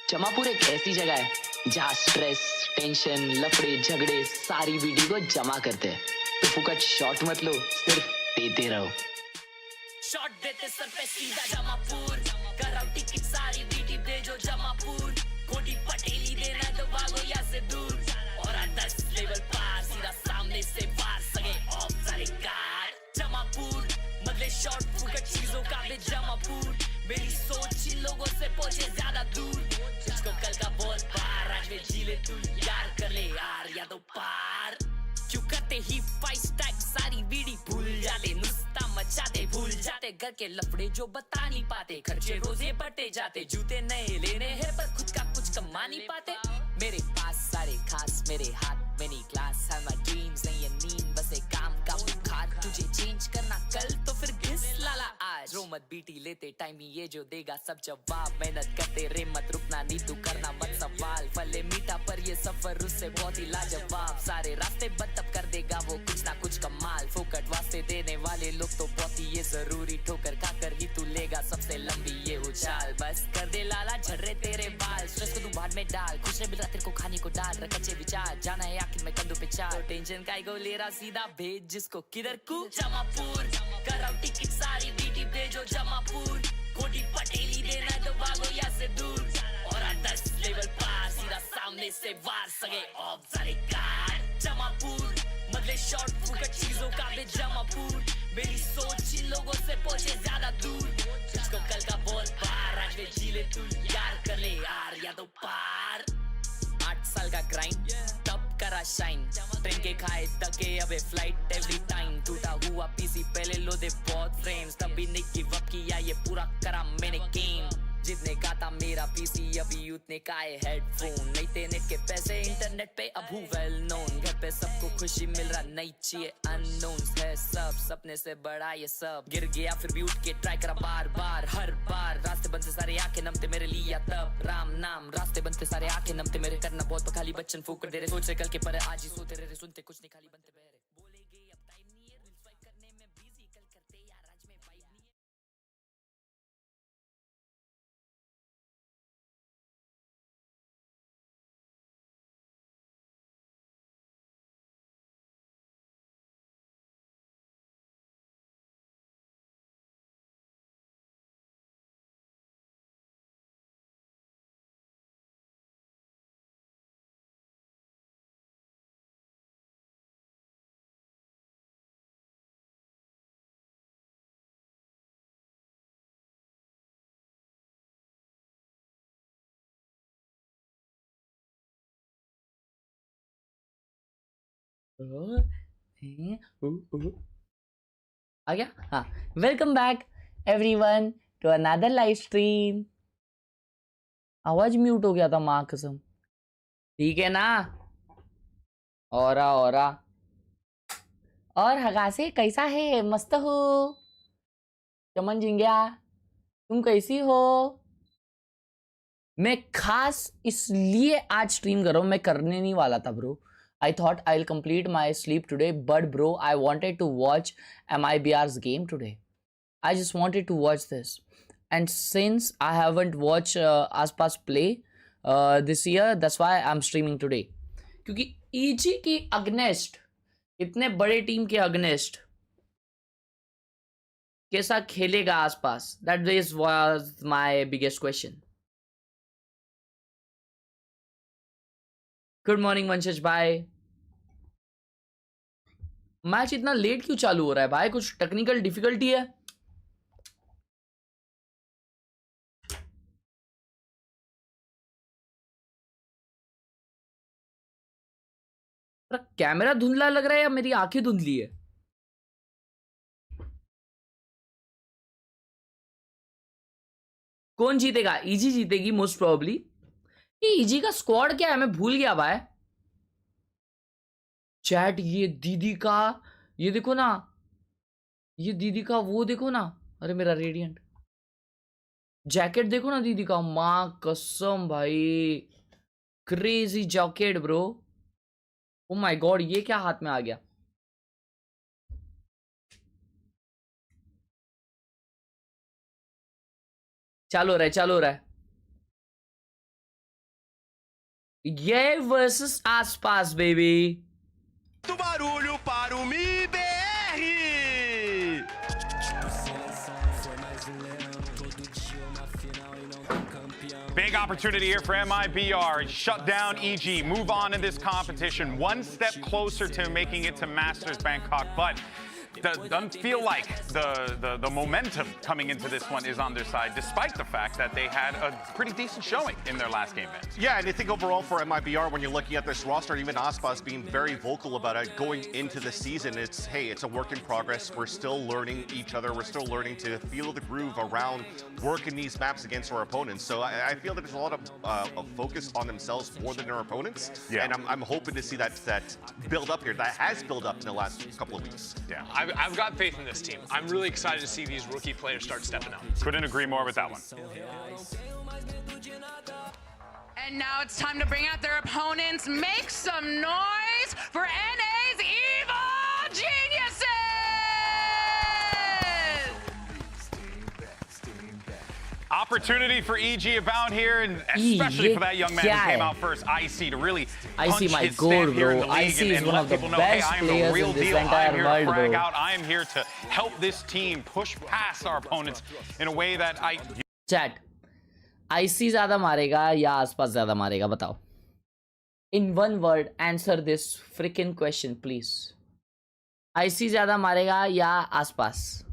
जमापुर एक ऐसी जगह है जहाँ स्ट्रेस, टेंशन, लफड़े, झगड़े सारी वीडियो को जमा करते हैं। तो फुकट शॉट मत लो, सिर्फ देते रहो। शॉट देते सर पे सीधा जमापुर, कराओ टिकट सारी बीटी भेजो जमापुर। कोटी पटेली देना तो भागो यहाँ से दूर, और 10 लेवल पार सीधा सामने से वार सगे ऑफ सारे कार। जमापुर बदले शॉट फुकट चीजों का भी जमापुर। मेरी सोच इन लोगों से पहुंचे ज्यादा दूर, तुझको कल का बहुत पार आज में जी ले तू यार, कर ले यार या तो पार। क्यों करते ही 5 स्टैक सारी बीड़ी भूल जाते, नुस्ता मचाते भूल जाते, घर के लफड़े जो बता नहीं पाते, खर्चे रोजे बढ़ते जाते, जूते नए लेने हैं पर खुद का कुछ कमा नहीं पाते। मेरे पास सारे खास मेरे हाथ में नहीं क्लास है, माय ड्रीम्स नहीं ये नींद बस एक काम का बुखार। तुझे चेंज करना कल तो फिर घिस लाला आज, रो मत बीटी लेते टाइम ही ये जो देगा सब जवाब। मेहनत करते रे मत रुकना नहीं तू करना मत सवाल, फले मीठा पर ये सफर उससे बहुत ही लाजवाब। सारे रास्ते बंद तब कर देगा वो कुछ ना कुछ कमाल, फोकट वास्ते देने वाले लोग तो बहुत ही ये जरूरी, ठोकर खाकर ही तू लेगा सबसे लंबी ये उछाल। बस कर दे लाला झर्रे तेरे बाल, स्ट्रेस को तू भाड़ में डाल, खुश रह मिल रहा तेरे को खाने को डाल, रख अच्छे विचार जाना है आखिर में कंधों पे चाल। तो टेंशन काय को ले रहा सीधा भेज जिसको किधर को जमापुर, कराओ टिकट सारी बीटी भेजो जमापुर। कोटी पटेली देना तो भागो यहाँ से दूर, और 10 लेवल पार सीधा सामने से वार सगे ऑफ सारे कार। जमापुर बदले शॉट फुकट चीजों का भी जमापुर। मेरी सोच इन लोगों से पहुंचे ज्यादा दूर, तुझको कल का बहुत पार आज में जी ले तू यार, कर ले यार या तो पार। 8 साल का ग्राइंड तब करा शाइन, ट्रेन के खाए तके अबे फ्लाइट एवरी टाइम। टूटा हुआ पीसी पहले लो दे बहुत फ्रेम्स, तभी नहीं गिव अप किया ये पूरा करा मैंने गेम। जितने का था मेरा पीसी अभी उतने का है हेडफोन, नहीं थे नेट के पैसे इंटरनेट पे अब हूँ वेल नोन। घर पे सबको खुशी मिल रहा नहीं चाहिए अननोन है सब, सपने से बड़ा ये सब। गिर गया फिर भी उठ के ट्राई करा बार बार हर बार, रास्ते बनते सारे आंखें नमते मेरे लिए तब राम नाम। रास्ते बनते सारे आंखें नमते मेरे, करना बहुत खाली बच्चन फूक दे रहे, सोच रहे कल के पर आज ही सोते रहे, सुनते कुछ नहीं खाली बनते बहरे। बोलेगे अब टाइम नहीं है रील स्वाइप करने में बिजी, कल करते यार आज में वाइब नहीं है। आ गया हाँ। Welcome back everyone to another live stream. आवाज म्यूट हो गया था माँ कसम, ठीक है ना। और हगासे कैसा है? मस्त हो चमन झिंगिया, तुम कैसी हो? मैं खास इसलिए आज स्ट्रीम कर रहा हूँ, मैं करने नहीं वाला था bro. I thought I'll complete my sleep today, but bro, I wanted to watch MIBR's game today. I just wanted to watch this. And since I haven't watched Aspas play this year, that's why I'm streaming today. क्योंकि EG की against, इतने बड़े team के against कैसा खेलेगा आसपास? That was my biggest question. Good morning वंशज भाई। मैच इतना लेट क्यों चालू हो रहा है भाई? कुछ टेक्निकल डिफिकल्टी है? कैमरा धुंधला लग रहा है या मेरी आंखें धुंधली है? कौन जीतेगा? ईजी जीतेगी मोस्ट प्रोबेबली। ये ईजी का स्क्वाड क्या है मैं भूल गया भाई। चैट ये दीदी का, ये देखो ना, ये दीदी का वो देखो ना, अरे मेरा रेडियंट जैकेट देखो ना दीदी का, माँ कसम भाई crazy jacket bro. O my God, ये क्या हाथ में आ गया? चालू हो रहा है, चालू हो रहा है। Yay versus Aspas, baby. Do barulho para o MIBR! Big opportunity here for MIBR. Shut down EG, move on in this competition. One step closer to making it to Masters Bangkok, but doesn't feel like the momentum coming into this one is on their side, despite the fact that they had a pretty decent showing in their last game. Yeah, and I think overall for MIBR, when you're looking at this roster, even Aspas being very vocal about it going into the season, it's a work in progress. We're still learning each other. We're still learning to feel the groove around working these maps against our opponents. So I feel that there's a lot of focus on themselves more than their opponents. Yeah. And I'm hoping to see that build up here. That has built up in the last couple of weeks. Yeah. I've got faith in this team. I'm really excited to see these rookie players start stepping up. Couldn't agree more with that one. And now it's time to bring out their opponents. Make some noise for NA's Evil Geniuses! Opportunity for EG about here, and especially for that young man who came out first, IC, to really punch his stamp here in the league and let people know, hey, I am the real deal. I am here to frag out. I am here to help this team push past our opponents in a way that I... Chat, IC ज़्यादा मारेगा या आसपास ज़्यादा मारेगा बताओ. In one word, answer this freaking question, please. IC ज़्यादा मारेगा या आसपास?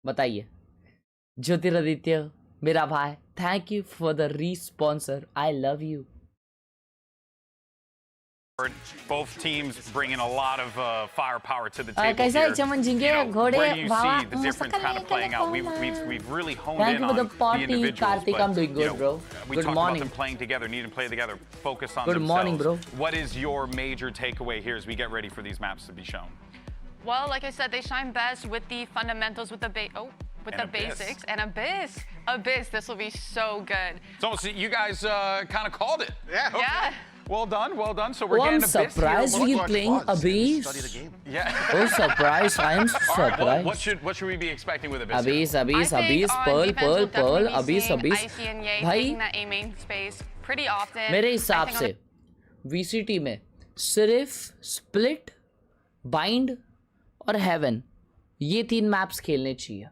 बताइए. ज्योतिरादित्य, मेरा भाई, thank you for the re-sponsor. I love you. Both teams bringing a lot of firepower to the table कैसा here. चमन जिंगे You know, घोड़े where do you Bhawa see the difference kind of playing out? We've really honed Thank in you for on the party, the individuals. Karthik. I'm doing good, bro. We Good talked morning. about them playing together, needing to play together, focus on Good themselves. morning, bro. What is your major takeaway here as we get ready for these maps to be shown? Well, like I said, they shine best with the fundamentals, with the basics, and Abyss. This will be so good. It's almost, you guys kind of called it. Yeah. Okay. Yeah. Well done, well done. So we're Oh, I'm getting Abyss surprised here. we're playing Abyss. Study the game. Yeah. Oh, surprise! I am All right, well, surprised. what should we be expecting with Abyss? Abyss, Abyss, I think Abyss, on Pearl, defense, Pearl, we'll Pearl, definitely be Abyss, seeing Abyss. IC and Ye भाई taking that A main space pretty often. मेरे I हिसाब think on से VCT में सिर्फ split, bind और haven ये 3 maps खेलने चाहिए.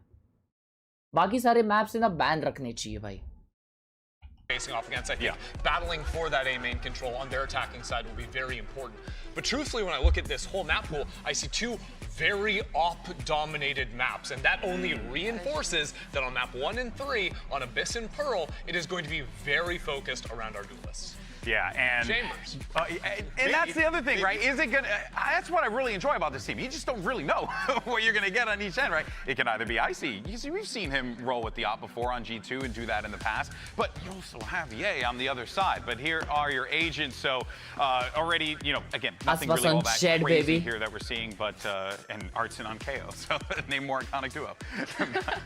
बाकी सारे मैप्स ना बैन रखने चाहिए भाई. Facing off against, I think battling for that A main control on their attacking side will be very important. But truthfully, when I look at this whole map pool, I see 2 very op-dominated maps, and that only reinforces that on map 1 and 3, on Abyss and Pearl, it is going to be very focused around our duelists. Yeah, and Chambers. And that's the other thing, right? Is it gonna? That's what I really enjoy about this team. You just don't really know what you're gonna get on each end, right? It can either be IC. You see, we've seen him roll with the op before on G2 and do that in the past, but you also have Ye on the other side. But here are your agents. So already, you know, again, nothing really all that Shed, crazy baby. here that we're seeing, but and Artson on KO. So name more iconic duo.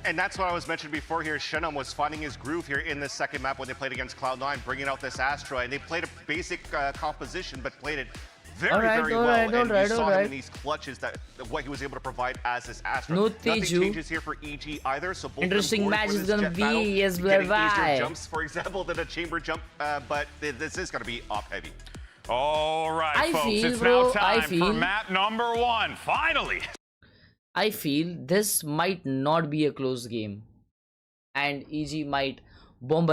And that's what I was mentioning before here. Shenum was finding his groove here in this second map when they played against Cloud9, bringing out this Astra, and they played a basic composition, but played it very well. And you saw him in these clutches that what he was able to provide as this Astra. No Nothing Teju. changes here for EG either. So both Interesting of them match going is for this gonna jet be battle, as getting well. easier jumps, for example, than a chamber jump. But this is going to be off heavy. All right, I folks, feel, it's bro, now time I for feel- map number 1. Finally. I feel this might not be a close game, and EG might bombe.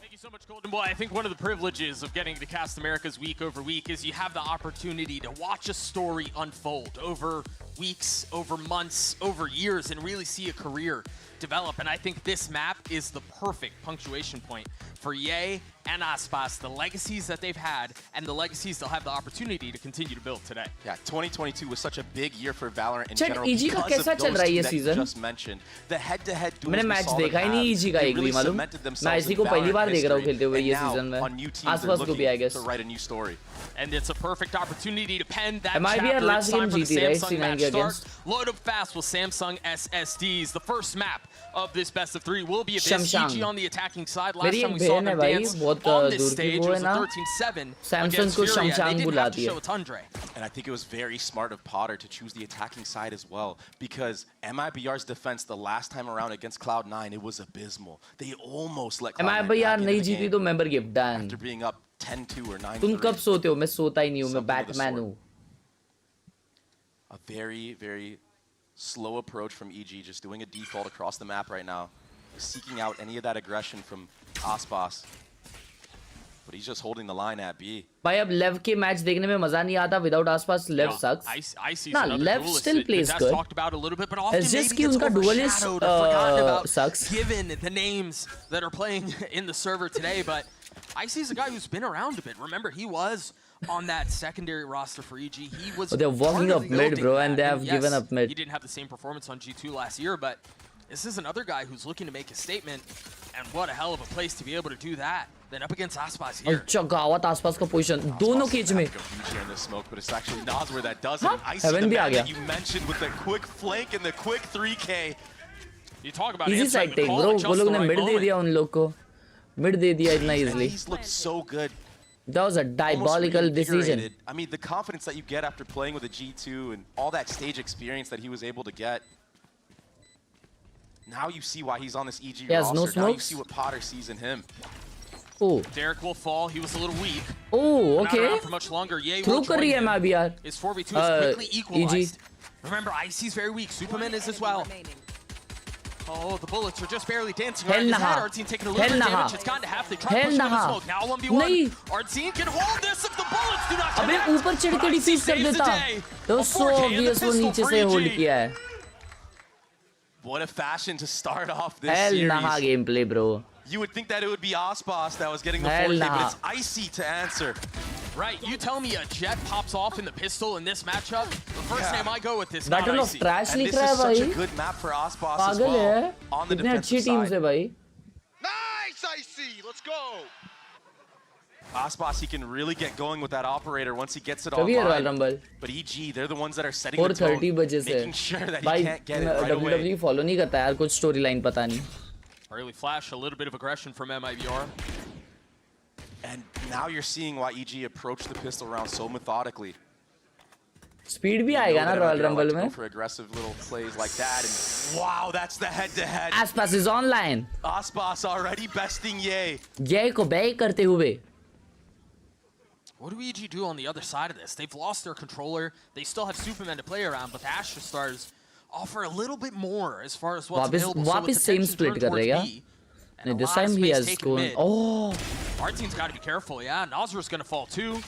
Thank you so much, Golden Boy. I think one of the privileges of getting to Cast Americas week over week is you have the opportunity to watch a story unfold over weeks, over months, over years, and really see a career develop. And I think this map is the perfect punctuation point for Ye and Aspas, the legacies that they've had and the legacies they'll have the opportunity to continue to build today. Yeah, 2022 was such a big year for Valorant in Chat, general EG का because कैसा of चल those रहा है two ये that you season? just mentioned. The head-to-head duels मैंने we match saw them देखा ही नहीं have, EG का they एक really भी मालूम. cemented मैं themselves IC in को पहली Valorant बार देख रहा हूँ history, खेलते हुए and ये now सीजन में. on new teams they're आसपास को भी I looking guess. to write a new story. And it's a perfect opportunity to pen that MIBR chapter. last It's time game for the GT, right? Samsung C9 match के against. Load up fast with Samsung SSDs. The first map of this best of 3 will be a Shamshang. EG on the attacking side. Last मेरी time एक we saw बहन है them भाई, dance बहुत on this दूर की stage वो है was a ना, 13-7 Samsung against को Furia, and they Shamshang didn't have बुलाती to है. show a Tundra. And I think it was very smart of Potter to choose the attacking side as well, because MIBR's defense the last time around against Cloud9, it was abysmal. They almost let Cloud9 MIBR back into नहीं the जीती game तो member gift done. after being up 10-2 or 9-3. तुम कब सोते हो? मैं सोता ही नहीं हूँ, मैं Something of the Batman sort. हूँ. A very, very slow approach from EG, just doing a default across the map right now, seeking out any of that aggression from Aspas. But he's just holding the line at B. भाई अब लेव के match देखने में मजा नहीं आता without आसपास लेव sucks. I see Nah, another Lev duelist still that plays That's good. talked about a little bit, but often It's just maybe कि gets उनका duelist overshadowed or forgotten about sucks. given the names that are playing in the server today. But Icy's a guy who's been around a bit. Remember, he was on that secondary roster for EG. He was. Oh, they're walking part of up mid, building bro, that. and they have yes, given up mid. He didn't have the same performance on G2 last year, but this is another guy who's looking to make a statement. And what a hell of a place to be able to do that. Then up against Aspas here. अच्छा गावत आसपास का position दोनों cage में. In the smoke, but it's actually Nazwar that does it. Huh? I see the Heaven भी आ man गया. that you mentioned with the quick flank and the quick 3K. You talk about Easy answering side the take, call bro. at just वो लोग the ने right mid दे moment. दिया उन लोग को. Mid दे दिया इतना easily. He's looked so good. That was a Almost diabolical decision. reinvigorated. I mean, the confidence that you get after playing with a G2 and all that stage experience that he was able to get. Now you see why he's on this EG He has roster. no Now you smokes? see what Potter sees in him. Oh, Derek will fall. He was a little weak. oh, Not okay. around for much longer. Ye Throw will कर join रही है him. MIBR. His 4v2 is quickly equalized. EG. Remember, Icy's very weak. Superman is as well. Oh, the bullets are just barely dancing Hell around his head. nah. Artsine taking a little Hell bit of nah. damage. It's gone to half. They try Hell pushing him in nah. smoke. Now 1v1. नहीं. Artsine can hold this if the bullets do not अबे connect. ऊपर चढ़ के But Icy डिफीज कर saves the देता. day. That was A so 4K and the obvious वो pistol नीचे for से EG. होल्ड किया है. What a fashion to start off this Hell series. nah gameplay, bro. You would think that it would be Aspas that was getting the Hell 4K, nah. but it's Icy to answer. Right, you tell me a jet pops off in the pistol in this matchup. The first Yeah. name I go with is Battle not of Icy. Trash And लिख this रहा है is such a भाई. good map for Aspas as पागल है. well on the कितने अच्छी defensive teams side. है भाई. Nice, Icy. Let's go. Aspas, he can really get going with that operator once he gets it कभी है royal online. Rumble? But EG, they're the ones that are setting the 4:30 tone, बजे से. making sure that he भाई can't get it right away. WWE follow नहीं करता यार, कुछ story line पता नहीं. Early flash, a little bit of aggression from MIBR. And now you're seeing why EG approached the pistol round so methodically. Speed भी You know आएगा ना that royal MIBR like rumble to में. go for aggressive little plays like that, and wow, that's the head-to-head. Aspas is online. Aspas already besting Ye. जय को back करते हुए. What do EG do on the other side of this? They've lost their controller. They still have Superman to play around, but the Astra Stars offer a little bit more as far as what's available. So with वापस same attention split turned कर रहे towards हैं B, क्या? and a This lot of time he space has taken gone. mid. Oh, Our team's got to be careful, yeah. Nazar's going to fall too.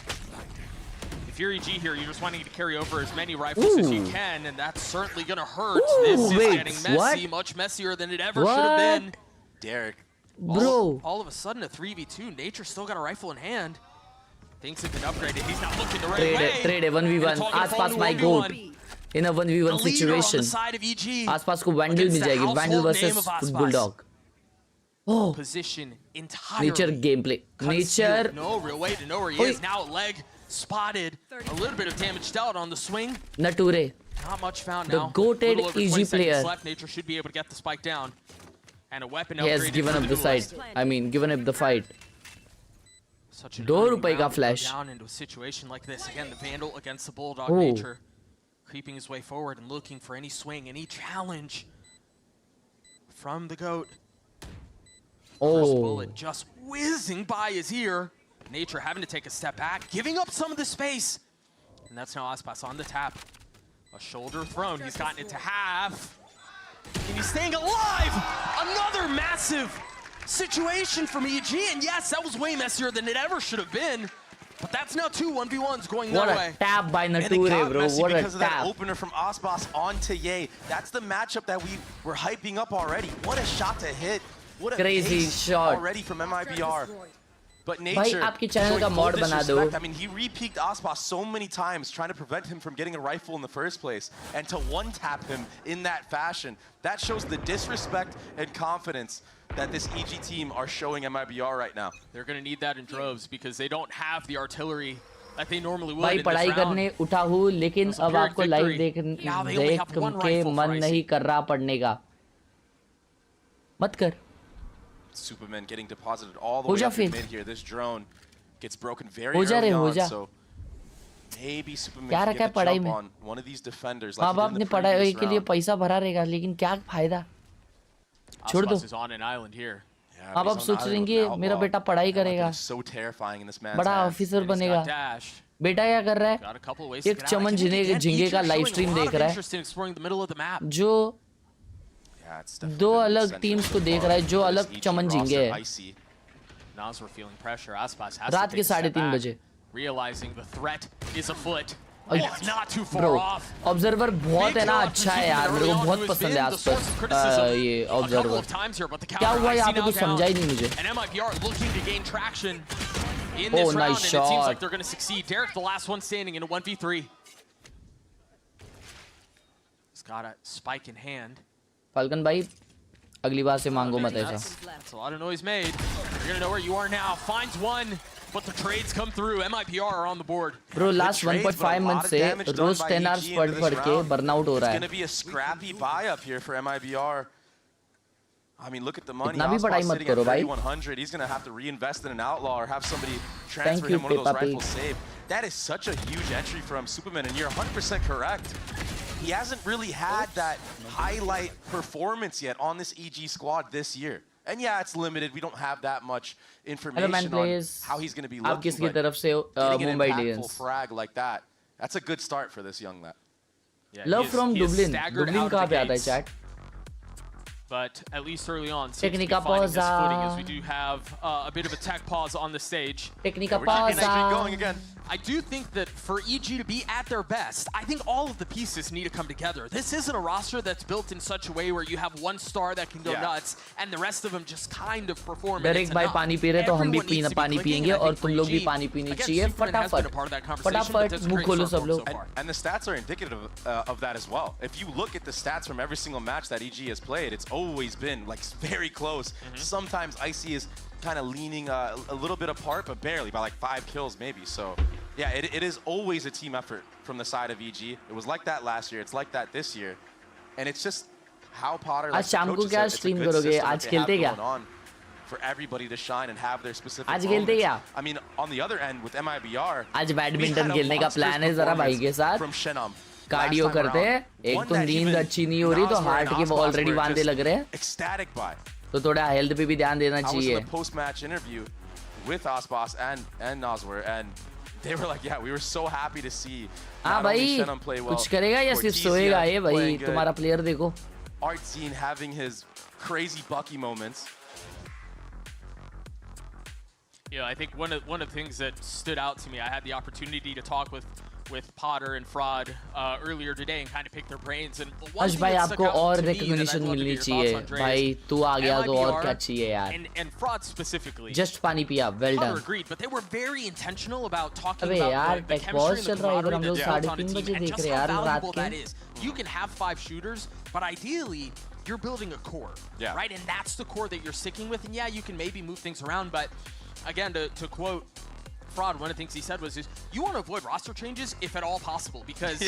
If you're EG here, you're just wanting to carry over as many rifles as you Ooh. can, and that's certainly going to hurt. Ooh, This is wait, getting messy, what? much messier than it ever should have been. Derek. bro. All of a sudden, a 3v2. Nature's still got a rifle in hand. Things have been upgraded. He's not looking the right Trade way. it, trade it. 1v1. And talking Aspas about my 1v1. goat. In a 1v1 The leader on situation. the side of EG. आसपास को vandal against mill the जाएगी. Vandal household name versus of Aspas. Bulldog. Oh, Position entirely. nature gameplay. concealed. Nature. No real way to know where he Oi. is. Now leg spotted. A little bit of damage dealt on the swing. Nature. Not much found The now. goated Little over EG 20 seconds player. left. Nature should be able to get the spike down. And a weapon He has upgraded given for up the side. duelist. I mean, given up the fight. Such an दो early रुपए का round to go flash. down into a situation like this. Again, the Vandal against the Bulldog. Ooh. Nature creeping his way forward and looking for any swing, any challenge from the GOAT. First Oh, bullet just whizzing by his ear. Nature having to take a step back, giving up some of the space. And that's now Aspas on the tap. A shoulder thrown. He's gotten it to half. And he's staying alive. Another massive situation from EG. And yes, that was way messier than it ever should have been. But that's now two 1v1s going what their a way. tap by And it Nature, got bro. messy What a because of that tap. opener from Aspas onto Ye. That's the matchup that we were hyping up already. What a shot to hit. What a Crazy pace shot. already from MIBR. But भाई Nature आपके channel showing का full mod बना दो. disrespect. I mean, he re-peaked Aspas so many times trying to prevent him from getting a rifle in the first place. And to one-tap him in that fashion, that shows the disrespect and confidence that this EG team are showing MIBR right now. They're going to need that in droves because they don't have the artillery that they normally would भाई in this पढ़ाई round. करने उठा हूँ लेकिन It was a अब Pyrrhic आपको live victory. देख Now they only have one के rifle for मन IC. नहीं कर रहा पढ़ने का मत कर Superman getting deposited all the हो way जा up in फिर mid here. This drone gets broken very हो जा early रे हो on, जा so maybe Superman क्या can रखा है get the पढ़ाई jump में on one of these defenders माँ like he बाप did ने in the पढ़ाई previous के लिए round. पैसा भरा रहेगा लेकिन क्या फायदा छोड़ दो Aspas is on an island here. Yeah, माँ he's बाप on सोच island रहे with हैं an कि मेरा outlaw. बेटा पढ़ाई That weapon करेगा is so terrifying in this man's बड़ा hands. ऑफिसर And he's बनेगा got dash. बेटा क्या कर रहा Got a couple of ways है to एक get out. I Chaman think again, झिंगे each का are live showing a stream lot देख of रहा है interest in exploring the middle of the map. जो Yeah, it's definitely दो been अलग essential teams को so देख far रहा है जो for this अलग EG चमन roster. झिंगे है Icy. Nasr feeling pressure. Aspas has रात to के take a step 3:30 back, बजे realizing the threat is afoot. Ay, Oh, not too far bro off. Observer बहुत है ना Big अच्छा है drop यार from मेरे को Superman बहुत early on, पसंद है who has been the source of आसपास criticism ये a couple observer of times here, but the क्या counter हुआ IC यहाँ पे now कुछ down. समझा ही नहीं मुझे And MIBR looking to gain traction in Oh, this round, nice and it seems shot. like they're going to succeed. Derek, the last one standing in a 1v3. He's got a spike in hand. Falcon भाई अगली बार से मांगो मत ऐसा That's a lot of noise made. You're going to know where you are now. Finds one, but the trades come through. MIBR are on the board. Bro last 1.5 month से रोज 10 hours पढ़ के burnout हो रहा It's है going to be a scrappy buy up here for MIBR. I mean, look at the money. इतना भी पढ़ाई Aspas मत sitting at करो भाई 3,100. He's going to have to reinvest in an outlaw or have somebody transfer you, him one of those Peppa Pig. rifles saved. That is such a huge entry from Superman, and you're 100% correct. He hasn't really had that highlight performance yet on this EG squad this year. And yeah, it's limited. We don't have that much information on players. how he's going to be आप looking. किसकी but तरफ से getting an Mumbai impactful Indians frag like that, that's a good start for this young lad. Yeah, love he is- from he is Dublin staggered Dublin out of कहाँ the पे आता है gates. Chat But at least early on, seems to be Technica finding his pausa. footing as we do have a bit of a tech pause on the stage. Technica We're keeping that streak going pausa again. I do think that for EG to be at their best, I think all of the pieces need to come together. This isn't a roster that's built in such a way where you have one star that can go Yeah. nuts and the rest of them just kind of perform. and direct it's भाई enough. पानी P रहे तो हम भी Everyone needs to be पानी clicking, पियेंगे and I और think तुम for लोग भी EG, पानी पीनी again, चाहिए Superman has been a फटाफट part of that conversation, but फटाफट that's a मुंह great खोलो start सब for him लोग so far. And the stats are indicative of that as well. If you look at the stats from every single match that EG has played, it's always been like very close. Sometimes Icy is kind of leaning a little bit apart, but barely, by like 5 kills maybe. So yeah, it is always a team effort from the side of EG. It was like that last year. It's like that this year. And it's just how Potter आज likes to शाम को coach क्या it. It's a stream good करोगे? system that आज they have खेलते क्या? going on for everybody to shine and have their specific आज खेलते moments. क्या? I mean, on the other end with MIBR, आज we बैडमिंटन had a खेलने का monstrous प्लान है जरा भाई के performance साथ from Shenam. Cardio Last time करते हैं around. एक One तो that नींद even अच्छी नहीं हो रही तो Nasr हार्ट and के Aspas ऑलरेडी were वांदे just लग रहे हैं ecstatic by. तो थोड़ा हेल्थ पे भी ध्यान देना I was in चाहिए the post-match interview with Aspas and Nasr, and they were like, yeah, we were so happy to see हाँ not only भाई Shenam play well, कुछ करेगा या सिर्फ Cortezia सोएगा ये भाई playing good, तुम्हारा प्लेयर देखो Artzine having his crazy Bucky moments. Yeah, I think one of the things that stood out to me, I had the opportunity to talk with Potter and Fraud earlier today and kind of pick their brains. And the one Harsh thing भाई that stuck आपको out और to me that I'd recognition love to मिलनी get your चाहिए thoughts on, Dre, भाई is तू आ गया तो और MIBR क्या चाहिए यार and Fraud specifically. जस्ट पानी पिया well Potter done agreed, but they were very intentional about talking अबे about यार the take chemistry pause and चल the रहा है इधर हम camaraderie लोग that's built on a 3:30 team बजे and देख just रहे हैं how यार रात valuable के that is. You can have 5 shooters, but ideally you're building a core, Yeah. right? And that's the core that you're sticking with. And yeah, you can maybe move things around, but again, to quote Fraud, one of the things he said was, you want to avoid roster changes if at all possible, because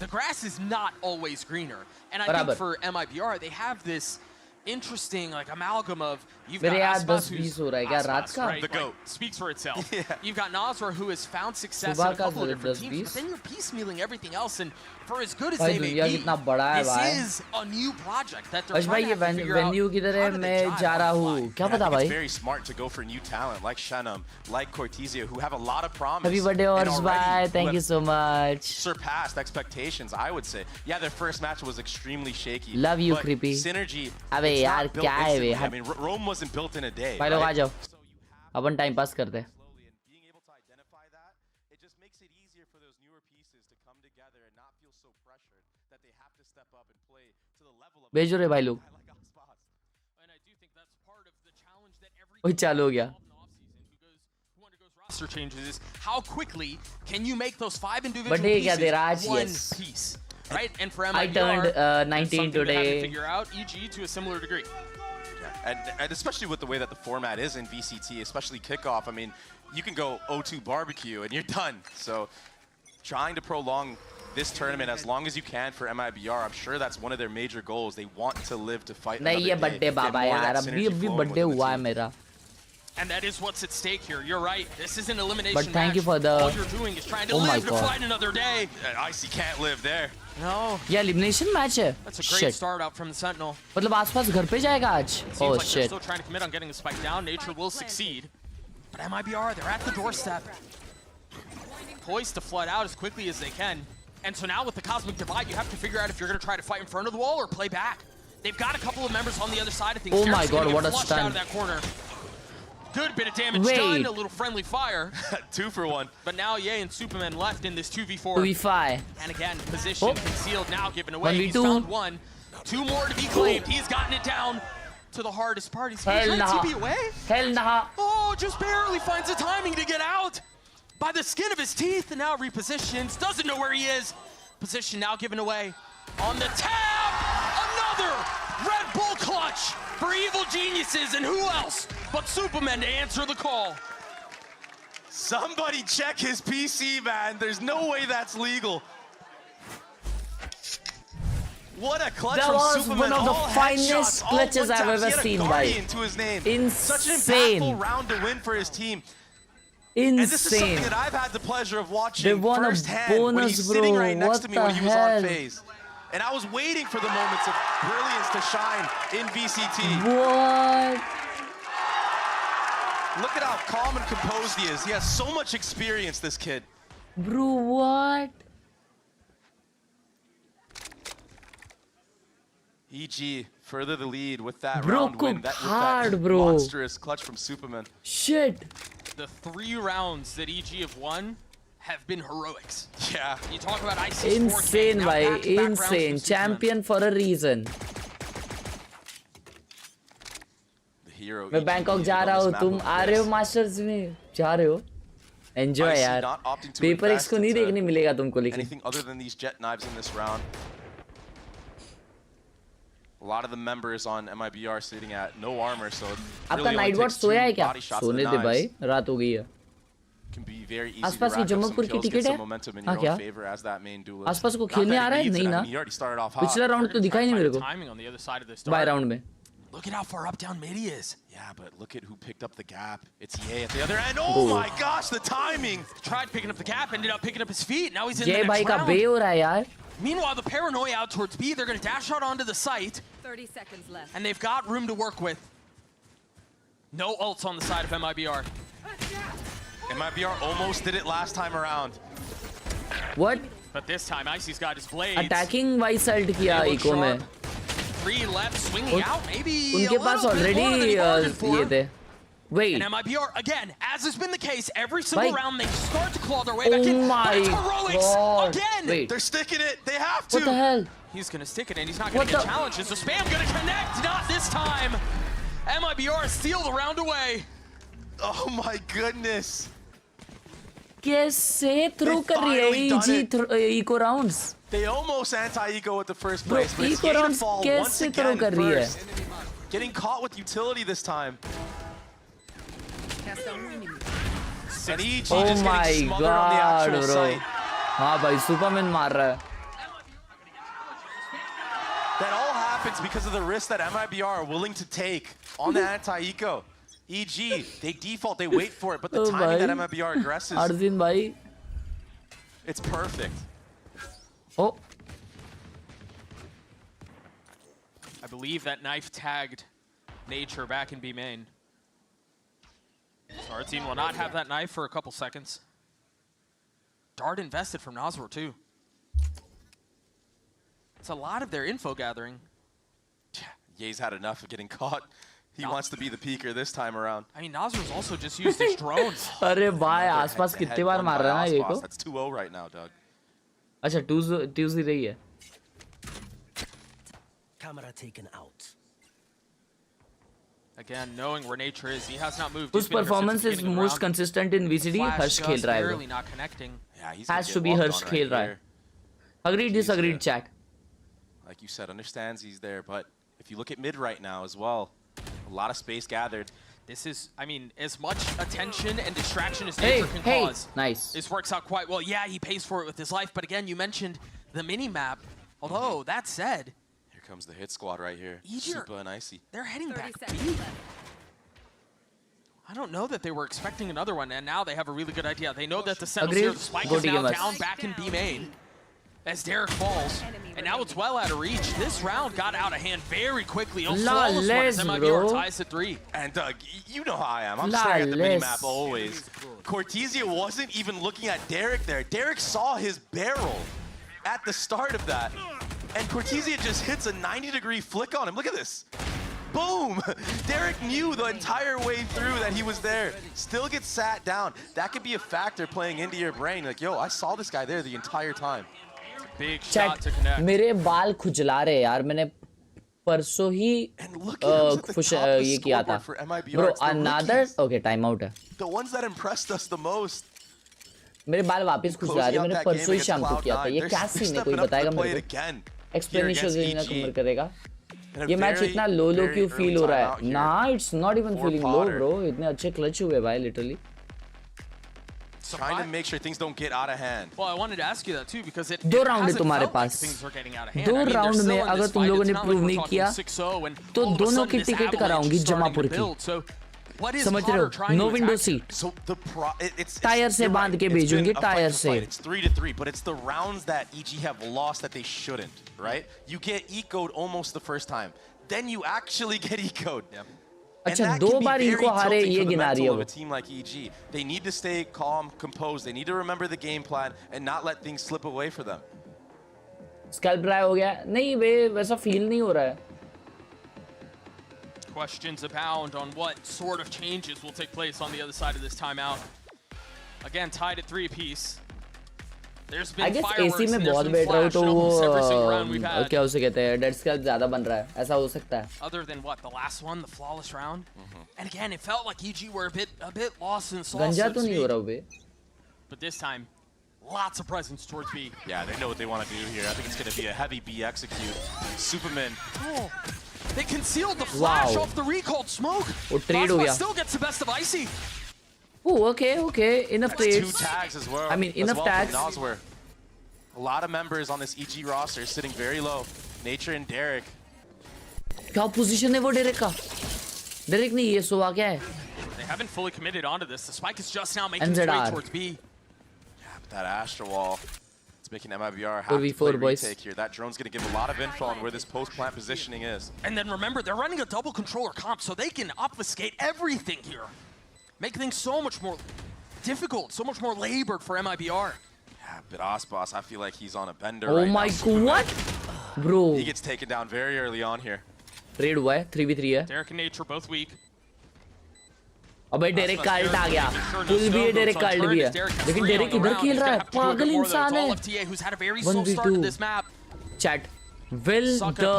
the grass is not always greener. And I think for MIBR, they have this interesting like amalgam of you've got Aspas, who's Aspas, right? The GOAT. Like, speaks for itself. You've got Nasr, who has found success in a couple of different teams, but then you're piecemealing everything else. And for as good as they may be, this is a new project that they're trying to have to figure out. Venue किधर है मैं जा रहा हूँ क्या पता भाई It's very smart to go for new talent like Shenam, like Cortezia, who have a lot of promise. Happy birthday, and Ors already bye. who Thank have you so much. Surpassed expectations, I would say. Yeah, their first match was extremely shaky. Love you, but creepy. Synergy. अबे it's यार not built क्या है बे instantly. I mean, Rome wasn't built in a day. भाई लोग आ right? जाओ अपन time pass करते हैं Slowly, and being able to identify that, it just makes it easier for those newer pieces to come together and not feel so pressured that they have to step up and play to the level of भेजो रे भाई लोग I like Aspas. And I do think that's part of the challenge that every ओए चालू हो गया who undergoes roster changes is how quickly can you make those 5 individual But hey, pieces Raj, one yes. piece, right? And for I MIBR, turned, that's 19 something they had to today. figure out. EG to a similar degree. And especially with the way that the format is in VCT, especially kickoff, I mean, you can go 0-2 barbecue and you're done. So trying to prolong this tournament as long as you can for MIBR, I'm sure that's one of their major goals. They want to live to fight another नहीं ये day. Birthday बाबा यार अभी birthday हुआ है मेरा. And that is what's at stake here. You're right. This is an elimination But thank match. you for the. All you're doing is trying to live to fight another day. Icy can't live there. No. ये elimination match है. That's a great start out from the Sentinel. मतलब आसपास घर पे जाएगा आज. Seems Oh like they're shit. still trying to commit on getting the spike down. Nature will succeed. But MIBR, they're at the doorstep. Poised to flood out as quickly as they can. And so now with the Cosmic Divide, you have to figure out if you're going to try to fight in front of the wall or play back. They've got a couple of members on the other side of things. Oh my Terrence god, gonna what get a flushed out stun. of that corner. Good bit of damage done, a little friendly fire. 2 for 1. But now Ye and Superman left in this 2v4. 2v5. And again, position concealed now, given away. 1v2. He's found one. 2 more to be claimed. He's gotten it down to the hardest part. He's trying to TP away. Hell nah. Oh, just barely finds the timing to get out. By the skin of his teeth, and now repositions. Doesn't know where he is. Position now given away. On the tab! Another Red Bull clutch for evil geniuses, and who else but Superman to answer the call? Somebody check his PC, man. There's no way that's legal. What a clutch That from was Superman. one of the All finest headshots, all clutches one I've taps. ever He had a seen, Guardian bhai. to his name. Insane. Such an impactful round to win for his team. Insane. And this is something that I've had the pleasure of They watching won a firsthand when bonus, he's sitting bro. right next What to me the when he was hell? on phase. And I was waiting for the moments of brilliance to shine in VCT. What? Look at how calm and composed he is. He has so much experience, this kid. Bro, what? EG further the lead with that Bro, round win. cooked With hard, that bro. monstrous clutch from Superman. Shit. The 3 rounds that EG have won have been heroics. Yeah. You talk about IC's Insane, 4K, now bhai. back-to-back rounds from Insane. Superman. Champion for a reason. The hero. मैं Bangkok जा रहा हूँ. तुम आ रहे हो masters में? जा रहे हो? Enjoy यार. पेपर X को नहीं देखने मिलेगा तुमको लेकिन. Anything other than these jet knives in this round. A lot of the members on MIBR sitting at no armor, so आपका नाइट वॉच सोया है क्या? सोने दे भाई. रात हो गई है. Can be very easy to आसपास की rack up some जमलपुर की kills, get टिकट some है? momentum in हाँ your क्या? own favor as that main duelist. आसपास को Not खेलने that आ he रहा है? needs it. नहीं I ना? mean, he already started off hot. पिछला राउंड तो दिखा ही नहीं मेरे को. Timing on the other side of this by dart. Round में. Look at how far up down mid he is. Yeah, but look at who picked up the gap. It's Ye at the other end. Oh my gosh, the timing! Tried picking up the gap, ended up picking up his feet. Now he's in ये the भाई next का round. बे हो रहा है यार. Meanwhile, the paranoia out towards B, they're going to dash out onto the site. 30 seconds left. And they've got room to work with. No ults on the side of MIBR. MIBR almost did it last time around. What? But this time, Icy's got his blades. Attacking vice side किया They look eco में. sharp. 3 left, swinging out, maybe उनके a pass little bit more than he bargained already ये for. थे. Wait. And MIBR, again, as has been the case, every single Bhai. round they start to claw their way back Oh in. my But it's heroics god. again. Wait. They're sticking it. They have to. What the hell? He's going to stick it, and he's not going What to get the- challenged. Is the spam going to connect? Not this time. MIBR steal the round away. Oh my goodness. कैसे throw कर रही है finally done EG eco rounds? They almost anti-eco at the first Bro, place, but it's eco Ye to rounds fall कैसे once throw again कर रही है? first. Getting caught with utility this time. And EG Oh just my getting smothered on the god, actual bro. site. हाँ भाई Superman मार रहा है. That all happens because of the risk that MIBR are willing to take on the anti-eco. EG, they default, they wait for it, but the Oh timing that भाई. MIBR aggresses, Arjun भाई. it's perfect. Oh. I believe that knife tagged Nature back in B main. So our team will not have that knife for a couple seconds. Dart invested from Nazar too. It's a lot of their info gathering. Ye's had enough of getting caught. He wants to be the peaker this time around. I mean, Nazar's also just used his drones. अरे भाई Another आसपास head-to-head कितने बार won मार by रहा है ना ये Aspas. को? That's 2-0 right now, Doug. अच्छा 2-0 रही है. Camera taken out. Again, knowing where Nature is, he has not moved. Whose He's been here since performance the is beginning of the most round. consistent in VCT? Flash Harsh just Khelraay. barely not connecting. Yeah, he's Has gonna to get be walked Harsh on right Khelraay. here. Agreed, disagreed, chat. Like you said, understands he's there, but if you look at mid right now as well, a lot of space gathered. This is, I mean, as much attention and distraction as nature can cause. Nice. This works out quite well. Yeah, he pays for it with his life, but again, you mentioned the mini-map. Although, that said... Here comes the hit squad right here. Super and Icy. They're heading back B. I don't know that they were expecting another one, and now they have a really good idea. They know that the Sentinels here, the spike is now down back in B main. As Derek falls, and now it's well out of reach. This round got out of hand very quickly. Oh, flawless one as MIBR ties at 3. And Doug, you know how I am. I'm staring at the minimap always. Cortesia wasn't even looking at Derek there. Derek saw his barrel at the start of that. And Cortesia just hits a 90-degree flick on him. Look at this. Boom! Derek knew the entire way through that he was there. Still gets sat down. That could be a factor playing into your brain. Like, yo, I saw this guy there the entire time. Big shot to connect. मेरे बाल खुजला रहे यार मैंने परसों ही ये किया था. Bro, another okay time out है. The ones that impressed us the most. मेरे बाल वापस खुजला रहे मैंने परसों ही शाम को किया था. ये क्या सीन है कोई बताएगा मेरे को? Explanation देना कमर करेगा. ये मैच इतना लो क्यों फील हो रहा है? Nah, it's not even feeling low, bro. इतने अच्छे क्लच हुए भाई literally. Trying to make sure things don't get out of hand. Well, I wanted to ask you that too because it 2 round है तुम्हारे पास. 2 round में अगर तुम लोगों ने प्रूव नहीं किया तो दोनों की टिकट कराऊंगी जमापुर की. समझ रहे हो? No window seat. टायर से बांध के भेजूंगी टायर से. It's 3-3, but it's the rounds that EG have lost that they shouldn't, right? You get eco'd almost the first time, then you actually get eco'd. अच्छा 2 बार इनको हारे ये गिना रही है वो. A team like EG, they need to stay calm, composed. They need to remember the game plan and not let things slip away for them. Scalp dry हो गया नहीं वे वैसा फील नहीं हो रहा है. Questions abound on what sort of changes will take place on the other side of this timeout. Again, tied at 3 apiece. There's been AC में बहुत बैठ रहा हूँ तो वो क्या उसे कहते हैं डेड स्कैल्प ज़्यादा बन रहा है ऐसा हो सकता है. Other than what the last one, the flawless round, and again it felt like EG were a bit lost in sauce. गंजा तो नहीं हो रहा बे. But this time, lots of presence towards B. Yeah, they know what they want to do here. I think it's going to be a heavy B execute. Superman. Oh, they concealed the flash off the recalled smoke. वो trade हो गया. Still gets the best of Icy. Oh, okay. Enough trades. 2 tags as well. I mean, enough tags. A lot of members on this EG roster sitting very low. Nature and Derek. क्या position है वो Derek का? Derek नहीं ये सोवा क्या है? They haven't fully committed onto this. The spike is just now making its way towards B. Yeah, but that Astra wall. It's making MIBR have to play retake here. That drone's going to give a lot of info on where this post-plant positioning is. And then remember, they're running a double controller comp, so they can obfuscate everything here. Make things so much more difficult, so much more labored for MIBR. Yeah, but Osboss, I feel like he's on a bender right now. Oh my god, what? Bro. He gets taken down very early on here. Trade हुआ है, 3v3 है. Derek and Nature both weak. अबे Derek का alt आ गया. Full भी है Derek का alt भी है. लेकिन डेरेक इधर खेल रहा है. पागल इंसान है. 1v2. Chat. Will the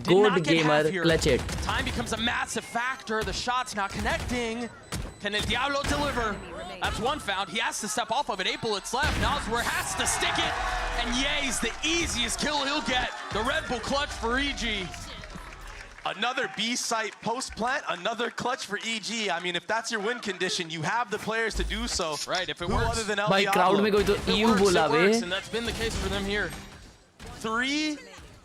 goat gamer clutch it? Time becomes a massive factor. The shot's not connecting. Can El Diablo deliver? That's one found. He has to step off of it. 8 bullets left. Nosware has to stick it. And Ye's the easiest kill he'll get. The Red Bull clutch for EG. Another B site post plant, another clutch for EG. I mean, if that's your win condition, you have the players to do so. Right, if it works. Other than El Diablo. crowd में कोई तो EU बोला बे. And that's been the case for them here. 3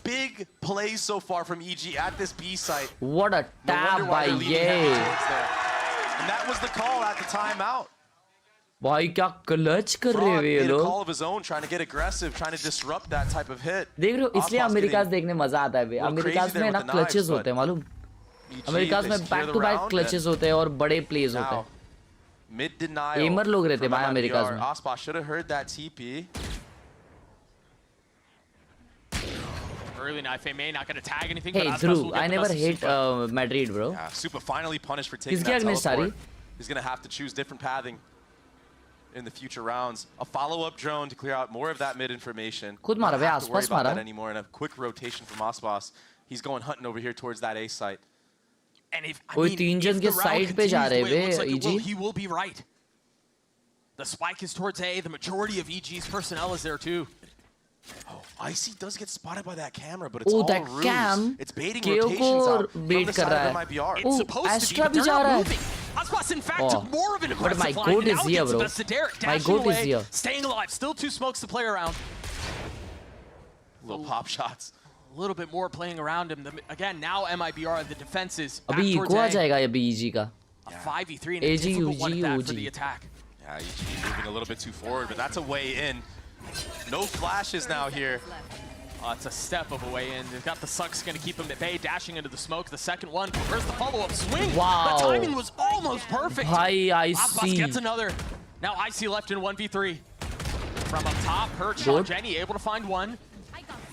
big plays so far from EG at this B site. What a tap by Ye. And that was the call at the timeout. भाई क्या clutch कर रहे हैं ये लोग. A call of his own, trying to get aggressive, trying to disrupt that type of hit. देख रहे हो इसलिए अमेरिकाज देखने मजा आता है बे. अमेरिकाज में ना क्लचेस होते हैं मालूम. अमेरिकाज में बैक टू बैक क्लचेस होते हैं और बड़े प्लेज होते हैं. Mid denial. एमर लोग रहते हैं भाई अमेरिकाज में. Ospa should have heard that TP. Early knife may not going to tag anything. Hey Drew, I never hit Madrid, bro. Yeah, Super finally punished for taking that teleport. He's going to have to choose different pathing in the future rounds. A follow-up drone to clear out more of that mid information. खुद मारा बे आसपास मारा. Don't have to worry about that anymore. And a quick rotation from Ospas. He's going hunting over here towards that A site. And if कोई 3 जन के side पे जा रहे बे EG. He will be right. The spike is towards A. The majority of EG's personnel is there too. Oh, Icy does get spotted by that camera, but it's all that ruse. cam It's baiting rotations out from the side of MIBR. It's supposed to be, but they're not moving. Aspas, in fact, took more of an But aggressive my line, goat and is now he here, gets the bro. best of Derek. My Dashing goat is away, here. staying alive. Still 2 smokes to play around. Little pop shots. A little bit more playing around him. Again, now MIBR, the defenses back अभी towards eco uh A. जाएगा अभी EG का. A 5v3 and a AG, difficult one at that for UG. the attack. Yeah, EG moving a little bit too forward, but that's a way in. No flashes now here. It's a step of a way in. They've got the Sucks going to keep him at bay, dashing into the smoke. The second one. Where's the follow-up swing? Wow. The timing was almost perfect. Bhai, Aspas IC. gets another. Now IC left in 1v3. From up top, Perch Good. on Jenny, able to find one.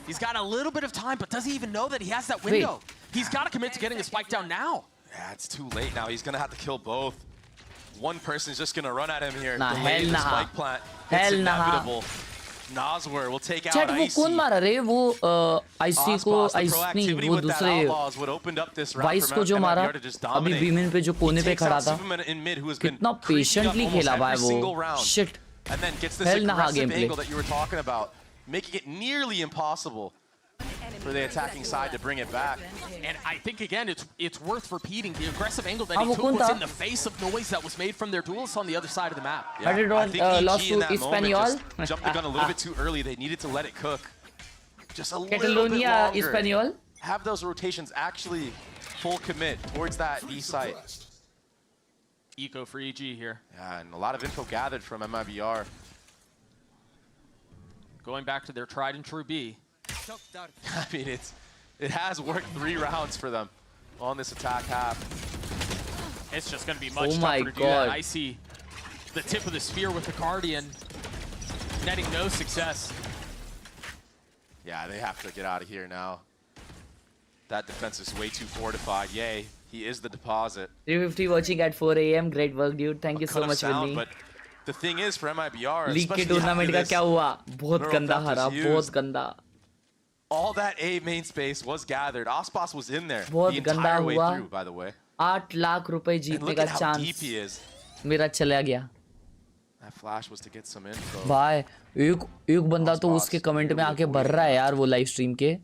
He's got a little bit of time, but does he even know that he has that window? He's got to commit to getting a spike down now. Yeah, it's too late now. He's going to have to kill both. One person's just going to run at him here. Nah, Delay hell the nah. spike plant. Hell It's nah. inevitable. Nazwer will take out Chat वो IC. कौन मारा रे वो IC को Aspas, the IC नहीं proactivity वो with that दूसरे Outlaws would opened up this round vice for को जो मारा MIBR to just अभी dominate. बीमिन पे जो कोने He पे takes खड़ा out था Superman in mid, who has been कितना creeping up पेशेंटली almost खेला भाई every वो single round. Shit And then gets this Hell nah aggressive gameplay. angle that you were talking about, making it nearly impossible for the attacking side to bring it back. And I think, again, it's worth repeating. The aggressive angle that Ah, he वो took कौन was था? in the face of noise that was made from their duelists on the other side of the map. I did not, think EG lost in to that moment Espanyol. just jumped the gun a little bit too early. They needed to let it cook. Just a little bit Catalonia longer. Espanyol. Have those rotations actually full commit towards that B site. Eco for EG here. Yeah, and a lot of info gathered from MIBR. Going back to their tried and true B. I mean, it has worked 3 rounds for them on this attack half. It's just going to be much Oh my tougher to do that. God. I see the tip of the spear with the Guardian, netting no success. Yeah, they have to get out of here now. That defense is way too fortified. Yay, he is the deposit. 350 watching at 4 AM. Great work, dude. Thank you so Cut much, us down, Vinny. but the thing is, for MIBR, league के especially tournament after का this, क्या हुआ बहुत neural गंदा theft हरा was बहुत used. गंदा all that A main space was gathered. Aspas was in there बहुत the गंदा entire way हुआ through, by the way. 8 lakh रुपए And जीतने look का at how deep chance he is. मेरा चला गया That flash was to get some info. भाई एक बंदा तो उसके कमेंट में आके भर रहा है यार वो लाइव स्ट्रीम के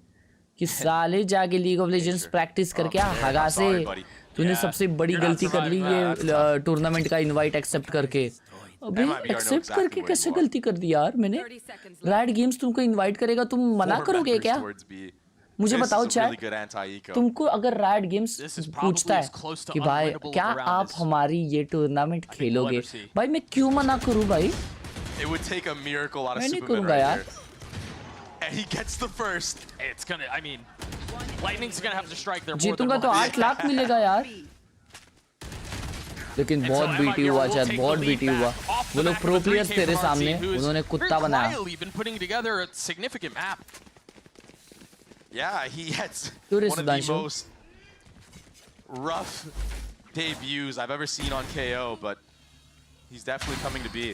कि साले जाके लीग ऑफ लेजेंड्स प्रैक्टिस करके आ हगा से तूने सबसे बड़ी गलती कर ली ये टूर्नामेंट का इनवाइट एक्सेप्ट करके अबे एक्सेप्ट करके कैसे गलती कर दी यार मैंने राइट गेम्स तुमको इनवाइट करेगा तुम मना करोगे क्या मुझे बताओ चैट तुमको अगर राइट गेम्स पूछता है कि भाई क्या आप हमारी ये टूर्नामेंट खेलोगे भाई मैं क्यों मना करूं भाई It would take a miracle out of मैं नहीं Superman करूंगा right यार here. And he gets the first. It's gonna, I mean, Lightning's gonna have to strike their जीतूंगा तो 8 लाख मिलेगा यार लेकिन बहुत बीटी हुआ चैट बहुत बीटी हुआ वो लोग प्रो प्लेयर्स तेरे सामने उन्होंने कुत्ता बनाया been putting together a significant map. Yeah, he has Tourist one of the Danshu. most rough debuts I've ever seen on KO, but he's definitely coming to be.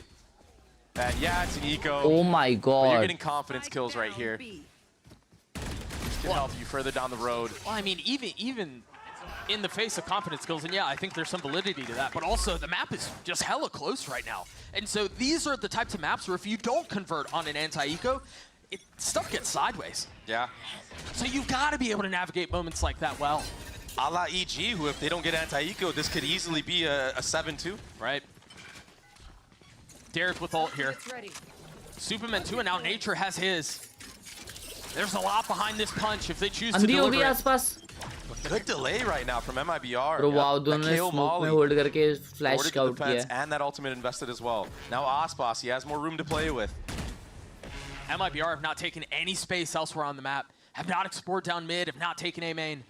And yeah, it's an eco. Oh my But you're god getting confidence kills right here. Can help you further down the road. Well, I mean, even in the face of confidence skills, and yeah, I think there's some validity to that, but also the map is just hella close right now. And so these are the types of maps where if you don't convert on an anti-eco, stuff gets sideways. Yeah. So you've got to be able to navigate moments like that well. A la EG, who if they don't get anti-eco, this could easily be a 7-2. Right. Derek with ult here. Superman 2, and now Nature has his. There's a lot behind this punch if they choose to अंधी हो गई deliver it. आसपास Good delay right now from MIBR. Bro, wow, That दोनों ने KO smoke में Molly hold करके flash forwarded the out किया defense and that ultimate invested as well. Now Aspas, he has more room to play with. MIBR have not taken any space elsewhere on the map, have not explored down mid, have not taken A main.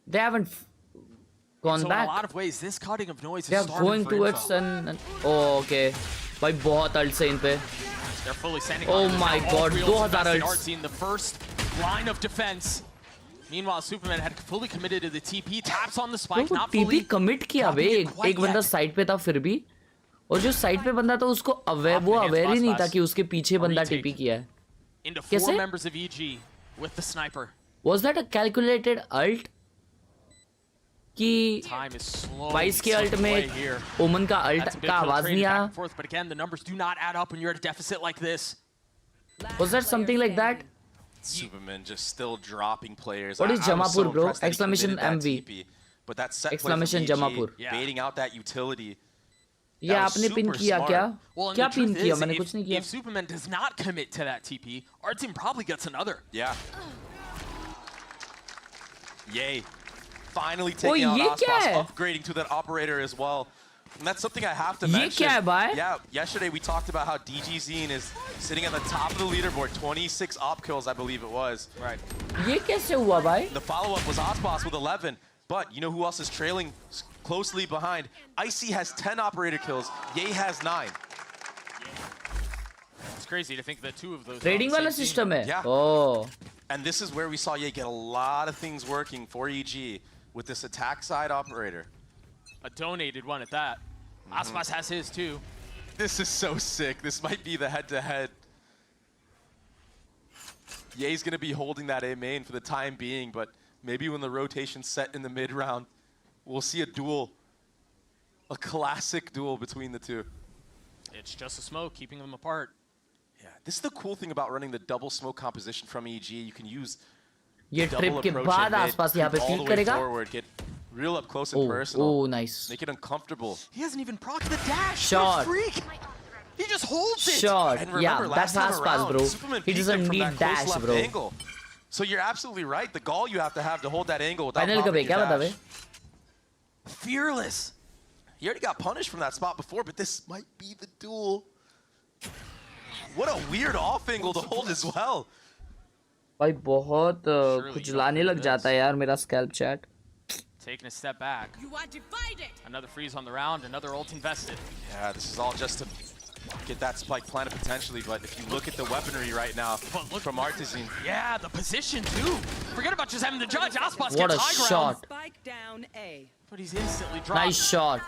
they haven't gone So in back a lot of ways, this cutting of noise they is are starting going for towards info. an oh okay भाई बहुत alt से इन पे They're fully sending Oh on my now, God, all 2000 invested ults. arts in the first line of defense. Meanwhile, Superman had fully committed to the TP, taps on the spike, not TP fully. Commit किया बे एक बंदा side पे था फिर भी और जो side पे बंदा था उसको अवेयर वो अवेयर ही नहीं था कि उसके पीछे बंदा टीपी किया है Into 4 कैसे? members of EG with the sniper. was that a calculated ult कि Time is slowly 22 के अल्ट slipping away में here. ओमन का That's a अल्ट big का आवाज filtrated नहीं back आया and forth, but again, the numbers do not add up when you're at a deficit like this. was that something like that Superman just still dropping players. What is I was Jamapur, so bro? impressed that he Exclamation committed that MV. TP. but that set play Exclamation from EG, Jamapur. baiting out that utility. ये आपने pin किया क्या? Well, क्या and the pin truth किया? is, मैंने कुछ नहीं किया. if Superman does not commit to that TP, our team probably gets another. Yeah. Yay. Finally taking out ये क्या Aspas, है? upgrading to that operator as well. And that's something I have to ये mention. क्या है भाई? Yeah, yesterday we talked about how DG Zine is sitting at the top of the leaderboard, 26 op kills, I believe it was. Right. ये कैसे हुआ भाई? The follow-up was Aspas with 11, but you know who else is trailing closely behind? Icy has 10 operator kills, Ye has 9. It's crazy to think that two of those. Trading वाला system है. Yeah. Oh. And this is where we saw Ye get a lot of things working for EG with this attack side operator. A donated one at that. Aspas has his too. This is so sick. This might be the head-to-head. Ye's going to be holding that A main for the time being, but maybe when the rotation's set in the mid-round, we'll see a duel. A classic duel between the two. It's just a smoke keeping them apart. Yeah, this is the cool thing about running the double smoke composition from EG. You can use ये double trip के approach बाद at mid, आसपास यहाँ पे all feel the way करेगा. forward, get real up close and personal. Oh, nice. Make it uncomfortable. He hasn't even procced the dash. Shot. Freak. He just holds it. Shot. And remember, Yeah, last that's time Aspas, around, bro. Superman He peeked doesn't him from need that close dash, left bro. angle. So you're absolutely right. The gall you have to hold that angle without Final popping कब है your क्या बता dash. Bay? Fearless. He already got punished from that spot before, but this might be the duel. What a weird off angle to hold as well. भाई बहुत कुछ लाने लग जाता है यार मेरा scalp chat. Taking a step back. You are divided. Another freeze on the round. Another ult invested. Yeah, this is all just to get that spike planted potentially, but if you look at the weaponry right now from Artisan. Yeah, the position too. Forget about just having the judge. Aspas What gets a high ground. shot. Spike down A. But he's instantly dropped. Nice shot.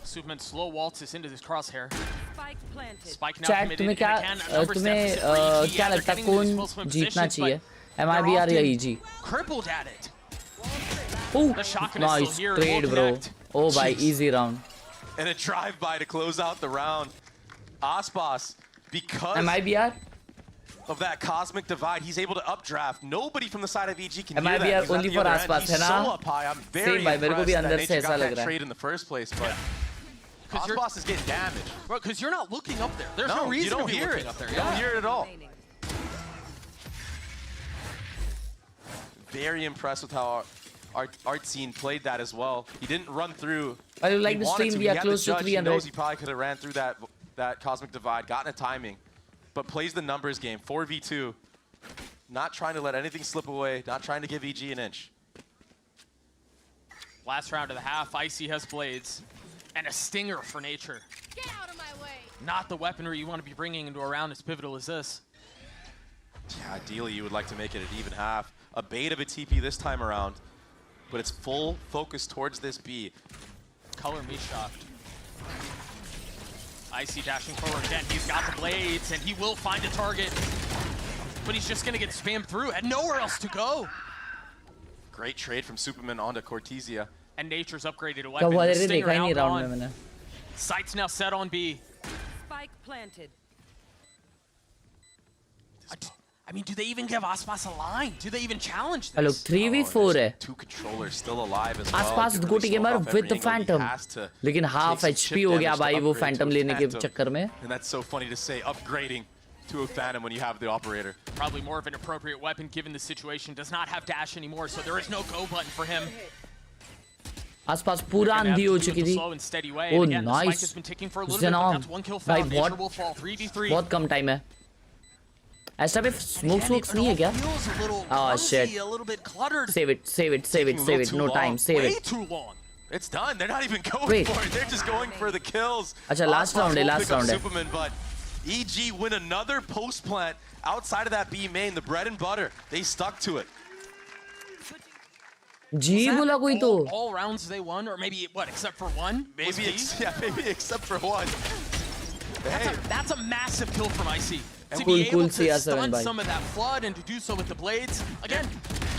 Superman slow waltzes into this crosshair. Spike planted. Spike now Chat committed. तुम्हें क्या and again, a number तुम्हें step for EG. क्या Yeah, they're लगता है getting into these full कौन swim जीतना positions, चाहिए? but MIBR या they're EG? often crippled at it. Oh, The shotgun is still nice here. trade, Will bro. connect. Oh, bhai, Jeez. easy round. And a drive-by to close out the round. Aspas, because MIBR? of that cosmic divide, he's able to updraft. Nobody from the side of EG can MIBR hear that. He's at only the for other end. Aspas, He's है ना? so up high. I'm very Same भाई, मेरे को भी impressed अंदर that से nature ऐसा got लग that रहा है. trade in the first place, but 'Cause you're- Aspas is getting damaged. Bro, because you're not looking up there. There's no you reason don't to be hear looking it. up there. You don't Yeah. hear it at all. Very impressed with how Art Scene played that as well. He didn't run through. I like He the wanted stream. to. We He are had close the to judge. He 300. knows he probably could have ran through that cosmic divide, gotten a timing, but plays the numbers game. 4v2. Not trying to let anything slip away. Not trying to give EG an inch. Last round of the half, Icy has blades and a stinger for nature. Get out of my way. Not the weaponry you want to be bringing into a round as pivotal as this. Yeah, ideally, you would like to make it an even half. A bait of a TP this time around, but it's full focus towards this B. Color me shocked. Icy dashing forward again. He's got the blades and he will find a target. But he's just going to get spammed through and nowhere else to go. Great trade from Superman onto Cortesia. And nature's upgraded a क्या weapon. हुआ The रे stinger देखा ही नहीं now round में gone. मैंने. Sights now set on B. Spike planted. I mean, do they even give Aspas a line? Do they even challenge Hello, this? 3v4 है. Two controllers still alive as well. आसपास Can गोटी really gamer smoke off with every the angle. He Phantom. has to लेकिन half take some HP chip हो गया damage to भाई वो upgrade to Phantom a लेने के Phantom. चक्कर में. And that's so funny to say, upgrading to a Phantom when you have the operator. Probably more of an appropriate weapon given the situation. Does not have dash anymore, so there is no go button for him. आसपास पूरा अंधी हो चुकी थी. Slow and steady way. Oh, And again, the spike nice. has been ticking for a little bit, but Zenom. that's one kill भाई found. Nature बहुत will fall 3v3. बहुत कम time है. ऐसा भी smoke smokes नहीं है क्या? Feels a little Oh clumsy, shit. a little bit cluttered. Save it, save it, save it, Taking a save little it. too No time, long. save Way it. too long. It's done. They're not even going Wait. for it. They're just going for the kills. अच्छा last Aspas round है, won't last pick up round है. Superman, but EG win another post plant outside of that B main, the bread and butter. They stuck to it. जी बोला कोई तो. All rounds they won, or maybe what? Except for one. Was Maybe, B? maybe except for one. Hey, That's a massive kill from Icy. To Cool, be able cool to CR7 stun भाई. some of that flood and to do so with the blades. Again,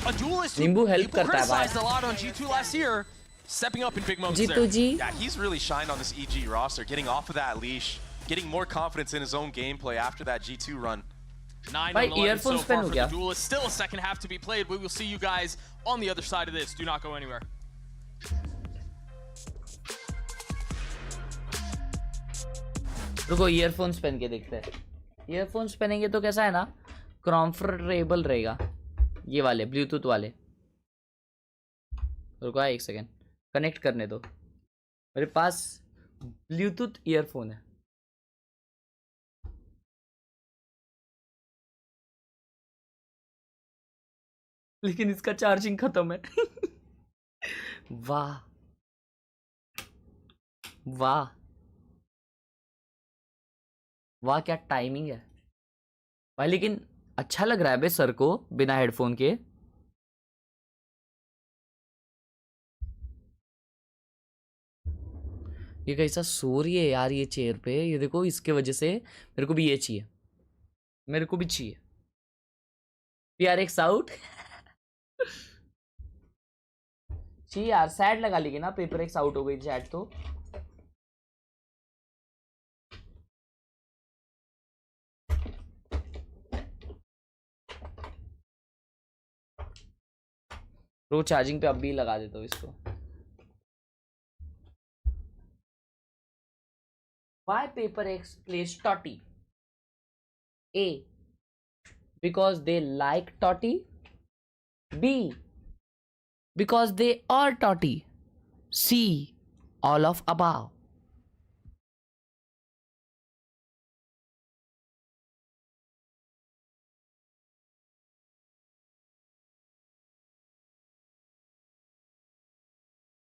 a duelist who नींबू help people करता है भाई. criticized a lot on G2 last year, stepping up in big moments Jitu there. Ji. yeah, he's really shined on this EG roster, getting off of that leash, getting more confidence in his own gameplay after that G2 run. 9 भाई, on 11 so earphones far पहन for क्या? the duelist. Still a second half to be played. We will see you guys on the other side of this. Do not go anywhere. रुको earphones पहन के देखते हैं. Earphones पहनेंगे तो कैसा है ना, कंफर्टेबल रहेगा. ये वाले ब्लूटूथ वाले. रुको एक सेकेंड, कनेक्ट करने दो. मेरे पास ब्लूटूथ ईयरफोन है. लेकिन इसका चार्जिंग खत्म है. वाह वाह वाह, क्या टाइमिंग है भाई. लेकिन अच्छा लग रहा है बे सर को बिना हेडफोन के. ये कैसा सो रही है यार ये चेयर पे. ये देखो, इसके वजह से मेरे को भी ये चाहिए. मेरे को भी चाहिए. यार एक साउट चाहिए यार. सैड लगा लेगी ना, पेपर एक्स आउट हो गई चैट तो. रो चार्जिंग पे अब भी लगा देता हूँ इसको. Why paper X plays Totty? A, because they like Totty. B, because they are Totty. C, all of above.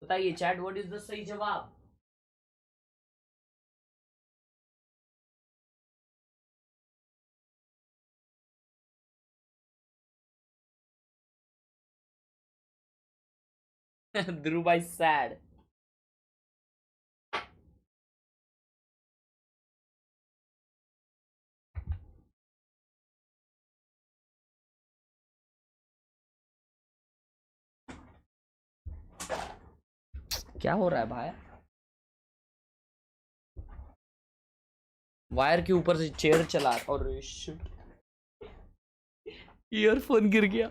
बताइए चैट, व्हाट इज द सही जवाब. ध्रुव भाई सैड. क्या हो रहा है भाई. वायर के ऊपर से चेयर चला और ईयरफोन गिर गया.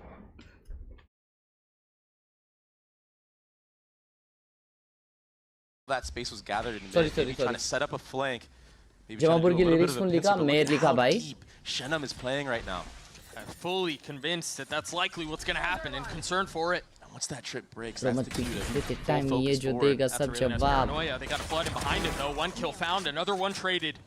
That space was gathered in sorry, trying to set up a flank. Jamapur की लिरिक्स कौन लिखा? मैं लिखा भाई. Shenam is playing right now. I'm fully convinced that that's likely what's going to happen and concerned for it. And once that trip breaks, that's the key to time ये जो देगा सब जवाब. They got a flood in behind it though. One kill found, another one traded.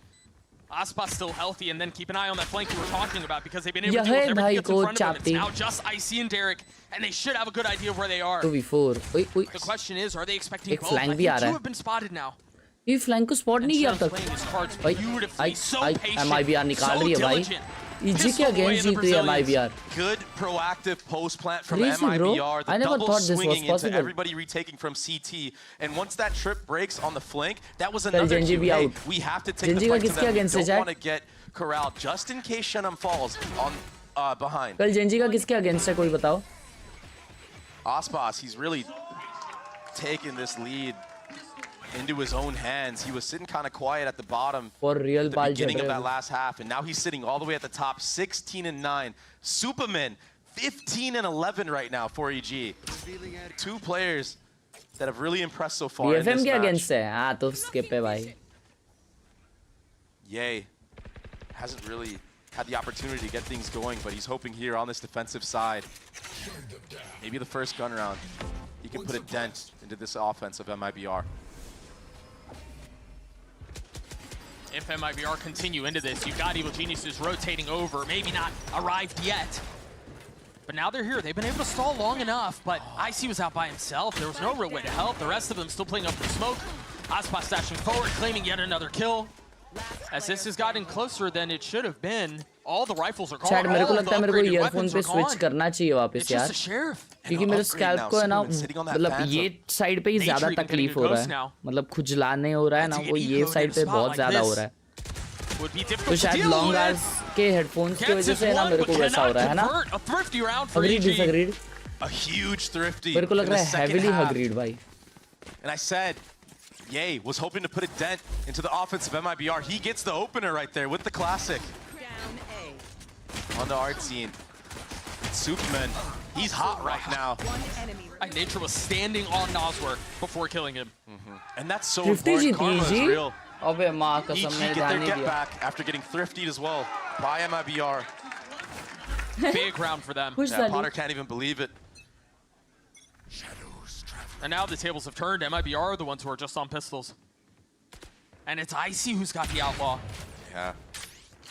Aspas still healthy, and then keep an eye on that flank you were talking about because they've been able to deal with everything that's in front of them. It's now just Icy and Derek, and they should have a good idea of where they are. 2v4. The question is, are they expecting एक both? flank भी आ रहा है. Two have been spotted now. ये flank को spot नहीं किया अब तक भाई. MIBR निकाल रही है भाई. EG के अगेंस्ट जीत रही है MIBR. Good proactive post plant from MIBR. The double swinging into everybody retaking from CT. And once that trip breaks on the flank, that was another cue. Hey, we have to take the flank to them. We don't want to get corralled just in case Shenam falls on behind. कल Gen Z का किसके against है कोई बताओ. Aspas, he's really taken this lead into his own hands. He was sitting kind of quiet at the bottom for real at the beginning of that last half, and now he's sitting all the way at the top, 16-9. Superman, 15-11 right now for EG. Two players that have really impressed so far in this के match. Against है. हाँ तो skip है भाई. Yay hasn't really had the opportunity to get things going, but he's hoping here on this defensive side. Maybe the first gun round, he can put a dent into this offense of MIBR. If MIBR continue into this, you've got Evil Geniuses rotating over, maybe not arrived yet. But now they're here. They've been able to stall long enough, but Icy was out by himself. There was no real way to help. The rest of them still playing up the smoke. Aspas stashing forward, claiming yet another kill. As this has gotten closer than it should have been. All the rifles are gone. Chad, मेरे को लगता है मेरे को earphone पे switch करना चाहिए वापस यार. क्योंकि मेरे स्कैल्प को है ना, मतलब ये साइड पे ही ज्यादा तकलीफ हो रहा है. मतलब खुजलाने हो रहा है ना, वो ये साइड पे बहुत ज्यादा हो रहा है. तो शायद लॉन्ग आवर्स के हेडफोन्स की वजह से ना मेरे को वैसा हो रहा है ना. Agreed disagreed. A huge thrifty. मेरे को लग रहा है heavily agreed भाई. And I said, Ye was hoping to put a dent into the offense of MIBR. He gets the opener right there with the classic. On the art scene. Superman He's hot right now. And Nature was standing on Nosworth before killing him. And that's so 50 important. Jeet Karma is EG? real. अबे माँ कसम EG मैंने get ध्यान their नहीं get दिया. back after getting thriftied as well by MIBR. Big round for them. Who's Yeah, that? Potter can't even believe it. And now the tables have turned. MIBR are the ones who are just on pistols. And it's Icy who's got the outlaw. Yeah.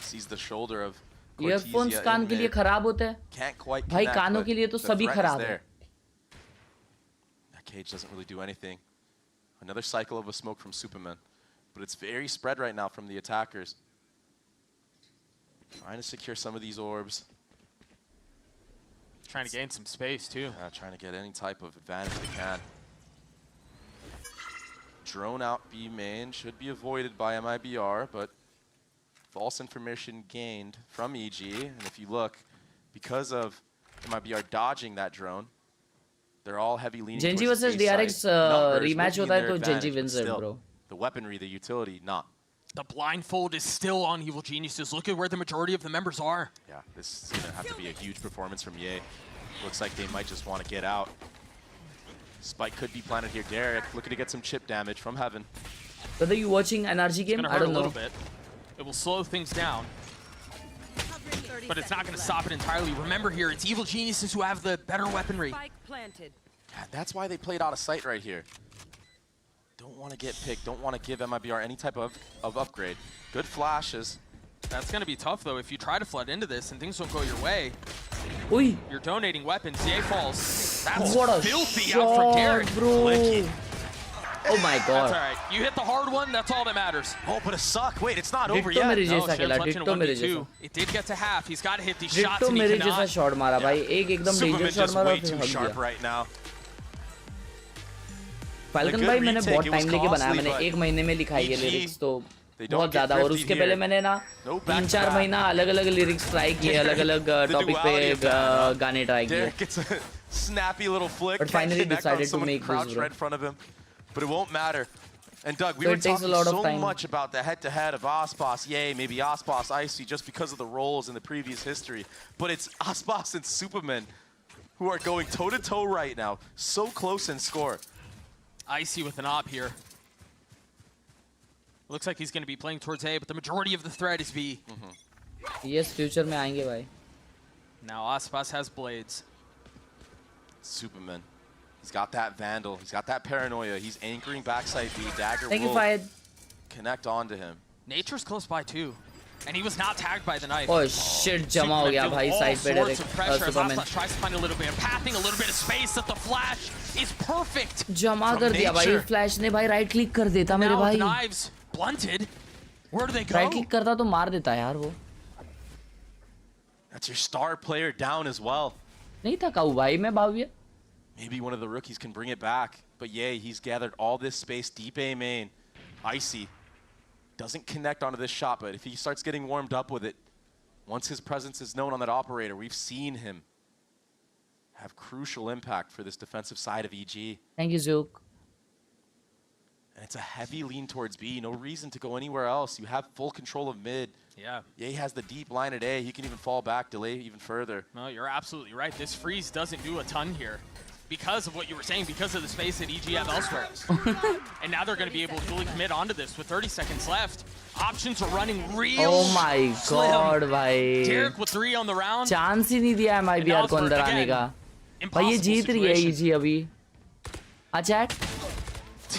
Sees the shoulder of earphones Cortesia कान in के लिए mid. खराब होते हैं. Can't quite भाई connect, कानों but के लिए तो the सभी threat is खराब है. there. That cage doesn't really do anything. Another cycle of a smoke from Superman. But it's very spread right now from the attackers. Trying to secure some of these orbs. Trying to gain some space too. Trying to get any type of advantage they can. Drone out B main should be avoided by MIBR, but false information gained from EG. And if you look, because of MIBR dodging that drone, they're all heavy leaning Genji towards the versus A side. DRX Numbers rematch working in होता है their तो Genji advantage, wins but it, still, bro. The weaponry, the utility, not. The blindfold is still on Evil Geniuses. Look at where the majority of the members are. Yeah, this is going to have to be a huge performance from Ye. Looks like they might just want to get out. Spike could be planted here. Derek looking to get some chip damage from Heaven. Whether you watching NRG game, It's I gonna hurt don't a little know. bit. It will slow things down. But it's not going to stop it entirely. Remember here, it's Evil Geniuses who have the better weaponry. Yeah, that's why they played out of sight right here. Don't want to get picked. Don't want to give MIBR any type of upgrade. Good flashes. That's going to be tough, though. If you try to flood into this and things don't go your way, Oi. you're donating weapons. Ye falls. That's What a filthy out from shot, Derek. bro. Flicky. Oh my That's all god. right. You hit the hard one. That's all that matters. Oh, but a suck. Wait, it's not over Ditto yet. मेरे No, जैसा Shams खेला. left in a Ditto मेरे 1v2. जैसा. It did get to half. He's got to hit these shots, Ditto and he मेरे जैसा cannot. Shot मारा भाई. एक एकदम Superman डेंजर शॉट just मारा way और फिर too हट sharp गया. right now. फाल्कन good भाई मैंने retake. बहुत It was टाइम लेके बनाया. costly, मैंने but एक महीने में लिखाई है EG, लिरिक्स तो they don't बहुत get ज़्यादा. और thrifty उसके here. पहले मैंने ना No 3-4 back-to-back. महीना अलग-अलग लिरिक्स ट्राई किए, अलग-अलग The टॉपिक duality of पे that, huh? गाने ट्राई किए. Derek gets a snappy little flick. But Can't finally connect on decided to someone make this, crouched bro. right in front of him. But it won't matter. And Doug, we So were it takes a talking lot of so time. much about the head-to-head of Aspas, Ye, maybe Aspas, Icy, just because of the roles in the previous history. But it's Aspas and Superman who are going toe-to-toe right now. So close in score. Icy with an op here. Looks like he's going to be playing towards A, but the majority of the threat is B. Yes, future में आएंगे भाई. Now Aspas has blades. Superman. He's got that Vandal. He's got that Paranoia. He's anchoring backside B. Dagger Thank you, will Fayed. connect onto him. Nature's close by too. And he was not tagged by the knife. Oh shit, जमा हो गया भाई all side पे sorts of direct. pressure as Superman. Aspas tries to find a little bit of pathing, a little bit of space that the flash is perfect. जमा कर दिया भाई. Nature. Flash ने भाई राइट क्लिक कर देता मेरे Now with the भाई. knives blunted, where do they go? Right click करता तो मार देता यार वो. That's your star player down as well. नहीं था काऊ भाई मैं भाव्य. Maybe one of the rookies can bring it back. But yeah, he's gathered all this space deep A main. Icy doesn't connect onto this shot, but if he starts getting warmed up with it, once his presence is known on that operator, we've seen him have crucial impact for this defensive side of EG. Thank you, Zook. And it's a heavy lean towards B. No reason to go anywhere else. You have full control of mid. Yeah. Ye has the deep line at A. He can even fall back, delay even further. No, you're absolutely right. This freeze doesn't do a ton here. Because of what you were saying, because of the space that EG have elsewhere. And now they're going to be able to fully commit onto this with 30 seconds left. Options are running real Oh my slim. god भाई. Derek with 3 on the round. Chance ही नहीं दिया MIBR को अंदर आने का. भाई ये जीत रही है EG अभी. चैट.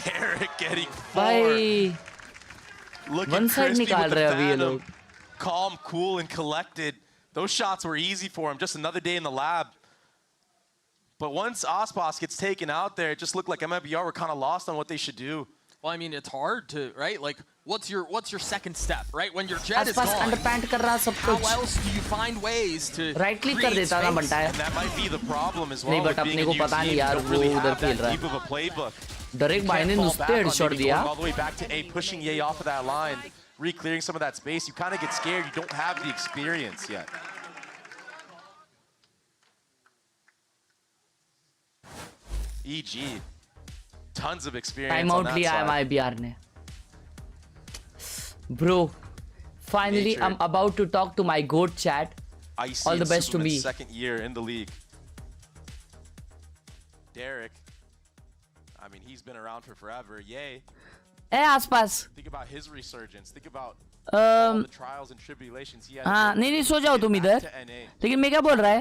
Derek getting 4. भाई. Looking One side crispy निकाल with the रहे अभी ये Phantom. लोग. Calm, cool, and collected. Those shots were easy for him. Just another day in the lab. But once Aspas gets taken out there, it just looked like MIBR were kind of lost on what they should do. Well, I mean, it's hard to, right? Like, what's your second step, right? When your jet is आसपास gone, अंडरपैंट कर रहा सब how कुछ. else do you find ways to right click कर create देता ना space? बनता है. And that might be the problem as well. नहीं, with but being अपने a को new पता team. नहीं You यार don't वो really उधर have खेल that रहा deep है. of a playbook. डायरेक्ट भाई ने Can't fall नुसते back on हेडशॉट maybe दिया. going all the way back to A, pushing Ye off of that line, re-clearing some of that space. You kind of get scared. You don't have the experience yet. EG, tons of experience time on out that लिया side. MIBR ने. Bro, finally Nature. I'm about to talk to my GOAT chat. Icy All the and best to Superman's me. second year in the league. Derek. I mean, he's been around for forever. Yay. है आसपास. Think about his resurgence. Think about all the trials and tribulations he had. हाँ नहीं सो जाओ तुम इधर. लेकिन मैं क्या बोल रहा है?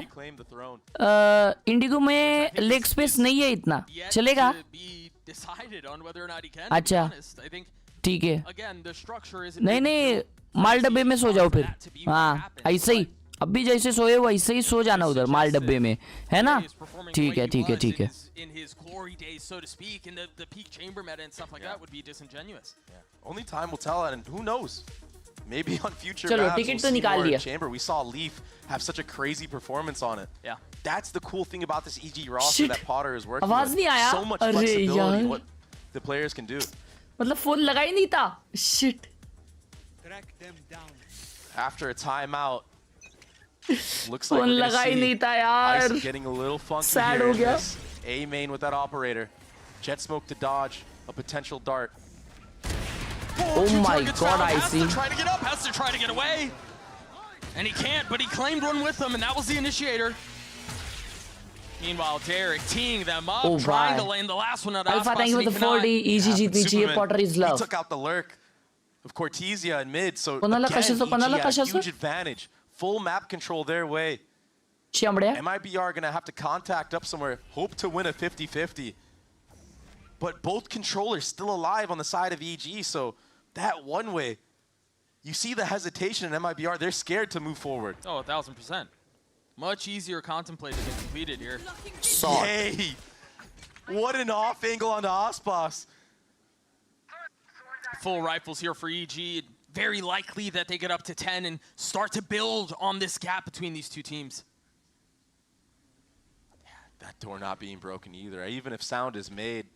इंडिगो में लेग स्पेस नहीं है इतना. चलेगा? अच्छा. ठीक है. नहीं माल डब्बे में सो जाओ फिर. हाँ ऐसे ही. अभी जैसे सोए हो वैसे ही सो जाना उधर माल डब्बे में, है ना? ठीक है ठीक है ठीक है. In his glory days, so to speak, in the peak chamber meta and stuff like that would be disingenuous. Only time will tell, and who knows? Maybe on future चलो maps टिकट we'll तो see निकाल more in लिया. chamber. We saw Leaf have such a crazy performance on it. Yeah. That's the cool thing about this EG roster Shit. that Potter is working आवाज with. नहीं आया. So much अरे flexibility यार. what the players can do. मतलब phone लगा ही नहीं था. Shit. After a timeout, looks like phone we're gonna लगा ही see नहीं था यार. Ice getting a little funky Sad here हो in गया. this A main with that operator. Jet smoke to dodge a potential dart. Oh my god, I see. Has to try to get up, has to try to get away. And he can't, but he claimed one with him, and that was the initiator. Meanwhile, Derek teeing them up, Oh, trying bye. to land the last one at Alpha, thank you for the Aspas, and 40. he Easy जीतनी चाहिए. Superman, Potter is he love. took out the lurk of Cortesia in mid, so Konala again, kaşası, EG konala had a kaşası. huge advantage. Full map control their way. Şambraya. MIBR gonna have to contact up somewhere, hope to win a 50-50. But both controllers still alive on the side of EG, so that one way, you see the hesitation in MIBR, they're scared to move forward. Oh, 1000%. Much easier contemplated than completed here. Yay! What an off angle onto Aspas. Full rifles here for EG. Very likely that they get up to 10 and start to build on this gap between these two teams. That door not being broken either. Even if sound is made,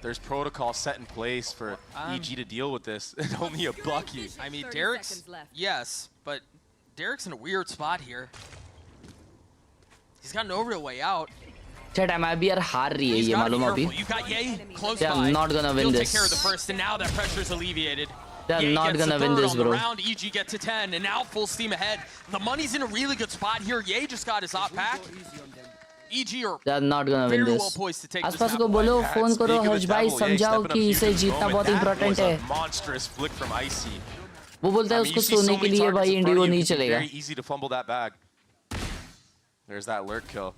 there's protocol set in place for EG to deal with this. And only a Bucky. I mean, Derek's, yes, but Derek's in a weird spot here. He's got no real way out. Chat MIBR हार रही है ये मालूम अभी. You got Ye close They are by. not gonna win He'll this. take care of the first, and now that pressure is alleviated. They are Ye not gets gonna the win third this, on the bro. round. EG get to 10, and now full steam ahead. The money's in a really good spot here. Ye just got his op pack. EG are They are not gonna win very well this. poised to take this आसपास map को away. बोलो Yeah, phone speak करो of the हर्ष भाई devil, समझाओ stepping up कि huge इसे in the जीतना moment. बहुत That इंपॉर्टेंट was है. a monstrous flick from Icy. वो बोलता है I mean, उसको you see so सोने के many लिए targets भाई in front Indigo of you, नहीं it can be चलेगा. very easy to fumble that bag. There's that lurk kill.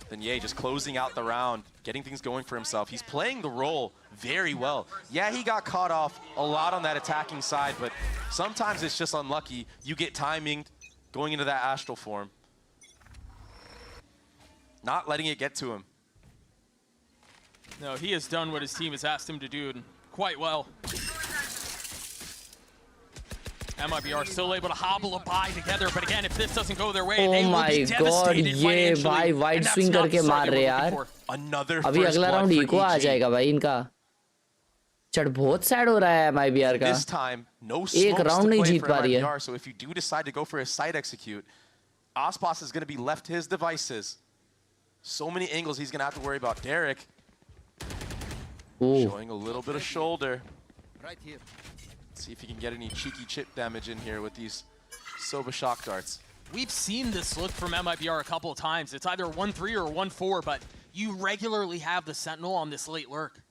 Then Ye just closing out the round, getting things going for himself. He's playing the role very well. Yeah, he got caught off a lot on that attacking side, but sometimes it's just unlucky. You get timing going into that astral form. Not letting it get to him. No, he has done what his team has asked him to do, and quite well. MIBR still able to hobble a bye together, but again, if this doesn't go their way, they Oh will my be god, devastated ये financially. भाई wide And that's swing not करके the मार start रहे they were यार. looking for. Another अभी first अगला blood round for eco आ EG. जाएगा भाई इनका. चट बहुत सैड हो रहा है MIBR का. This time, no एक smokes राउंड to नहीं play जीत for पा रही है. MIBR, so if you do decide to go for a side execute, Aspas is going to be left his devices. So many angles he's going to have to worry about. Derek showing a little bit of shoulder. Right here. See if he can get any cheeky chip damage in here with these Soba shock darts. We've seen this look from MIBR a couple of times. It's either 1-3 or 1-4, but you regularly have the Sentinel on this late lurk.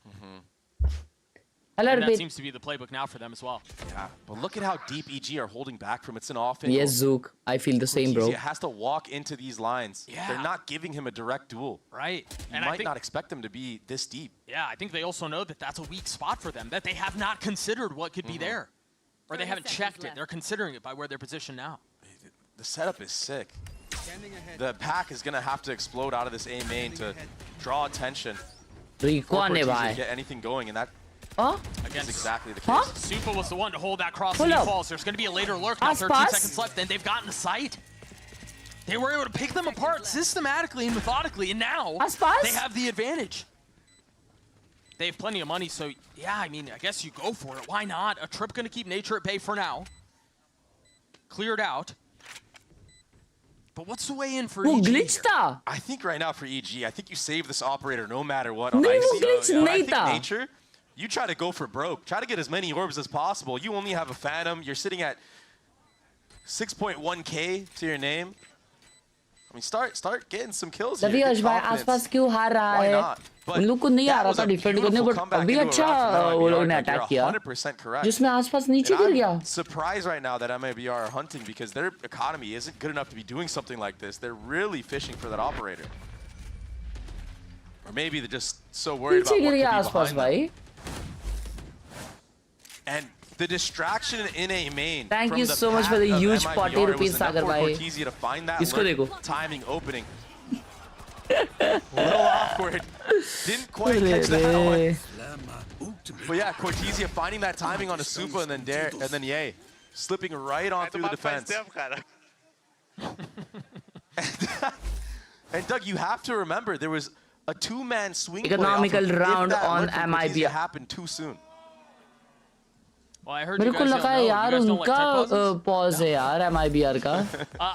And that seems to be the playbook now for them as well. Yeah, but look at how deep EG are holding back from it's an off angle. Yes, Zook. I feel the same, bro. He has to walk into these lines. Yeah. They're not giving him a direct duel. Right. You And I might think, not expect them to be this deep. yeah, I think they also know that that's a weak spot for them, that they have not considered what could be there. Or they haven't checked it. They're considering it by where they're positioned now. The setup is sick. The pack is going to have to explode out of this A main to draw attention. Rico आने to भाई. get anything going, and that Huh? is exactly the case. Huh? Supa was the one to hold that cross Pull and he up. falls. There's going to be a later lurk now, 13 Aspas. seconds left, and they've gotten the sight. They were able to pick them apart systematically and methodically, and now Aspas. they have the advantage. They have plenty of money, so yeah, I mean, I guess you go for it. Why not? A trip going to keep nature at bay for now. Cleared out. But what's the way in for वो EG glitch here? था. I think right now for EG, I think you save this operator no matter what on नहीं, वो Icy. glitch But I नहीं think था. nature, you try to go for broke. Try to get as many orbs as possible. You only have a Phantom. You're sitting at 6.1K to your name. I mean, start getting some kills तभी here. यश भाई आसपास क्यों हार रहा Why है? not? But उन लोग को नहीं आ that रहा was था a डिफेंड करने, beautiful बट comeback अभी into a अच्छा round from वो लोग MIBR. ने Like, अटैक you're किया 100% correct. जिसमें आसपास नीचे And गिर गया. I'm surprised right now that MIBR are hunting because their economy isn't good enough to be doing something like this. They're really fishing for that operator. Or maybe they're just so worried about नीचे what गिर could be गया आसपास behind them. भाई. And the distraction in a main. Thank from you the so much for path the of huge MIBR, 40 it was rupees, enough Sagar for bhai. Cortezia to find that इसको देखो. timing opening. Little awkward. Didn't quite catch that one. But yeah, Cortezia finding that timing on a Supa and then Ye slipping right on through the defense. And Doug, you have to remember there was a two-man swing play Economical round on MIBR MIBR. happened too soon. Well, I heard मेरे you को guys लगा don't know. यार You guys don't like उनका tech pauses? Pause है यार MIBR का.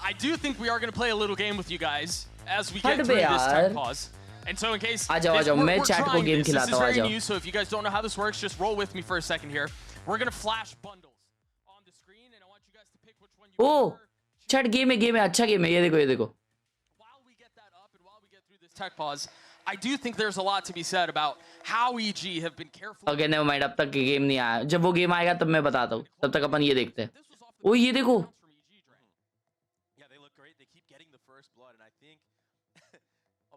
I do think we are going to play a little game with you guys as we हट get bay through this यार. tech pause. And so in case आ जाओ, आ जाओ, मैं we're chat को trying game this. This खिलाता is हूँ, आ very जाओ. new, so if you guys don't know how this works, just roll with me for a second here. We're going to flash bundles on the screen, and I want you guys to pick which one you oh prefer. Chat game है अच्छा game है, ये देखो ये देखो. While we get that up and while we get through this tech pause, I do think there's a lot to be said about how EG have been careful. Okay never mind, अब तक game नहीं आया. जब वो game आएगा तब मैं बताता हूँ. तब तक अपन ये देखते हैं. ओ ये देखो. Yeah, they look great. They keep getting the first blood, and I think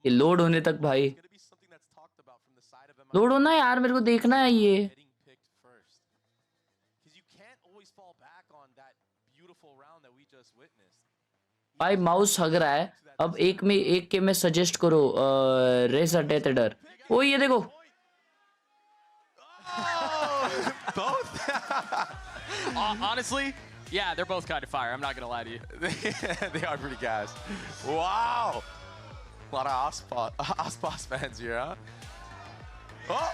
ये लोड होने तक भाई. it's going to be something that's talked about from the side of MIBR. Load होना है यार, मेरे को देखना है ये. Getting picked first, because you can't always fall back on that beautiful round that we just witnessed. भाई mouse हग रहा है. अब एक के में सजेस्ट करो रेसर डेथ एडर. ओ ये देखो. Both? Honestly, yeah, they're both kind of fire. I'm not going to lie to you. They are pretty gassed. Wow. A lot of Aspas fans here, huh? Oh!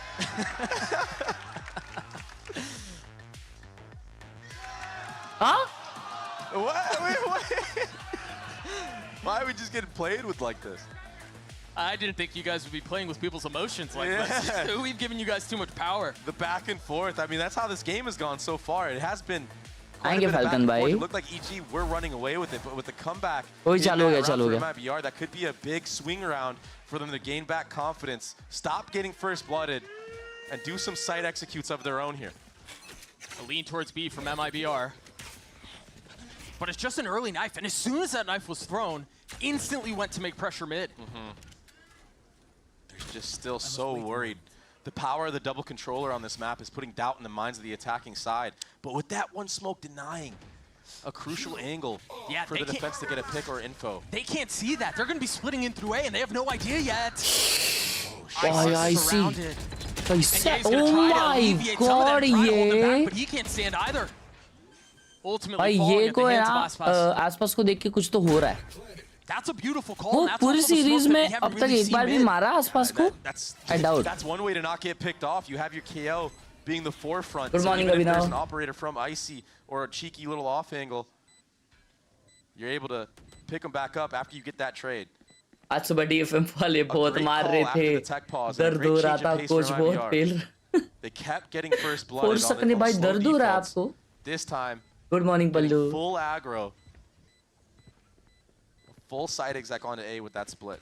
हाँ? What? Wait. Why are we just getting played with like this? I didn't think you guys would be playing with people's emotions like Yeah. this. We've given you guys too much power. The back and forth. I mean, that's how this game has gone so far. It has been quite a आएंगे bit of back Falcon and forth. भाई. It looked like EG were running away with it, but with the comeback ओही in चालू हो that गया, round चालू हो for गया. MIBR, that could be a big swing round for them to gain back confidence, stop getting first blooded, and do some side executes of their own here. A lean towards B from MIBR. But it's just an early knife, and as soon as that knife was thrown, instantly went to make pressure mid. They're just still so worried. The power of the double controller on this map is putting doubt in the minds of the attacking side. But with that one smoke denying a crucial angle Yeah, for they the can't- defense to get a pick or info. They can't see that. They're going to be splitting in through A, and they have no idea yet. I see. Surrounded. भाई And से yeah, he's gonna oh try to my alleviate some of that god and try to hold them back, ये. but he can't stand either. Ultimately भाई falling ये at the को है hands of ना Aspas. आसपास को देख के कुछ तो हो रहा है. That's a beautiful call. वो and that's पूरी also the series smoke that में we haven't अब तक really एक seen बार भी mid. मारा आसपास को. I doubt. That's one way to not get picked off. You have your KO being the forefront. Good so morning, even if there's Abhinav. an operator from Icy or a cheeky little off angle, you're able to pick them back up after you get that trade. आज सुबह DFM वाले बहुत great मार call रहे after थे. the tech pause and a दर्द great हो रहा change था, of pace कोच for बहुत MIBR. Fail. They kept getting first blood. Force सकने भाई दर्द हो रहा है आपको. This time, good morning pallu. full aggro. Full side exec onto A with that split.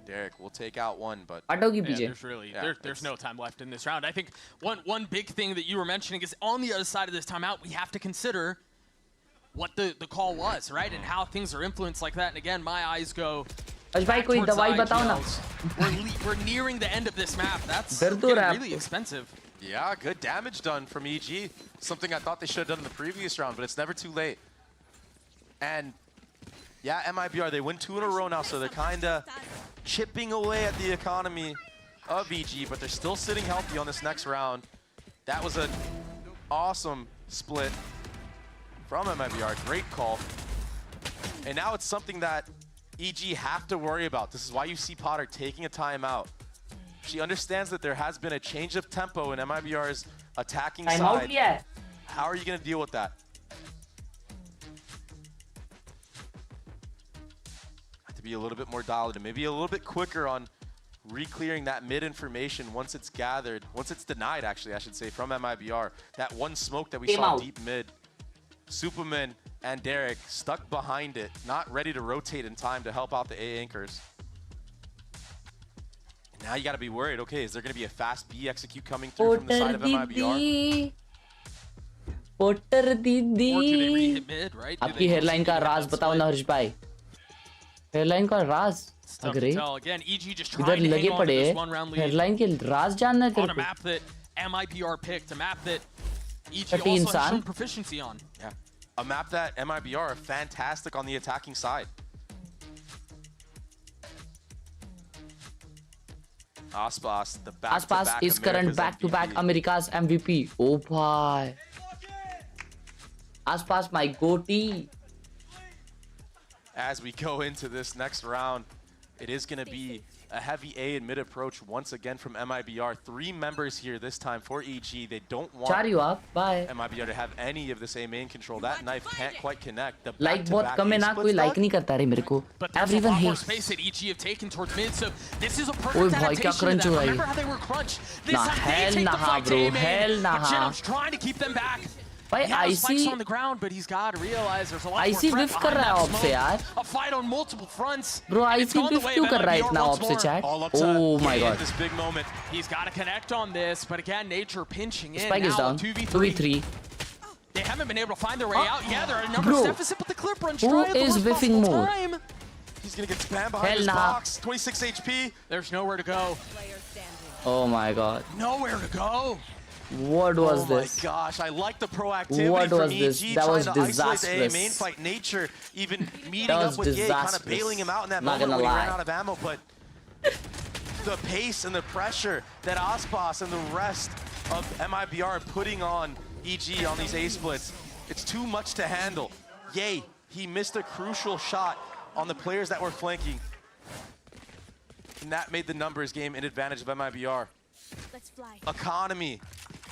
Derek will take out one, but हटो की Yeah, पीछे. there's really Yeah, there's no time left in this round. I think one big thing that you were mentioning is on the other side of this timeout, we have to consider what the call was, right? And how things are influenced like that. And again, my eyes go आज भाई कोई towards the दवाई बताओ ना. IGLs. We're nearing the end of this map. That's दर्द हो रहा है getting really आपको. expensive. yeah, good damage done from EG. Something I thought they should have done in the previous round, but it's never too late. And yeah, MIBR, they win 2 in a row now, so they're kind of chipping away at the economy of EG, but they're still sitting healthy on this next round. That was an awesome split from MIBR. Great call. And now it's something that EG have to worry about. This is why you see Potter taking a timeout. She understands that there has been a change of tempo in MIBR's attacking time out side. लिया है. How are you going to deal with that? Have to be a little bit more dialed in, maybe a little bit quicker on re-clearing that mid information once it's gathered, once it's denied, actually, I should say, from MIBR. That one smoke that we Came saw out. deep mid. Superman and Derek stuck behind it, not ready to rotate in time to help out the A anchors. And now you got to be worried. Okay, is there going to be a fast B execute coming through from the side of MIBR? पोटर दीदी Or do they re-hit mid, right? Do आपकी they hairline का continue to get Raj that बताओ split? ना हर्ष भाई hairline का राज It's tough अग्रे to tell. Again, EG just इधर trying to लगे hang on to पड़े this one-round lead हेयरलाइन के राज जानना है on तेरे a को map that MIBR picked, a map that EG Thirty also has इंसान। shown proficiency on. Yeah, a map that MIBR are fantastic on the attacking side. Aspas, the back-to-back Aspas is current America's back-to-back MVP. America's MVP. Oh bhai. Aspas my goatee. As we go into this next round, it is going to be a heavy A and mid approach once again from MIBR. 3 members here this time for EG. They don't want Char you up. Bye. MIBR to have any of the same main control. That knife can't quite connect. The Like बहुत कम है ना कोई like नहीं करता रे मेरे को. But there's Everyone a lot more hates. space that EG have taken towards mid, so this is a ओए perfect भाई क्या adaptation crunch to हो that. रहा है? Remember how they were crunched? This Nah, time they hell take the nah, fight to bro, A main, hell nah. but Jinom's trying to keep them back. भाई He has spikes IC on the ground, but he's got to realize there's a lot IC more threat whiff कर behind रहा है that op से smoke. यार. A fight on multiple fronts. Bro and IC it's gone the whiff way क्यों of कर रहा है MIBR इतना once ऑप से more. chat? All up to Oh my god. this big moment. He's got to connect on this, but again, Nature pinching in. Spike is now, down. 2v3. 2v3. They haven't been able to find their way out. Yeah, they're at a numbers Bro, deficit, but the clip run who try at the is worst whiffing possible more? time. He's going to get spammed behind Hell his nah. box. 26 HP. There's nowhere to go. Oh my god. Nowhere to go. What was oh this? my gosh, I like the proactivity What from was EG this? That trying was to isolate the A disastrous. main fight. Nature even meeting That up was with Ye, kind of disastrous. bailing him out in that Not moment gonna when he lie. ran out of ammo. But the pace and the pressure that Aspas and the rest of MIBR are putting on EG on these A splits, it's too much to handle. Ye, he missed a crucial shot on the players that were flanking. And that made the numbers game in advantage of MIBR. Let's fly. Economy,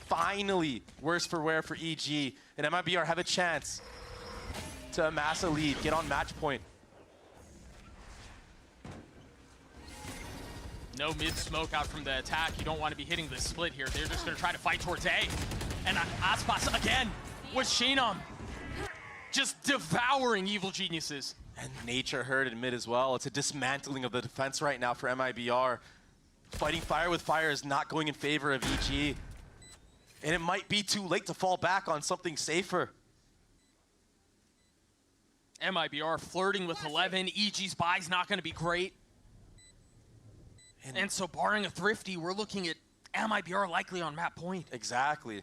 finally worse for wear for EG, and MIBR have a chance to amass a lead, get on match point. No mid smoke out from the attack. You don't want to be hitting the split here. They're just going to try to fight towards A. And Aspas again with Shinom just devouring evil geniuses. And Nature heard in mid as well. It's a dismantling of the defense right now for MIBR. Fighting fire with fire is not going in favor of EG. And it might be too late to fall back on something safer. MIBR flirting with 11. EG's buy's not going to be great. And so barring a Thrifty, we're looking at MIBR likely on map point. Exactly.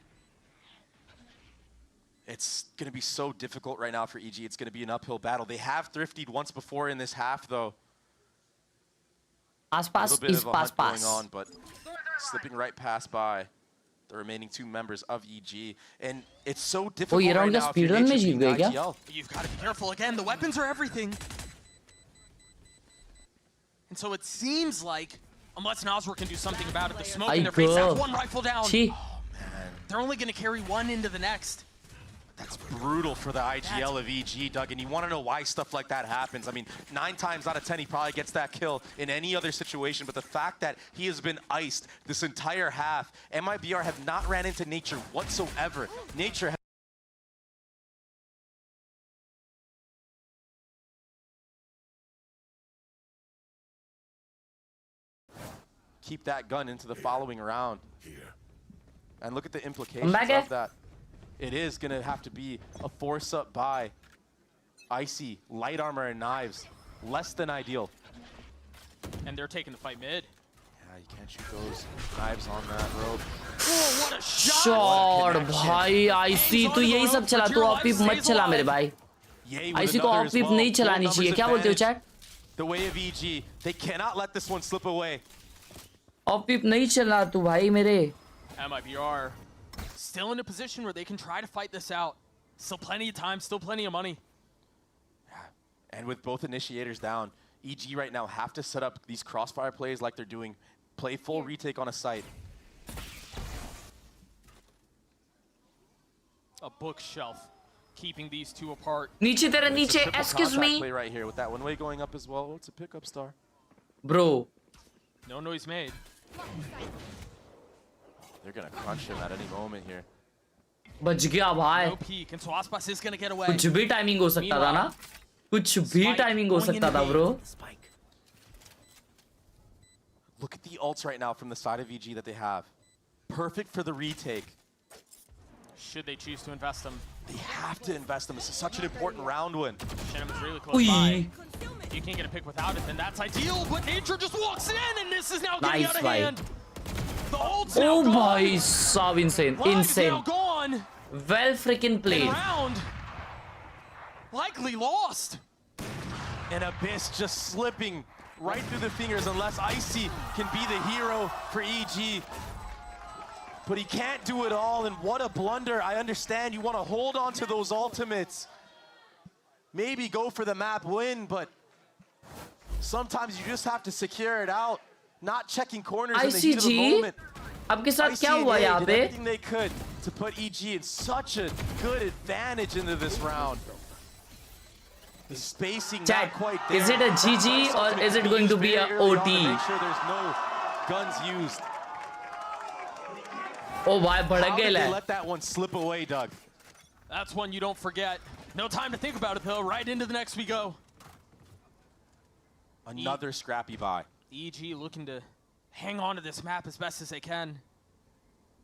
It's going to be so difficult right now for EG. It's going to be an uphill battle. They have thriftied once before in this half, though. Aspas is pass going on, but slipping right past by the remaining 2 members of EG. And it's so difficult ये right round का now if you're speedrun में Nature जीत being गए क्या? IGL. You've got to be careful again. The weapons are everything. And so it seems like, unless Nasr can do something about it, the smoke in their face, that's 1 rifle down. Chi. Oh, man. They're only going to carry 1 into the next. That's brutal for the IGL of EG, Doug, and you want to know why stuff like that happens. I mean, 9 times out of 10, he probably gets that kill in any other situation, but the fact that he has been iced this entire half, MIBR have not ran into Nature whatsoever. Nature has keep that gun into the following round. And look at the implications of that. It is going to have to be a force up by Icy, light armor and knives. Less than ideal. And they're taking the fight mid. Yeah, you can't shoot those knives on that rope. Oh, what a shot! Shot भाई IC तो यही सब चला तू of मत चला मेरे भाई आईसी को ऑफ नहीं चलानी चाहिए क्या बोलते हो chat The way of EG, they cannot let this one slip away. Of नहीं चला तू भाई मेरे MIBR still in a position where they can try to fight this out. Still plenty of time, still plenty of money. And with both initiators down, EG right now have to set up these crossfire plays like they're doing. Play full retake on a site. A bookshelf keeping these 2 apart. नीचे तेरा It's a नीचे triple excuse contact me play right here with that one way going up as well. It's a pickup star. bro No noise made. They're gonna crunch him at any moment here. बच गया भाई. No peek, and so Aspas is gonna get away. कुछ भी timing हो सकता था ना. कुछ भी टाइमिंग हो सकता था bro. Look at the ults right now from the side of EG that they have. Perfect for the retake. Should they choose to invest them? They have to invest them. This is such an important round win. Shenum is really close by. You can't get a pick without it, then that's ideal. But Nature just walks in, and this is now getting out of hand. The ult's now gone. Oh my, so insane, Live's insane. now gone. Well freaking played. Round likely lost. And Abyss just slipping right through the fingers unless Icy can be the hero for EG. But he can't do it all, and what a blunder. I understand you want to hold on to those ultimates. Maybe go for the map win, but sometimes you just have to secure it out. Not checking corners in the heat of the moment. आपके साथ क्या हुआ यहाँ पे? Everything they could to put EG in such a good advantage into this round. The spacing not quite there. Is it a GG or is it going to be a OT? Make sure there's no guns used. Oh भाई भड़क How गए did they ले. let that one slip away, Doug? That's one you don't forget. No time to think about it though. Right into the next we go. Another scrappy buy. EG looking to hang on to this map as best as they can.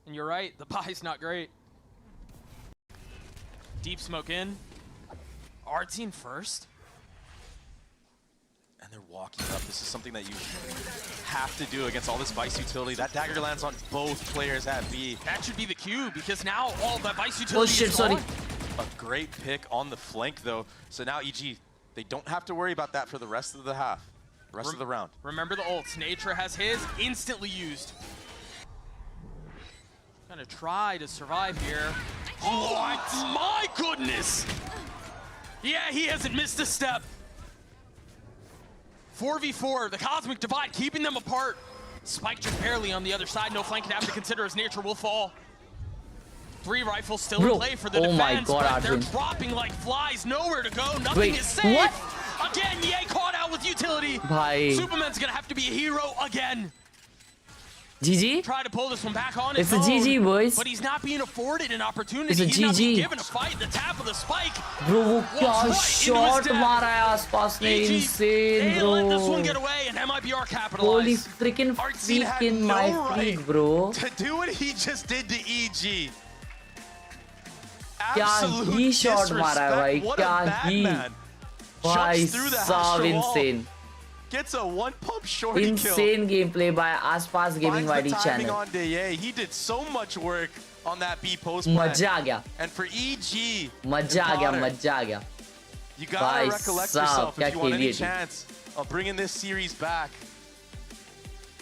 And you're right, the buy's not great. Deep smoke in. Artsine first. And they're walking up. This is something that you have to do against all this Vice utility. That dagger lands on both players at B. That should be the cue because now all that Vice utility Oh shit, is sorry. gone. A great pick on the flank though. So now EG, they don't have to worry about that for the rest of the half. Rest of the round. Remember the ults. Nature has his instantly used. Gonna try to survive here. Oh my goodness! Yeah, he hasn't missed a step. 4v4, the Cosmic Divide keeping them apart. Spike just barely on the other side. No flank can have to consider as Nature will fall. 3 rifles still in play for the defense, my God, but they're Arjun. dropping like flies. Nowhere to go. Nothing Wait, is safe. what? Again, Ye caught out with utility. Bhai. Superman's gonna have to be a hero again. GG? Try to pull this one back on It's his a own, GG, boys. but he's not being afforded an opportunity. It's a He's not being GG. given a fight. The tap of the spike. Bro वो क्या Walks right into his shot death. मारा है आसपास ने. EG, Insane they let this one bro. get away, and MIBR Holy capitalized. freaking Artsine had freaking no my right freak bro. to do what he just did to EG. क्या Absolute ही shot मारा है भाई. disrespect. What क्या a he. madman. भाई Jumps through the सब Astro wall. insane. Gets a one-pump shorty kill. Insane gameplay by Aspas Gaming Finds the YD timing channel. on Deye. He did so much work on that B post plan. मजा आ गया. And for EG, मजा आ गया. Potter, मजा आ गया. you gotta भाई recollect साहब, yourself क्या if you want any खेली है team. chance of bringing this series back.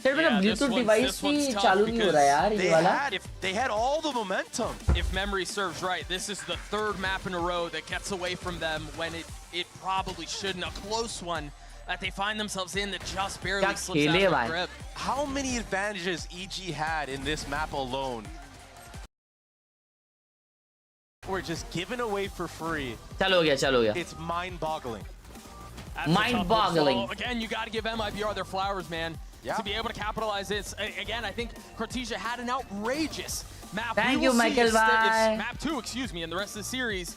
फिर मेरा Yeah, this Bluetooth one's- device this one's भी tough चालू नहीं हो रहा यार They ये वाला. had all the momentum. If memory serves right, this is the 3rd map in a row that gets away from them when it probably shouldn't. A close one that they find themselves in that just barely क्या slips out खेले of भाई. the grip. How many advantages EG had in this map alone were just given away for free? चलो हो गया. It's mind-boggling. That's a tough one to Mind-boggling. swallow. Again, you got to give MIBR their flowers, man. Yeah. To be able to capitalize this. Again, I think Cortesia had an outrageous map. Thank We you, will see Michael. if Bye. map 2, excuse me, in the rest of the series.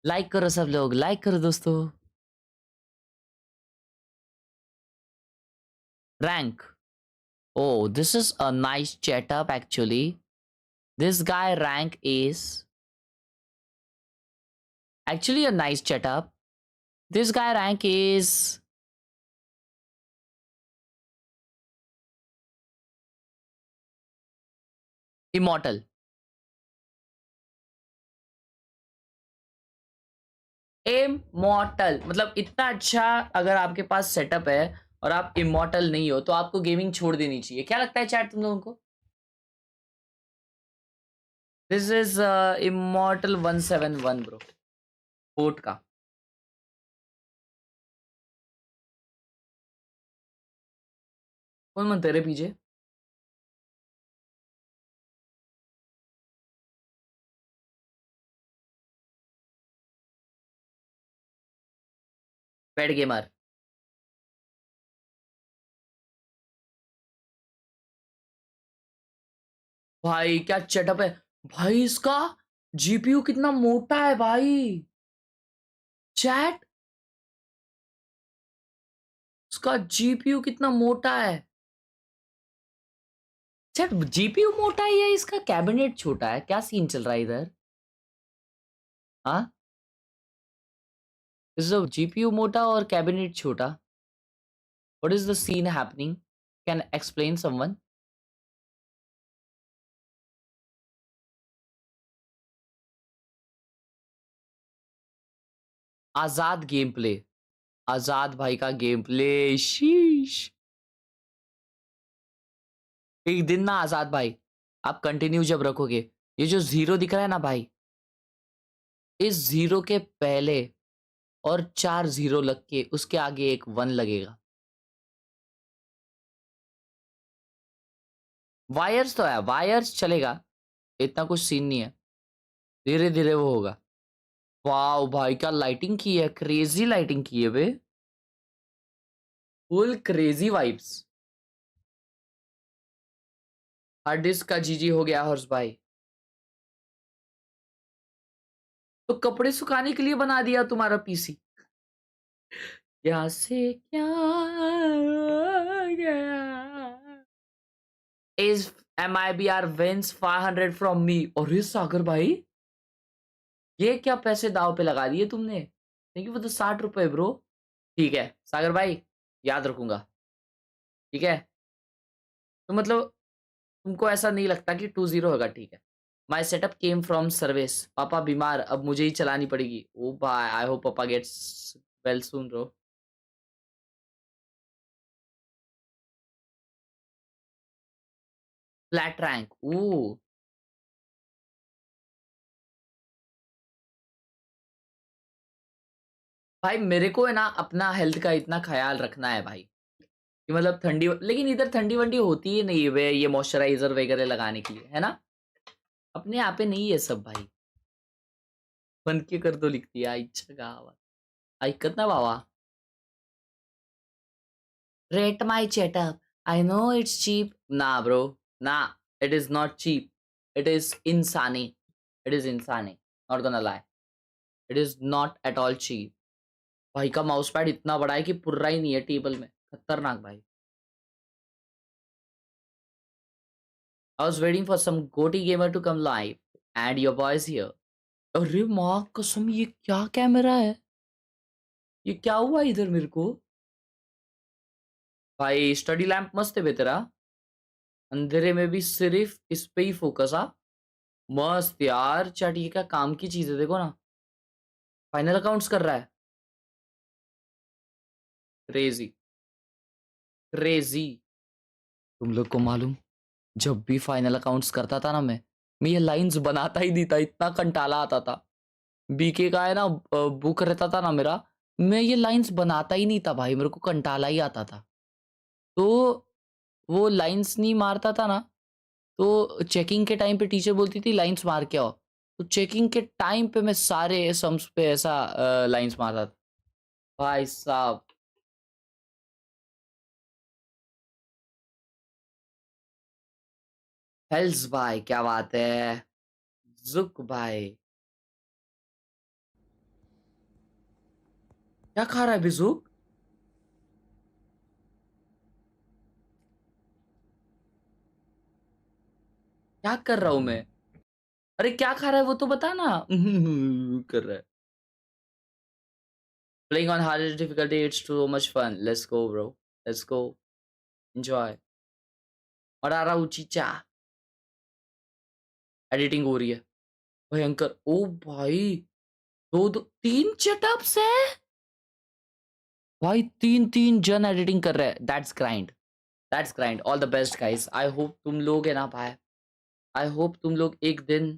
Like करो सब लोग. Like करो दोस्तों. Rank. Oh, this is a nice setup actually. This guy rank is actually a nice setup. This guy rank is Immortal. Immortal मतलब इतना अच्छा अगर आपके पास सेटअप है और आप इमॉर्टल नहीं हो तो आपको गेमिंग छोड़ देनी चाहिए. क्या लगता है चैट तुम लोगों को? This is immortal 171 bro. कोट का. कौन म्हणते रे पीछे? Paid gamer. भाई क्या सेटअप है. भाई इसका जीपीयू कितना मोटा है भाई। चैट, उसका जीपीयू कितना मोटा है। चैट, जीपीयू मोटा है या इसका कैबिनेट छोटा है? क्या सीन चल रहा है इधर? हाँ, इज जीपीयू मोटा और कैबिनेट छोटा? What is the scene happening? Can explain someone? Azad game play, Azad भाई का गेम प्ले, शीश। एक दिन ना आजाद भाई, आप कंटिन्यू जब रखोगे, ये जो जीरो दिख रहा है ना भाई, इस जीरो के पहले और 4 जीरो लग के उसके आगे एक 1 लगेगा। वायर्स तो है, वायर्स चलेगा, इतना कुछ सीन नहीं है, धीरे धीरे वो होगा। वाह भाई, क्या लाइटिंग की है, क्रेजी लाइटिंग की है बे, full crazy vibes. Hard disk का जीजी हो गया हर्ष भाई। तो कपड़े सुखाने के लिए बना दिया तुम्हारा पीसी? यहाँ से क्या हो गया? Is MIBR wins 500 from me? और ये सागर भाई, ये क्या पैसे दाव पे लगा दिए तुमने? थैंक यू फॉर द 60 रुपए ब्रो। ठीक है सागर भाई, याद रखूंगा, ठीक है। तो मतलब तुमको ऐसा नहीं लगता कि 2-0 होगा? ठीक है। My setup came from service, पापा बीमार, अब मुझे ही चलानी पड़ेगी। ओ भाई, आई होप पापा gets well soon bro. Flat rank, oh भाई, मेरे को है ना अपना हेल्थ का इतना ख्याल रखना है भाई, कि मतलब ठंडी, लेकिन इधर ठंडी वंडी होती ही नहीं है वे, ये मॉइस्चराइजर वगैरह लगाने के लिए, है ना? अपने यहाँ पे नहीं है सब भाई। बंद के कर दो लिखती है अच्छा गावा, ऐकत ना बाबा। Rate my setup, I know it's cheap, ना ब्रो, ना, it is not cheap, it is insane, it is insane, not gonna lie, it is not at all cheap. भाई का माउस पैड इतना बड़ा है कि पुर्रा ही नहीं है टेबल में, खतरनाक भाई। I was waiting for some goatee gamer to come live, and your boy's here. अरे माँ कसम, ये क्या कैमरा है? ये क्या हुआ इधर मेरे को? भाई स्टडी लैंप मस्त है बे तेरा, अंधेरे में भी सिर्फ इस पे ही फोकस। आ मस्त यार, चैट ये क्या काम की चीज है, देखो ना, फाइनल अकाउंट्स कर रहा है, क्रेजी क्रेजी। तुम लोग को मालूम, जब भी फाइनल अकाउंट्स करता था ना मैं ये लाइंस बनाता ही नहीं था, इतना कंटाला आता था। बीके का है ना बुक रहता था ना मेरा, मैं ये लाइंस बनाता ही नहीं था भाई, मेरे को कंटाला ही आता था। तो वो लाइंस नहीं मारता था ना, तो चेकिंग के टाइम पे टीचर बोलती थी लाइंस मार के आओ, तो चेकिंग के टाइम पे मैं सारे सम्स पे ऐसा लाइंस मारता था भाई साहब। हेल्स भाई, क्या बात है, जुक भाई, क्या खा रहा है बिजुक? क्या कर रहा हूं मैं? अरे क्या खा रहा है वो तो बता ना। कर रहा है। Playing on hardest difficulty, it's too much fun. Let's go, bro. Let's go. Enjoy. और आ रहा हूँ चीचा, एडिटिंग हो रही है भयंकर। ओ भाई, 2-3 चेटअप्स है भाई, 3-3 जन एडिटिंग कर रहे हैं। That's grind, that's grind. All the best guys, I hope तुम लोग है ना भाई, आई होप तुम लोग एक दिन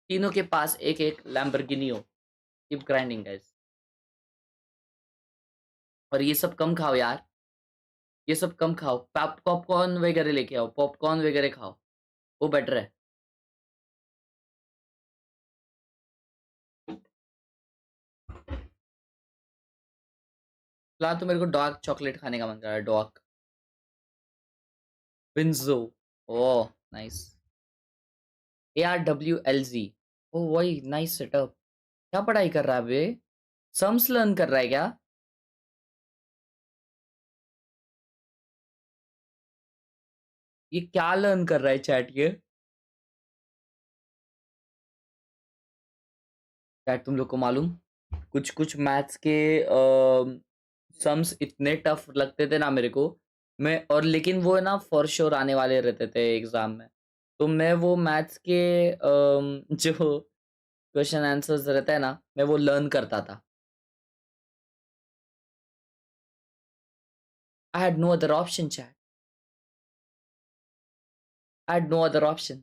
तीनों के पास एक एक लैम्बोर्गिनी हो। Keep grinding guys. और ये सब कम खाओ यार, ये सब कम खाओ, पॉपकॉर्न वगैरह लेके आओ, पॉपकॉर्न वगैरह खाओ, वो बेटर है। फिलहाल तो मेरे को डार्क चॉकलेट खाने का मन कर रहा है, dark WinZO. Oh nice. ARWLZ। ओ वही, नाइस सेटअप। क्या पढ़ाई कर रहा है बे? सम्स लर्न कर रहा है क्या? ये क्या लर्न कर रहा है चैट ये? चैट तुम लोग को मालूम, कुछ कुछ मैथ्स के सम्स इतने टफ लगते थे ना मेरे को। मैं और लेकिन वो ना फॉर श्योर आने वाले रहते थे एग्जाम में। तो मैं वो मैथ्स के जो क्वेश्चन आंसर्स रहता है ना, मैं वो लर्न करता था। I had no other option, chat. I had no other option.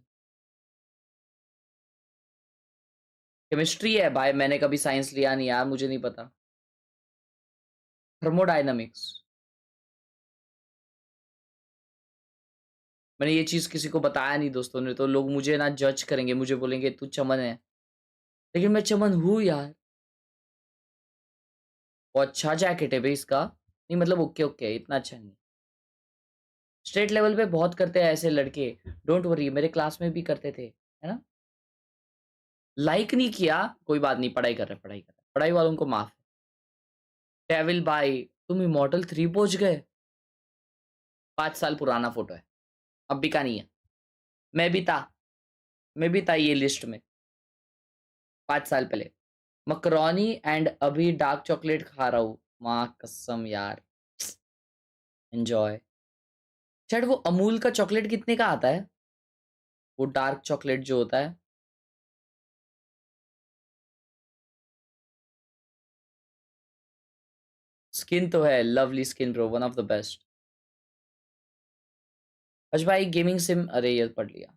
Chemistry है भाई, मैंने कभी साइंस लिया नहीं यार, मुझे नहीं पता। थर्मोडायनामिक्स, मैंने ये चीज किसी को बताया नहीं दोस्तों ने, तो लोग मुझे ना जज करेंगे, मुझे बोलेंगे तू चमन है, लेकिन मैं चमन हूँ यार। वो अच्छा जैकेट है भाई इसका, नहीं मतलब ओके ओके, इतना अच्छा नहीं। स्टेट लेवल पे बहुत करते हैं ऐसे लड़के, डोंट वरी, मेरे क्लास में भी करते थे, है ना। लाइक नहीं किया, कोई बात नहीं, पढ़ाई कर रहे, पढ़ाई कर रहे, पढ़ाई वालों को माफ है। डेविल भाई, तुम इमॉर्टल 3 पहुंच गए? 5 साल पुराना फोटो है, अब भी का नहीं है। मैं भी था, मैं भी था ये लिस्ट में 5 साल पहले। मकरोनी एंड अभी डार्क चॉकलेट खा रहा हूँ, माँ कसम यार, एंजॉय। चैट वो अमूल का चॉकलेट कितने का आता है? वो डार्क चॉकलेट जो होता है। स्किन तो है, lovely skin bro, one of the best. अच्छा भाई गेमिंग सिम, अरे ये पढ़ लिया।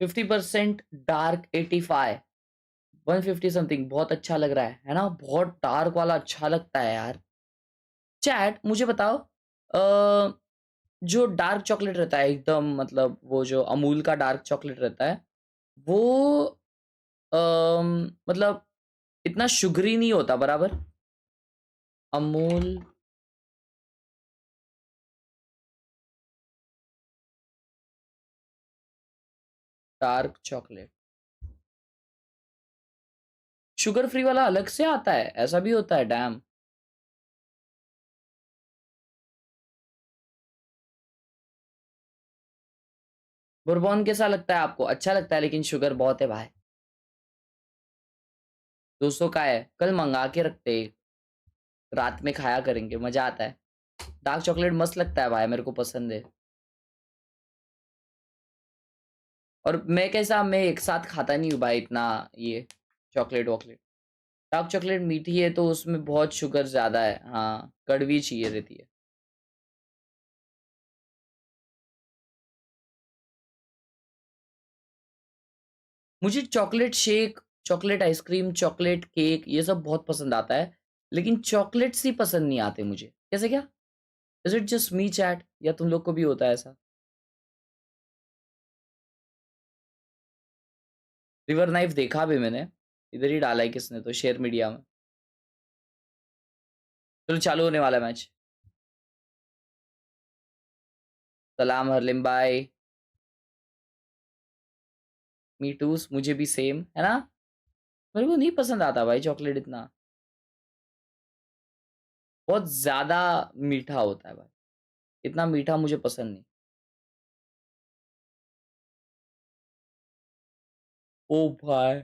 फिफ्टी परसेंट डार्क 85, 150 समथिंग, बहुत अच्छा लग रहा है ना, बहुत डार्क वाला अच्छा लगता है यार। चैट मुझे बताओ, जो डार्क चॉकलेट रहता है एकदम, मतलब वो जो अमूल का डार्क चॉकलेट रहता है, वो मतलब इतना शुगरी नहीं होता बराबर? Amul dark chocolate, sugar free वाला अलग से आता है, ऐसा भी होता है? डैम। बुरबॉन कैसा लगता है आपको? अच्छा लगता है, लेकिन शुगर बहुत है भाई। 200 का है, कल मंगा के रखते हैं, रात में खाया करेंगे, मजा आता है। डार्क चॉकलेट मस्त लगता है भाई, मेरे को पसंद है। और मैं कैसा, मैं एक साथ खाता नहीं हूँ भाई इतना ये चॉकलेट वॉकलेट। डार्क चॉकलेट मीठी है तो उसमें बहुत शुगर ज्यादा है, हाँ कड़वी चाहिए रहती है। मुझे chocolate shake, chocolate ice cream, chocolate cake, ये सब बहुत पसंद आता है, लेकिन चॉकलेट्स ही पसंद नहीं आते मुझे। कैसे क्या? Is it just me chat, या तुम लोग को भी होता है ऐसा? रिवर नाइफ देखा भी मैंने, इधर ही डाला है किसने तो, शेयर मीडिया में। चलो चालू होने वाला है मैच। सलाम हरलिम भाई। मी टू, मुझे भी सेम है ना। मेरे को नहीं पसंद आता भाई चॉकलेट इतना, बहुत ज्यादा मीठा होता है भाई, इतना मीठा मुझे पसंद नहीं। ओ भाई,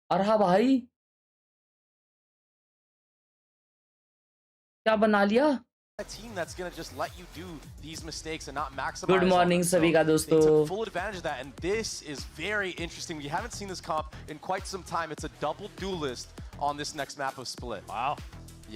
अरे हाँ भाई, क्या बना लिया? A team that's going to just let you do these mistakes and not maximize. Good morning सभी का दोस्तों. They took full advantage of that, and this is very interesting. We haven't seen this comp in quite some time. It's a double duelist on this next map of Split. Wow.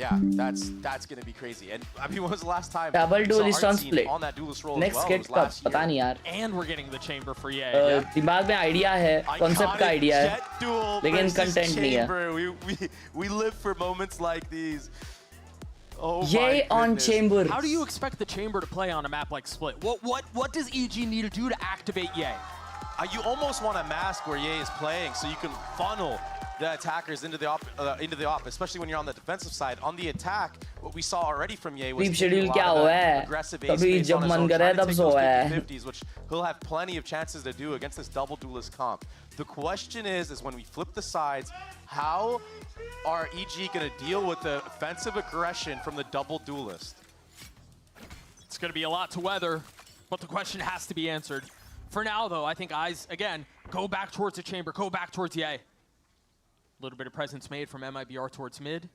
Yeah, that's going to be crazy. And I mean, when was the last time Double duelist on Split? on that duelist role Next as well? kit It was का last पता year. नहीं यार. And we're getting the chamber for Ye. दिमाग में idea है, concept का idea है, लेकिन कंटेंट नहीं है. We live for moments like these. Oh Ye my on goodness. chamber. How do you expect the chamber to play on a map like Split? What does EG need to do to activate Ye? You almost want a mask where Ye is playing so you can funnel the attackers into the op, especially when you're on the defensive side. On the attack, what we saw already from Ye was Sleep schedule क्या हुआ है? कभी जब मन करे तब सोया है. which he'll have plenty of chances to do against this double duelist comp. The question is when we flip the sides, how are EG going to deal with the offensive aggression from the double duelist? It's going to be a lot to weather, but the question has to be answered. For now, though, I think eyes, again, go back towards the chamber, go back towards Ye. A little bit of presence made from MIBR towards mid.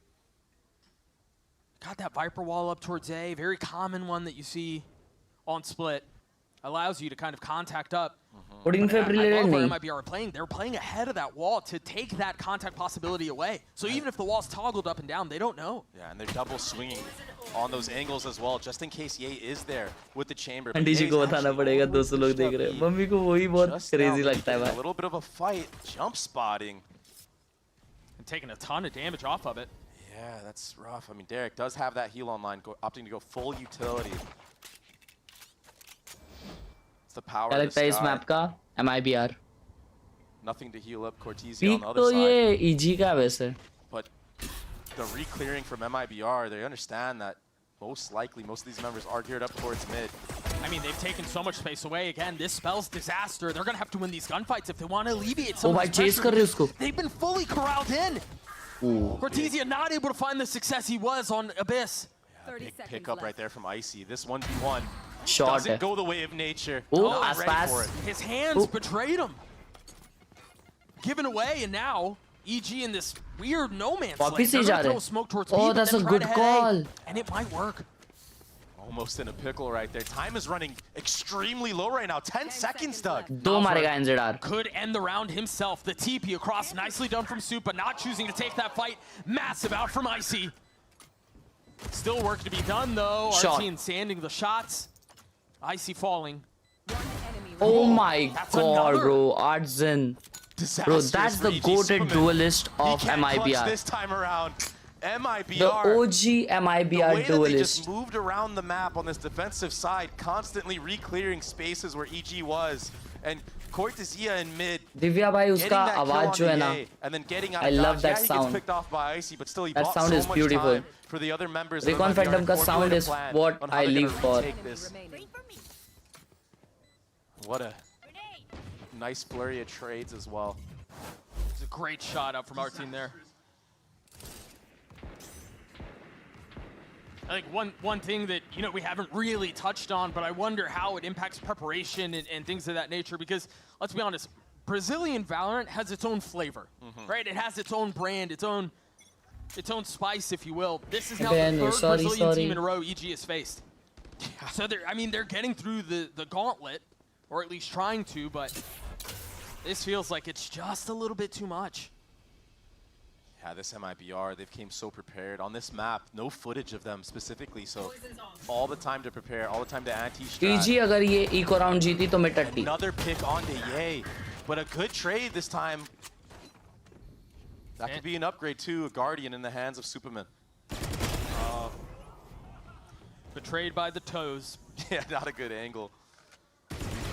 Got that Viper wall up towards A, very common one that you see on Split. Allows you to kind of contact up. But in February, I love where MIBR are playing. They're playing ahead of that wall to take that contact possibility away. So even if the wall's toggled up and down, they don't know. Yeah, and they're double swinging on those angles as well, just in case Ye is there with the chamber. Aunty ji को बताना पड़ेगा, 200 लोग देख रहे हैं. Mummy को वही बहुत crazy लगता है A भाई. little bit of a fight, jump spotting. And taking a ton of damage off of it. Yeah, that's rough. I mean, Derek does have that heal online, opting to go full utility. It's the power क्या of लगता the है इस sky. Map का? MIBR. Nothing to heal up Cortese Peak on the other तो side. ये EG का वैसे. But the re-clearing from MIBR, they understand that most likely most of these members are geared up towards mid. I mean, they've taken so much space away. Again, this spells disaster. They're going to have to win these gunfights if they want to alleviate some Oh, of भाई this chase pressure. कर रहे उसको. They've been fully corralled in. Cortesia not able to find the success he was on Abyss. Yeah, big pickup right there from Icy. This 1v1 Shot doesn't है. go the way of nature. Oh, Not ready आसपास. for it. His hands betrayed him. Given away, and now EG in this weird no man's land. वापिस They're ही जा gonna रहे throw smoke towards B, Oh, but that's then a try good to head call. A, and it might work. Almost in a pickle right there. Time is running extremely low right now. 10 seconds, Doug. दो मारेगा NZR. Could end the round himself. The TP across, nicely done from Supa, not choosing to take that fight. Massive out from Icy. Still work to be done though. Shot. Artine sanding the shots. Icy falling. Oh my That's god, another. bro. Artzen. Bro, Disastrous that's for the EG goated Superman. duelist He of can't clutch MIBR. this time around. MIBR. The OG The MIBR way that they duelist. just moved around the map on this defensive side, constantly re-clearing spaces where EG was. And Cortesia in mid, Divya भाई getting उसका that kill आवाज जो है on ना, the A, and then getting out I of love dodge. that Yeah, he gets sound. picked off by Icy, but still he That bought sound so is much beautiful. time for the other members of Recon MIBR Phantom to का formulate sound a is plan what on how I they're gonna live for. retake this. What a nice flurry of trades as well. It's a great shot out from our team there. I think one thing that we haven't really touched on, but I wonder how it impacts preparation and things of that nature. Because let's be honest, Brazilian Valorant has its own flavor, right? It has its own brand, its own spice, if you will. This is now the third Brazilian team in a row EG has faced. So they're getting through the gauntlet, or at least trying to, but this feels like it's just a little bit too much. Yeah, this MIBR, they've came so prepared. On this map, no footage of them specifically, so all the time to prepare, all the time to anti-strat. EG अगर ये eco round जीती तो मैं टट्टी. Another pick onto Ye, but a good trade this time. That could be an upgrade too, a Guardian in the hands of Superman. Betrayed by the toes. Yeah, not a good angle.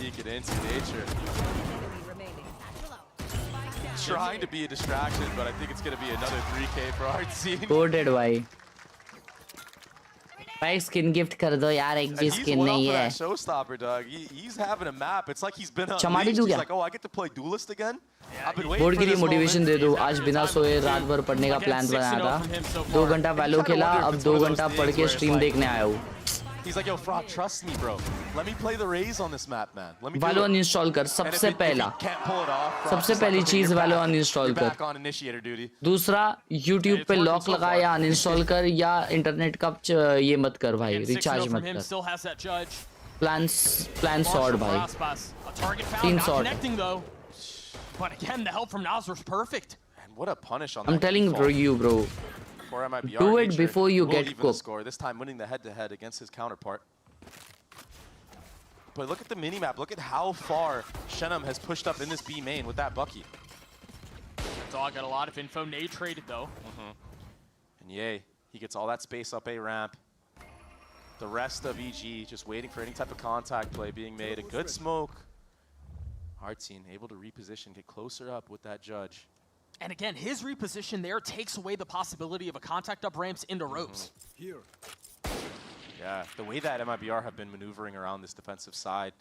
Peek it into nature. Trying to be a distraction, but I think it's going to be another 3K for our team. Goated भाई. भाई skin gift कर दो यार, एक भी skin नहीं है. He's showstopper, dog. He's having a map. It's like he's been on चमाड़ी leash. दूँ He's क्या? like, oh, I get to play duelist again? I've been waiting board for के लिए this मोटिवेशन moment. दे दो. आज बिना सोए रात भर पढ़ने का प्लान बनाया था. 2 घंटा वैलो खेला, अब 2 घंटा पढ़ के स्ट्रीम देखने आया हूँ. He's like, yo, Frog, trust me, bro. Let me play the Rays on this map, man. Let me do Valo it. uninstall कर And if सबसे he पहला can't pull it off, Frog's सबसे just like, पहली okay, चीज you're Valo back. uninstall You're कर back on initiator duty. दूसरा YouTube पे lock लगा या अनइंस्टॉल कर या इंटरनेट का ये मत कर भाई रिचार्ज मत कर Still has that judge. Plan sort भाई A target found, Team not sword. connecting though. But again, the help from Nazar's perfect. And what a punish on I'm that telling default. you bro For MIBR, do it Nature before you will get even the cooked. score, this time winning the head-to-head against his counterpart. But look at the minimap. Look at how far Shenum has pushed up in this B main with that Bucky. Dog got a lot of info. Nade traded though. And yay, he gets all that space up A ramp. The rest of EG just waiting for any type of contact play being made. A good smoke. Artsine able to reposition, get closer up with that judge. And again, his reposition there takes away the possibility of a contact up ramps into ropes. Here. Yeah, the way that MIBR have been maneuvering around this defensive side,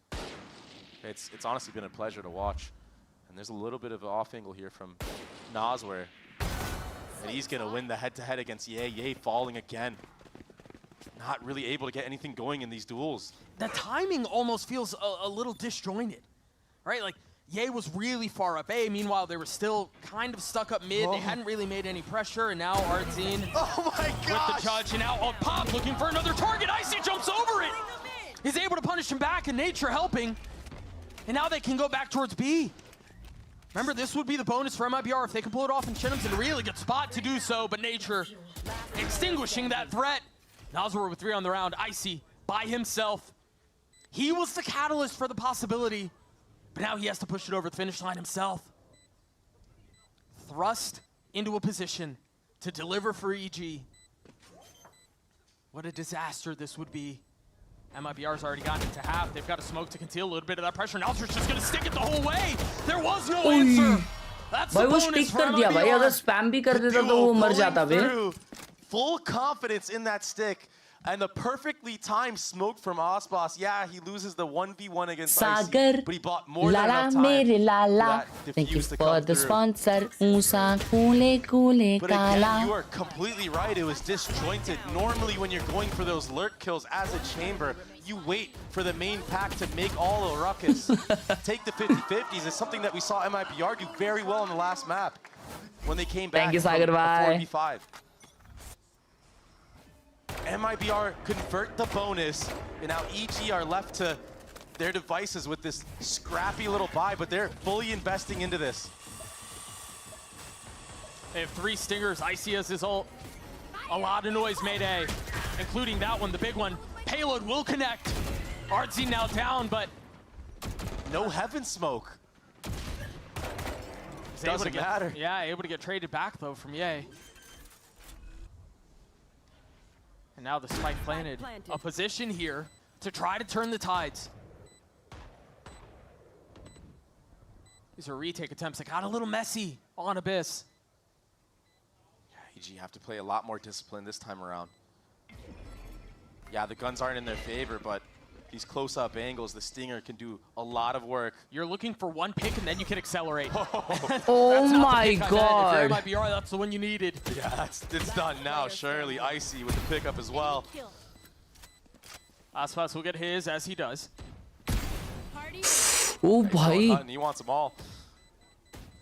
it's honestly been a pleasure to watch. And there's a little bit of an off angle here from Nazware. And he's going to win the head-to-head against Ye. Ye falling again. Not really able to get anything going in these duels. The timing almost feels a little disjointed, right? Like, Ye was really far up A. Meanwhile, they were still kind of stuck up mid. They hadn't really made any pressure. And now Artzine with the judge. And now on Pop looking for another target. Icy jumps over it. He's able to punish him back, and Nature helping. And now they can go back towards B. Remember, this would be the bonus for MIBR if they can pull it off, and Shenum's in a really good spot to do so. But Nature extinguishing that threat. Nazar with 3 on the round. Icy by himself. He was the catalyst for the possibility. But now he has to push it over the finish line himself. Thrust into a position to deliver for EG. What a disaster this would be. MIBR's already gotten into half. They've got to smoke to conceal a little bit of that pressure. Nazar's just going to stick it the whole way. There was no answer. That's the भाई वो bonus stick for कर दिया भाई अगर MIBR. Spam भी कर देता तो वो मर जाता बे Full confidence in that stick. And the perfectly timed smoke from Osbos. Yeah, he loses the 1v1 against Sagar, Icy, but he bought more than Lala enough time mere for Lala. that Thank you diffuse to for come the through. sponsor. Unsa kule kule But again, you kala. are completely right. It was disjointed. Normally, when you're going for those lurk kills as a chamber, you wait for the main pack to make all a ruckus. Take the 50-50s. It's something that we saw MIBR do very well in the last map when they came back Thank you, from Sagar a bhai. 4v5. MIBR convert the bonus, and now EG are left to their devices with this scrappy little buy, but they're fully investing into this. They have 3 stingers. Icy has his ult. A lot of noise made A, including that one, the big one. Payload will connect. Artsy now down, but no heaven smoke. Doesn't matter. Yeah, able to get traded back though from Ye. And now the spike planted. A position here to try to turn the tides. These are retake attempts that got a little messy on Abyss. EG have to play a lot more discipline this time around. Yeah, the guns aren't in their favor, but these close-up angles, the Stinger can do a lot of work. You're looking for one pick and then you can accelerate. Oh my god. If you're MIBR, that's the one you needed. Yeah, it's done now. Surely Icy with the pickup as well. Aspas will get his as he does. Oh bhai. And he wants them all.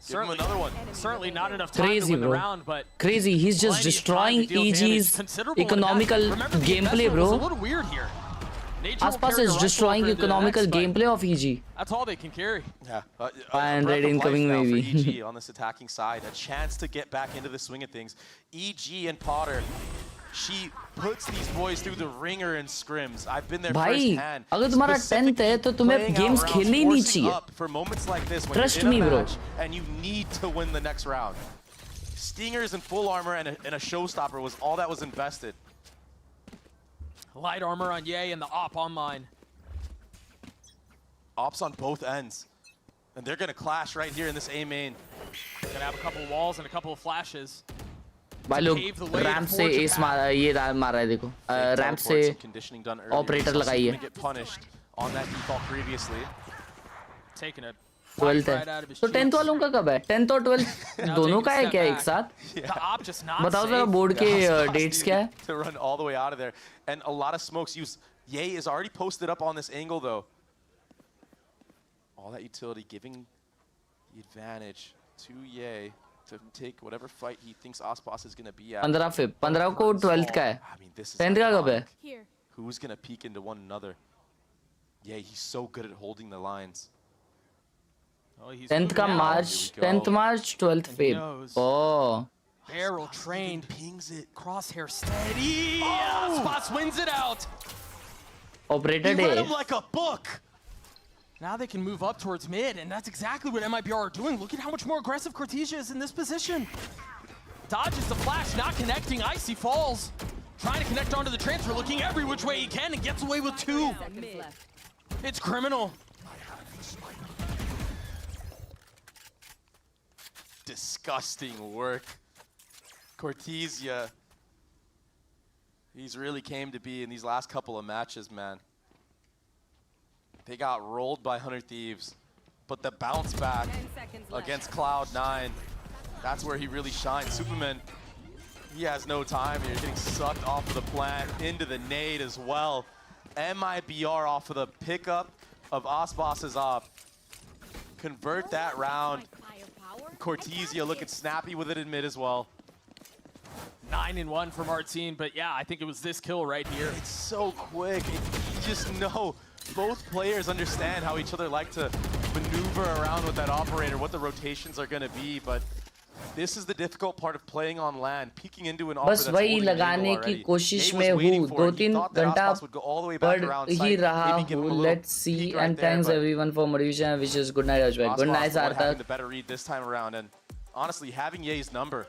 Certainly, another one. Certainly not enough time Crazy, to win bro. the round, but Crazy. He's just plenty of time destroying to deal damage. EG's Considerable economical investment. Remember, the gameplay, investment was bro. a little weird here. Nature will Aspas carry is the destroying rifle into the economical next, but gameplay of EG. That's all they can carry. Yeah. 500 incoming now maybe. for EG on this attacking side. A chance to get back into the swing of things. EG and Potter, she puts these boys through the ringer and scrims. I've been there भाई firsthand. अगर तुम्हारा 10th है तो तुम्हें games खेलने ही नहीं चाहिए. For moments like this when Trust you're in me, a bro. match and you need to win the next round. Stingers in full armor and a showstopper was all that was invested. Light armor on Ye and the op online. Ops on both ends. And they're going to clash right here in this A main. Gonna have a couple of walls and a couple of flashes. भाई लोग ramp से S मारा ये मार रहा है देखो ramp से ऑपरेटर लगाई है on that default previously. Taking a 12th है तो 10th वालों का कब है 10th और 12th दोनों का है क्या एक साथ बताओ जरा बोर्ड के डेट्स क्या है to run all the way out of there, and a lot of smokes use Ye is already posted up on this angle, though. All that utility giving the advantage to Ye to take whatever fight he thinks Aspas is going to be at. 15 को 12th का है. I mean, this is 10th का कब है? Who's going to peek into one another? Yeah, he's so good at holding the lines. 10th का March, 10th March, 12th Feb. Oh. Barrel trained. Pings it. Crosshair steady. Oh! Spots wins it out. Operator He read day. him like a book. Now they can move up towards mid, and that's exactly what MIBR are doing. Look at how much more aggressive Cortesia is in this position. Dodges the flash, not connecting. Icy falls. Trying to connect onto the transfer, looking every which way he can, and gets away with 2. It's criminal. Disgusting work. Cortesia. He's really came to be in these last couple of matches, man. They got rolled by 100 Thieves, but the bounce back against Cloud9, that's where he really shines. Superman, he has no time here. Getting sucked off of the plant into the nade as well. MIBR off of the pickup of Aspas' op. Convert that round. Cortesia looking snappy with it in mid as well. 9-1 from Martine, but yeah, I think it was this kill right here. It's so quick. You just know both players understand how each other like to maneuver around with that operator, what the rotations are going to be, but this is the difficult part of playing on land, peeking into an offer बस वही लगाने की कोशिश में हूँ 2-3 घंटा पढ़ ही रहा हूँ. Let's see and thanks everyone for motivation and wishes. Good night Ajwal. Good night Sarthak. Having the better read this time around, and honestly having Ye's number.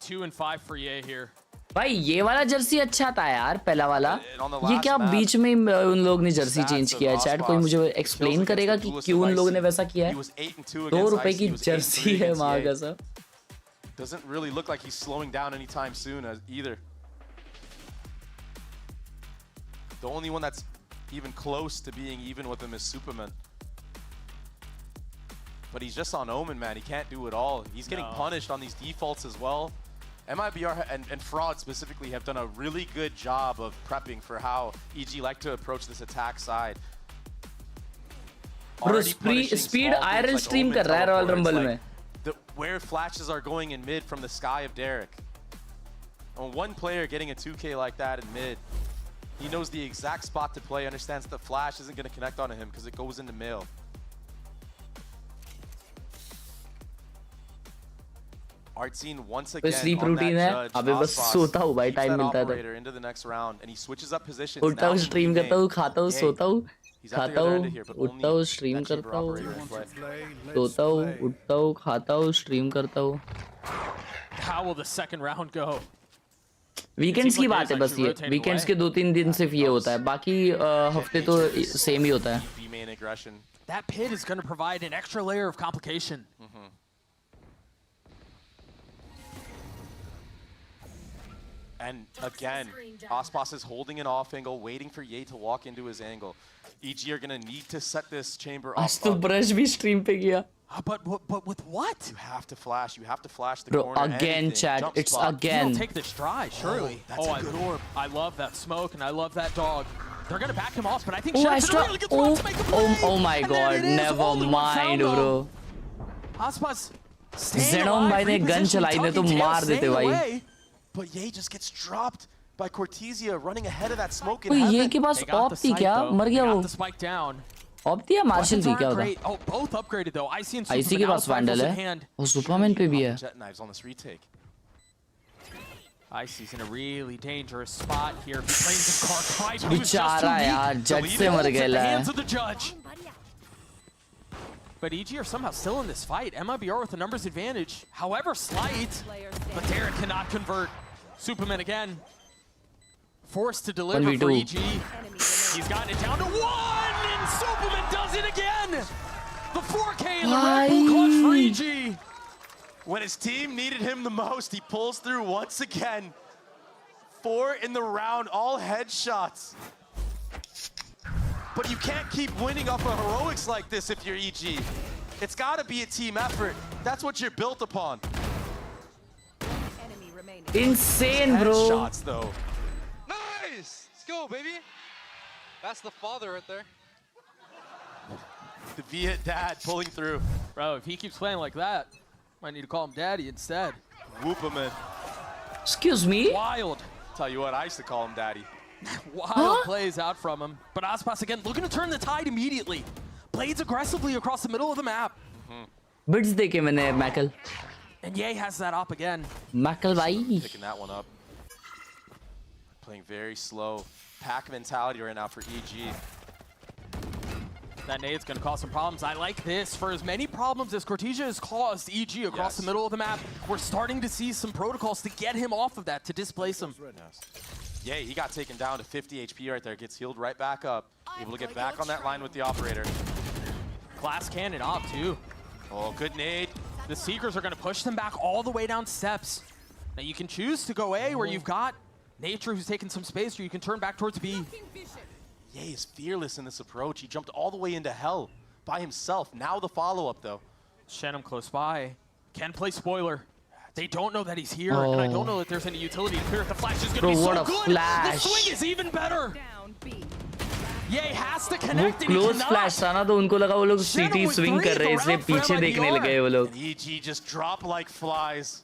2 and 5 for Ye here. भाई ये वाला Jersey अच्छा था यार पहला वाला. ये क्या बीच में उन लोग ने जर्सी चेंज किया है? चैट कोई मुझे एक्सप्लेन करेगा कि क्यों उन लोगों ने वैसा किया है? 2 रुपए की जर्सी है वहां का सब. Doesn't really look like he's slowing down anytime soon either. The only one that's even close to being even with him is Superman. But he's just on Omen, man. He can't do it all. He's getting punished on these defaults as well. MIBR and Fraud specifically have done a really good job of prepping for how EG like to approach this attack side. Bro, speed IRL stream कर रहा है Royal Rumble में. Where flashes are going in mid from the sky of Derek. On one player getting a 2K like that in mid, he knows the exact spot to play, understands the flash isn't going to connect onto him because it goes into mill. Art scene once again sleep on routine that है. judge. अबे बस सोता हूँ भाई, time मिलता है तो. Into the next round and he switches up positions. उठता हूँ, स्ट्रीम करता हूँ, खाता हूँ, सोता हूँ, खाता हूँ, उठता हूँ, स्ट्रीम करता हूँ, सोता हूँ, उठता हूँ, खाता हूँ, स्ट्रीम करता हूँ. How will the second round go? Weekends की बात है बस ये. वीकेंड्स के 2-3 दिन सिर्फ ये होता है, बाकी हफ्ते तो सेम ही होता है. That pit is going to provide an extra layer of complication. And again, Aspas is holding an off angle, waiting for Ye to walk into his angle. EG are going to need to set this chamber up. आज तो brush भी stream पे किया. But with what? You have to flash. You have to flash the Bro, corner. again, Chad. Jump It's spot. again. He'll take this try, surely. That's a good orb. I love that smoke and I love that dog. They're going to back him off, but I think Oh, Shep's in a really good spot to make the play. oh my And god, there it is. never Only one mind, foul, bro. Aspas staying Zenon alive, भाई ने gun repositioning, चलाई ने तो tucking tail, मार देते staying भाई. away. But Ye just gets dropped by Cortesia running ahead of that smoke in तो ये heaven. के पास They got ऑप the थी sight, क्या? though. मर They गया got वो. the spike down. ऑप थी या मार्शल Weapons थी, aren't क्या होता? great. Oh, both upgraded though. IC and IC के Superman pass now with vandal rifles in है. hand. और सुपरमैन पे भी है. Jet knives on this retake. IC's in a really dangerous spot here. If he claims his car fight, बेचारा यार, जज से मर गया the है. hands of the judge. But EG are somehow still in this fight. MIBR with a numbers advantage, however slight. But Derek cannot convert. Superman again. Forced to deliver 1v2. for EG. He's gotten it down to 1, and Superman does it again. The 4K in the Red Bull clutch for EG. When his team needed him the most, he pulls through once again. 4 in the round, all headshots. But you can't keep winning off of heroics like this if you're EG. It's got to be a team effort. That's what you're built upon. Insane, bro. Headshots, though. go, baby. That's the father right there. The Viet dad pulling through. Bro, if he keeps playing like that, might need to call him daddy instead. Whoop him in. Excuse me? Wild. Tell you what, I used to call him daddy. Wild plays out from him. But Aspas again looking to turn the tide immediately. Blades aggressively across the middle of the map. Bits देखे मैंने Maikal. And Ye has that up again. Maikal भाई. Picking that one up. Playing very slow. Pack mentality right now for EG. That nade's going to cause some problems. I like this. For as many problems as Cortesia has caused EG across the middle of the map, we're starting to see some protocols to get him off of that, to displace him. Yeah, he got taken down to 50 HP right there. Gets healed right back up. Able to get back on that line with the operator. Glass cannon op, too. Oh, good nade. The Seekers are going to push them back all the way down steps. Now, you can choose to go A, where you've got Nature, who's taking some space, or you can turn back towards B. Yeah, he's fearless in this approach. He jumped all the way into hell by himself. Now the follow-up, though. Shenum close by. Can play spoiler. They don't know that he's here, and I don't know that there's any utility to clear it. The flash is going to be so good. Flash. The swing is even better. Ye has to connect, वो and he close cannot. flash था ना तो उनको लगा वो लोग सीटी swing कर रहे हैं इसलिए पीछे देखने लगे वो लोग. And EG just drop like flies.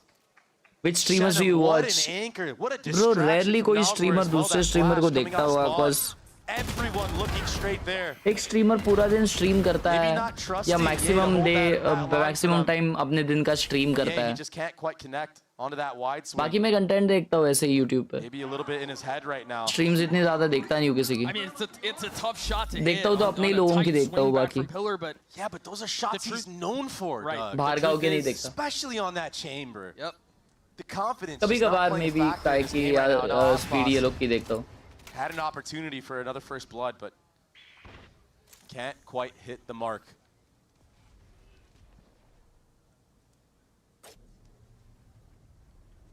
Which streamers do you What watch? an anchor. What a Bro, distraction rarely from कोई Nalbor streamer as well. दूसरे That streamer flash को coming देखता out of होगा, spawn. cause Everyone looking straight there. एक streamer पूरा दिन stream करता Maybe है not trusting, या yeah, maximum to hold day that line maximum from- time अपने दिन का stream करता Yeah, he है. just can't quite connect onto that wide swing. बाकी मैं content देखता हूँ ऐसे ही YouTube पे. Maybe a little bit in his head right now. Streams इतनी ज़्यादा देखता नहीं हूँ किसी की. I mean, it's a tough shot to देखता hit हूँ तो on अपने ही a लोगों tight की देखता swing हूँ back बाकी. from pillar, but Yeah, but those are shots he's known for. Right. Doug. बाहर का होके नहीं देखता. Especially on that chamber. Yep. The confidence. कभी just not कभार playing a maybe factor in काय this की game या right now. Now speedy ये Aspas लोग की देखता हूँ. had an opportunity for another first blood, but can't quite hit the mark.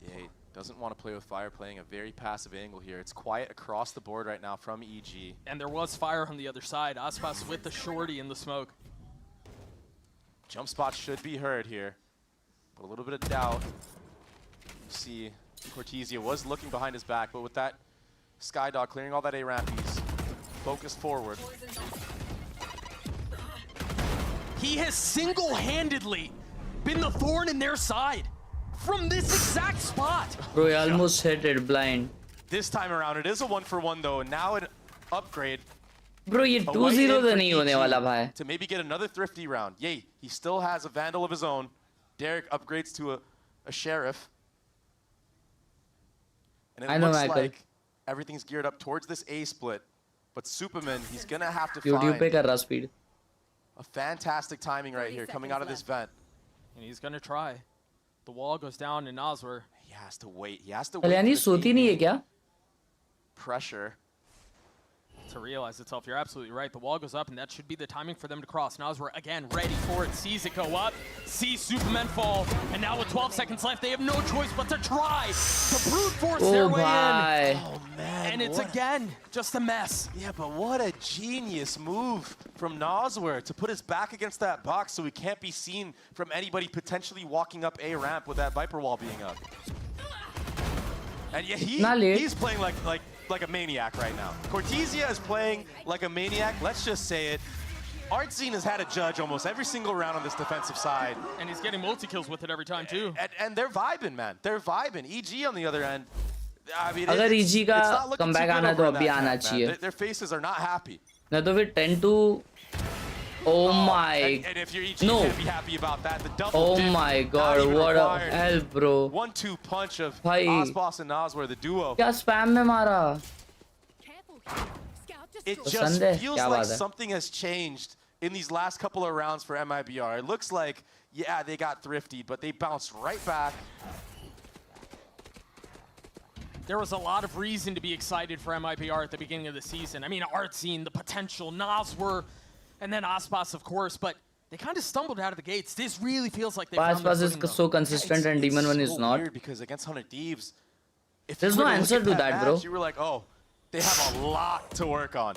Yeah, he doesn't want to play with fire, playing a very passive angle here. It's quiet across the board right now from EG. And there was fire on the other side. Aspas with the shorty in the smoke. Jump spots should be heard here, but a little bit of doubt. You see, Cortesia was looking behind his back, but with that Skydog clearing all that A ramp, he's focused forward. He has single-handedly been the thorn in their side from this exact spot. Bro, he almost hit it blind. This time around, it is a 1-for-1 though, and now an upgrade. Bro, ये 2-0 तो नहीं होने वाला भाई. To maybe get another thrifty round. Yay, he still has a Vandal of his own. Derek upgrades to a Sheriff. And it looks like everything's geared up towards this A split. But Superman, he's gonna have to YouTube पे find कर रहा speed. a fantastic timing right here coming out of this vent. And he's going to try. The wall goes down in Nazwar. He has to wait. He has to wait. Kalyani for the सोती नहीं है क्या? pressure. To realize itself, you're absolutely right. The wall goes up, and that should be the timing for them to cross. Nazwar again ready for it, sees it go up, sees Superman fall, and now with 12 seconds left, they have no choice but to try to brute force their way in. Oh man. And it's again just a mess. Yeah, but what a genius move from Nazwar to put his back against that box so he can't be seen from anybody potentially walking up A ramp with that Viper wall being up. And yeah, he's playing like a maniac right now. Cortesia is playing like a maniac. Let's just say it. Artscene has had a judge almost every single round on this defensive side. And he's getting multi-kills with it every time, too. And they're vibing, man. They're vibing. EG on the other end. I mean, अगर it's EG का not looking comeback too good आना over तो in that अभी camp, आना man. चाहिए. Their faces are not happy. ना तो फिर 10-2. Oh my. And if you're EG, No. you can't be happy about that. The double Oh dip, my not god, even what a required. hell, bro. 1-2 punch of भाई. Aspas and Nazwar, the duo. क्या spam में मारा? It पसंद just है? feels क्या like बात है? something has changed in these last couple of rounds for MIBR. It looks like, yeah, they got thrifty, but they bounced right back. There was a lot of reason to be excited for MIBR at the beginning of the season. I mean, Artscene, the potential, Nazwar, and then Aspas, of course, but they kind of stumbled out of the gates. This really feels like they found their Aspas is footing, though. so consistent and Demon One is so not. Weird because against 100 Thieves, if There's you were no to look answer at to that, bro. match, you were like, oh, they have a lot to work on.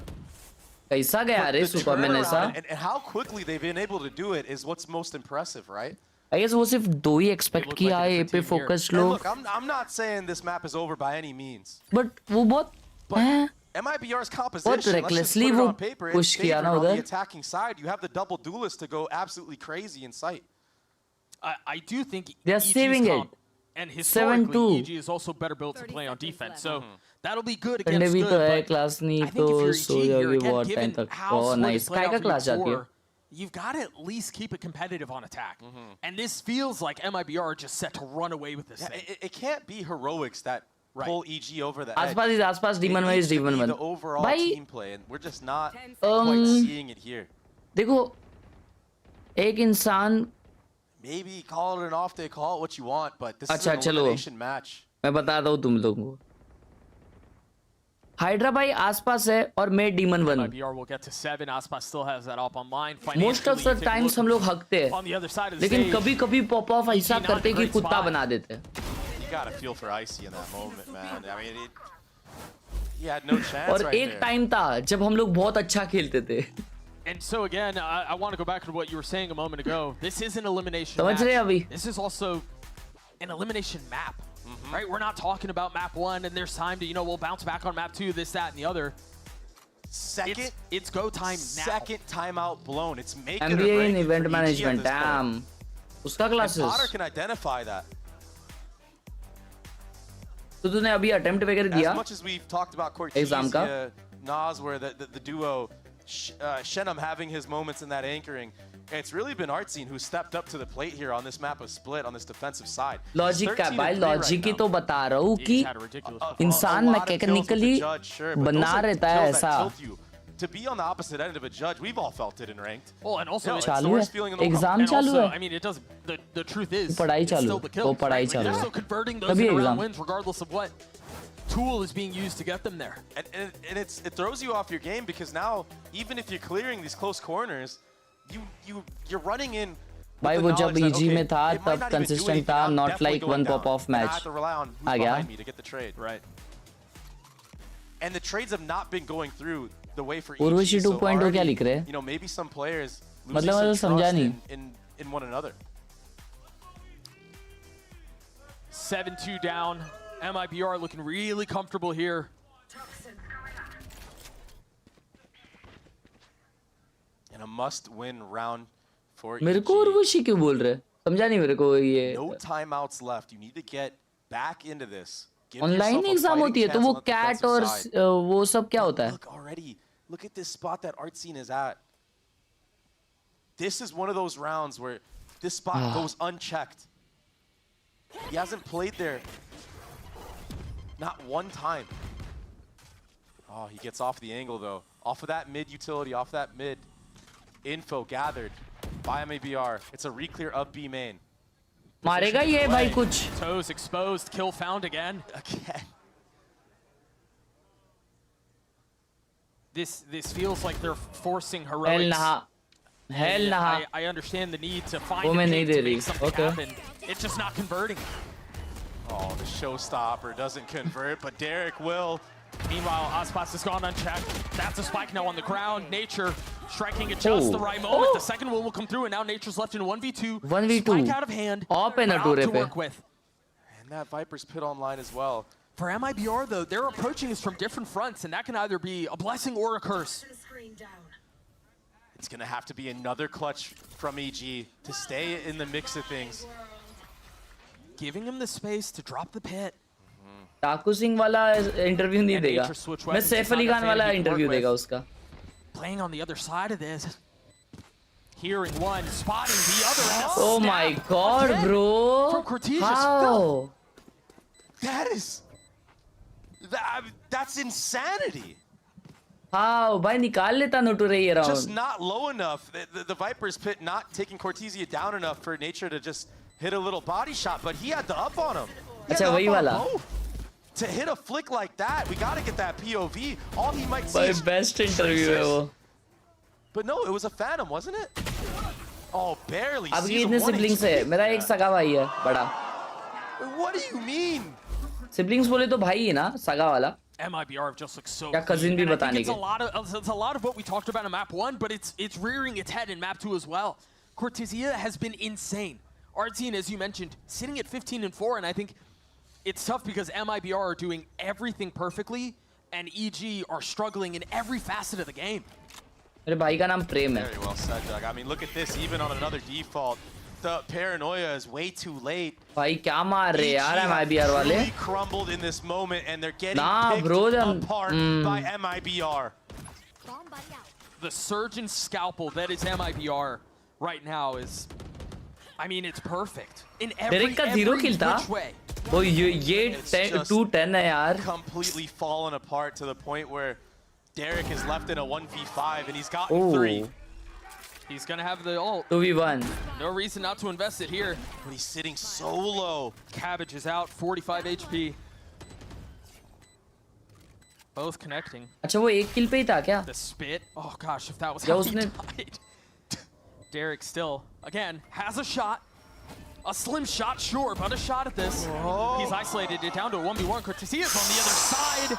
कैसा गया But रे the Superman turnaround ऐसा? and how quickly they've been able to do it is what's most impressive, right? I guess वो सिर्फ दो ही expect किया है A पे focus And लोग. look, I'm not saying this map is over by any means. But वो बहुत हैं? MIBR's composition, let's just recklessly put it वो on paper, push it's किया favored ना on the उधर. attacking side. You have the double duelist to go absolutely crazy in sight. I do think They are EG's saving it. comp, and historically 7-2. EG is also better built to play on defense, so that'll be good Sunday against भी good. तो है But class नहीं I तो think if you're so EG here, जाओगे again, बहुत time given तक. how oh split nice. is played काय out का for you क्लास जाती है? before, you've got to at least keep it competitive on attack. And this feels like MIBR are just set to run away with this thing. It can't be heroics that pull EG over the edge. आसपास Demon It One is needs to Demon be One. the overall भाई team play, and we're just not quite seeing it here. देखो एक इंसान Maybe call it an off day, call it what you want, but this is अच्छा an चलो elimination match. मैं बताता हूँ तुम लोगों को. हाइड्रा भाई आसपास है और मैं demon one. MIBR will get to 7. Aspas still has that up online. Most of the times हम लोग हकते On the other side हैं of the लेकिन stage, कभी कभी पॉप ऑफ ऐसा not करते in a कि great कुत्ता spot. बना देते हैं. You gotta feel for Icy in that moment, man. I mean, he had no chance और right एक there. टाइम था जब हम लोग बहुत अच्छा खेलते थे. And so again, I want to go back to what you were saying a moment ago. This is an elimination समझ रहे हैं अभी? match. This is also an elimination map, right? We're not talking about map 1 and there's time to, we'll bounce back on map 2, this, that, and the other. It's go time now. Second timeout blown. It's make it or MBA break in it for event EG at management. this point. Damn. उसका And classes. Potter can identify that. तो तूने अभी attempt वगैरह दिया? As much as we've talked about Exam का? Cortezia, Nas, where the duo, Shenum having his moments in that anchoring, it's really been Artsine who stepped up to the plate here on this map of split on this defensive side. Logic का भाई logic ही तो बता रहा हूँ कि इंसान इंसान mechanically बना रहता है ऐसा. To be on the opposite end of a judge, we've all felt it in ranked. Oh, and also it's the worst feeling in the world. Exam And चालू also, है. I mean, it does. The truth is, पढ़ाई it's चालू. still the kill. वो पढ़ाई Right? चालू They're है. still converting those तभी into exam. round wins, regardless of what tool is being used to get them there. And it throws you off your game because now, even if you're clearing these close corners, you're running in. भाई वो जब EG में था तब consistent था, not like one pop off match. I have to rely on who's आ गया. behind me to get the trade. Right. And the trades have not been going through the way for EG. Urvashi So 2.0 क्या लिख रहे हैं? you know, maybe some players losing मतलब some मैं समझा trust नहीं. in one another. 7-2 down. MIBR looking really comfortable here. And a must-win round for मेरे को EG. उर्वशी क्यों बोल रहे? समझा नहीं मेरे को ये. No timeouts left. You need to get back into this. Give online yourself a exam fighting होती है तो chance वो on the कैट defensive और side. वो सब क्या होता है? Look already. Look at this spot that Artsine is at. This is one of those rounds where this spot goes unchecked. He hasn't played there not one time. Oh, he gets off the angle though. Off of that mid utility, off that mid info gathered by MIBR. It's a re-clear of B main. मारेगा ये भाई कुछ. Toes exposed, kill found again. Again. This feels like they're forcing Hell heroics. nah. Hell nah. I understand the need to find वो a मैं pick नहीं to they make रही. something Okay. happen. It's just not converting. Oh, the showstopper doesn't convert, but Derek will. Meanwhile, Aspas has gone unchecked. That's a spike now on the ground. Nature striking at just the right moment. The second one will come through, and now Nature's left in 1v2. 1v2. Spike out of hand. Op है ना Round टूरे to पे. work with. And that Viper's pit online as well. For MIBR, though, they're approaching us from different fronts, and that can either be a blessing or a curse. It's going to have to be another clutch from EG to stay in the mix of things. Giving him the space to drop the pit. टाकू सिंह वाला interview नहीं देगा. मैं सैफ अली खान वाला interview देगा उसका. Playing on the other side of this. Hearing one, spotting the other. And a Oh snap my god, again bro. From Cortesia's. How? That's insanity. How? भाई निकाल लेता नोटुरे ये Just round. not low enough. The Viper's pit not taking Cortesia down enough for Nature to just hit a little body shot, but he had the up on him. He had अच्छा the वही up on वाला. both. To hit a flick like that, we got to get that POV. All he might see भाई is best interview है वो. But no, it was a Phantom, wasn't it? Oh, barely. आपकी Season कितने one siblings HP. है? मेरा एक सगा भाई है बड़ा. What do you mean? Siblings बोले तो भाई है ना सगा वाला. MIBR just looks so क्या cousin भी clean. And I बताने think it's के. a lot of what we talked about in map 1, but it's rearing its head in map 2 as well. Cortesia has been insane. Artsine, as you mentioned, sitting at 15-4, and I think it's tough because MIBR are doing everything perfectly, and EG are struggling in every facet of the game. मेरे भाई का नाम प्रेम है. Very well said, Doug. I mean, look at this. Even on another default, the paranoia is way too late. भाई क्या मार रहे यार MIBR वाले? Really crumbled in this moment, and they're getting Nah, picked bro, apart by MIBR. The surgeon scalpel that is MIBR right now is, I mean, it's perfect in every which way. वो ये It's 2-10 है यार. Completely fallen apart to the point where Derek is left in a 1v5 and he's gotten Oh. 3. He's gonna have the ult. 2v1. No reason not to invest it here. But he's sitting so low. Cabbage is out, 45 HP. Both connecting. अच्छा वो एक kill पे ही था क्या? The spit. Oh gosh, if that was या how he उसने died. Derek still, again, has a shot. A slim shot, sure, but a shot at this. He's isolated it down to a 1v1. Cortesia's on the other side.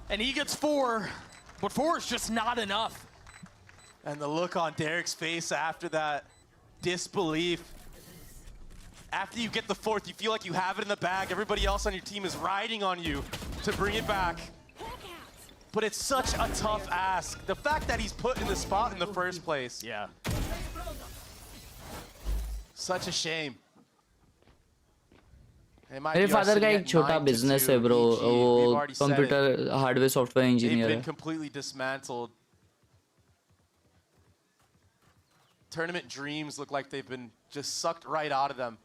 And he gets 4. But 4 is just not enough. And the look on Derek's face after that disbelief. After you get the 4th, you feel like you have it in the bag. Everybody else on your team is riding on you to bring it back. But it's such a tough ask. The fact that he's put in the spot in the first place. Yeah. Such a shame. मेरे father का एक छोटा business है bro, वो computer hardware software engineer है. They've been completely dismantled. Tournament dreams look like they've been just sucked right out of them.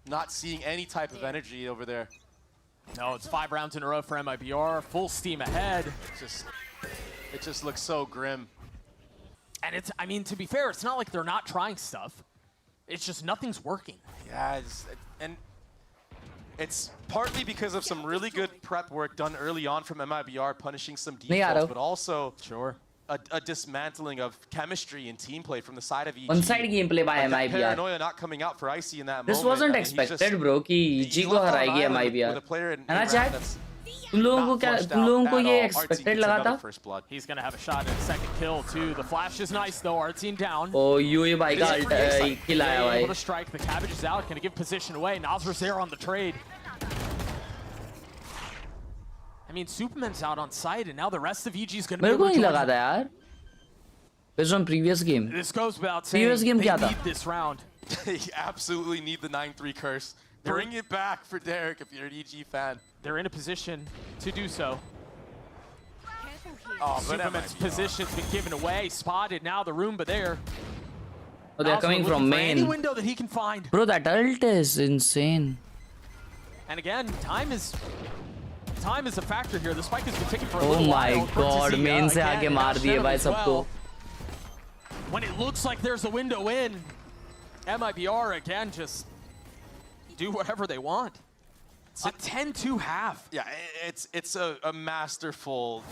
Not seeing any type of energy over there. No, it's 5 rounds in a row for MIBR. Full steam ahead. It just looks so grim. And it's, I mean, to be fair, it's not like they're not trying stuff. It's just nothing's working. Yeah, and it's partly because of some really good prep work done early on from MIBR, punishing some defaults, but also a dismantling of chemistry and team play from the side of EG. One-side gameplay by like MIBR. Paranoia not coming out for Icy in that This moment. wasn't expected, bro, कि EG को हराएगी MIBR. है ना chat? तुम लोगों को ये expected लगा था? He's gonna have a shot at a second kill too. The flash is nice though. Artsine down. Oh, UAE भाई का kill आया भाई. Able to strike. The Cabbage is out. Gonna give position away. Nazar's there on the trade. I mean, Superman's out on site, and now the rest of EG is gonna be मेरे able को to नहीं join लगा him. था यार. Based on previous game. This goes without saying. Previous game They क्या था? need this round. They absolutely need the 9-3 curse. Bring it back for Derek if you're an EG fan. They're in a position to do so. Oh, but Superman's position's been given away. Spotted now, the Roomba there. Oh, they're Also coming looking from for any main. window that he can find. Bro, that ult is insane. And again, time is a factor here. The spike has been ticking for a Oh little my while. god, Cortesia main से again, आके and मार now दिए Shenum भाई as सबको. well. When it looks like there's a window in, MIBR again just do whatever they want. It's a 10-2 half. Yeah, it's a masterful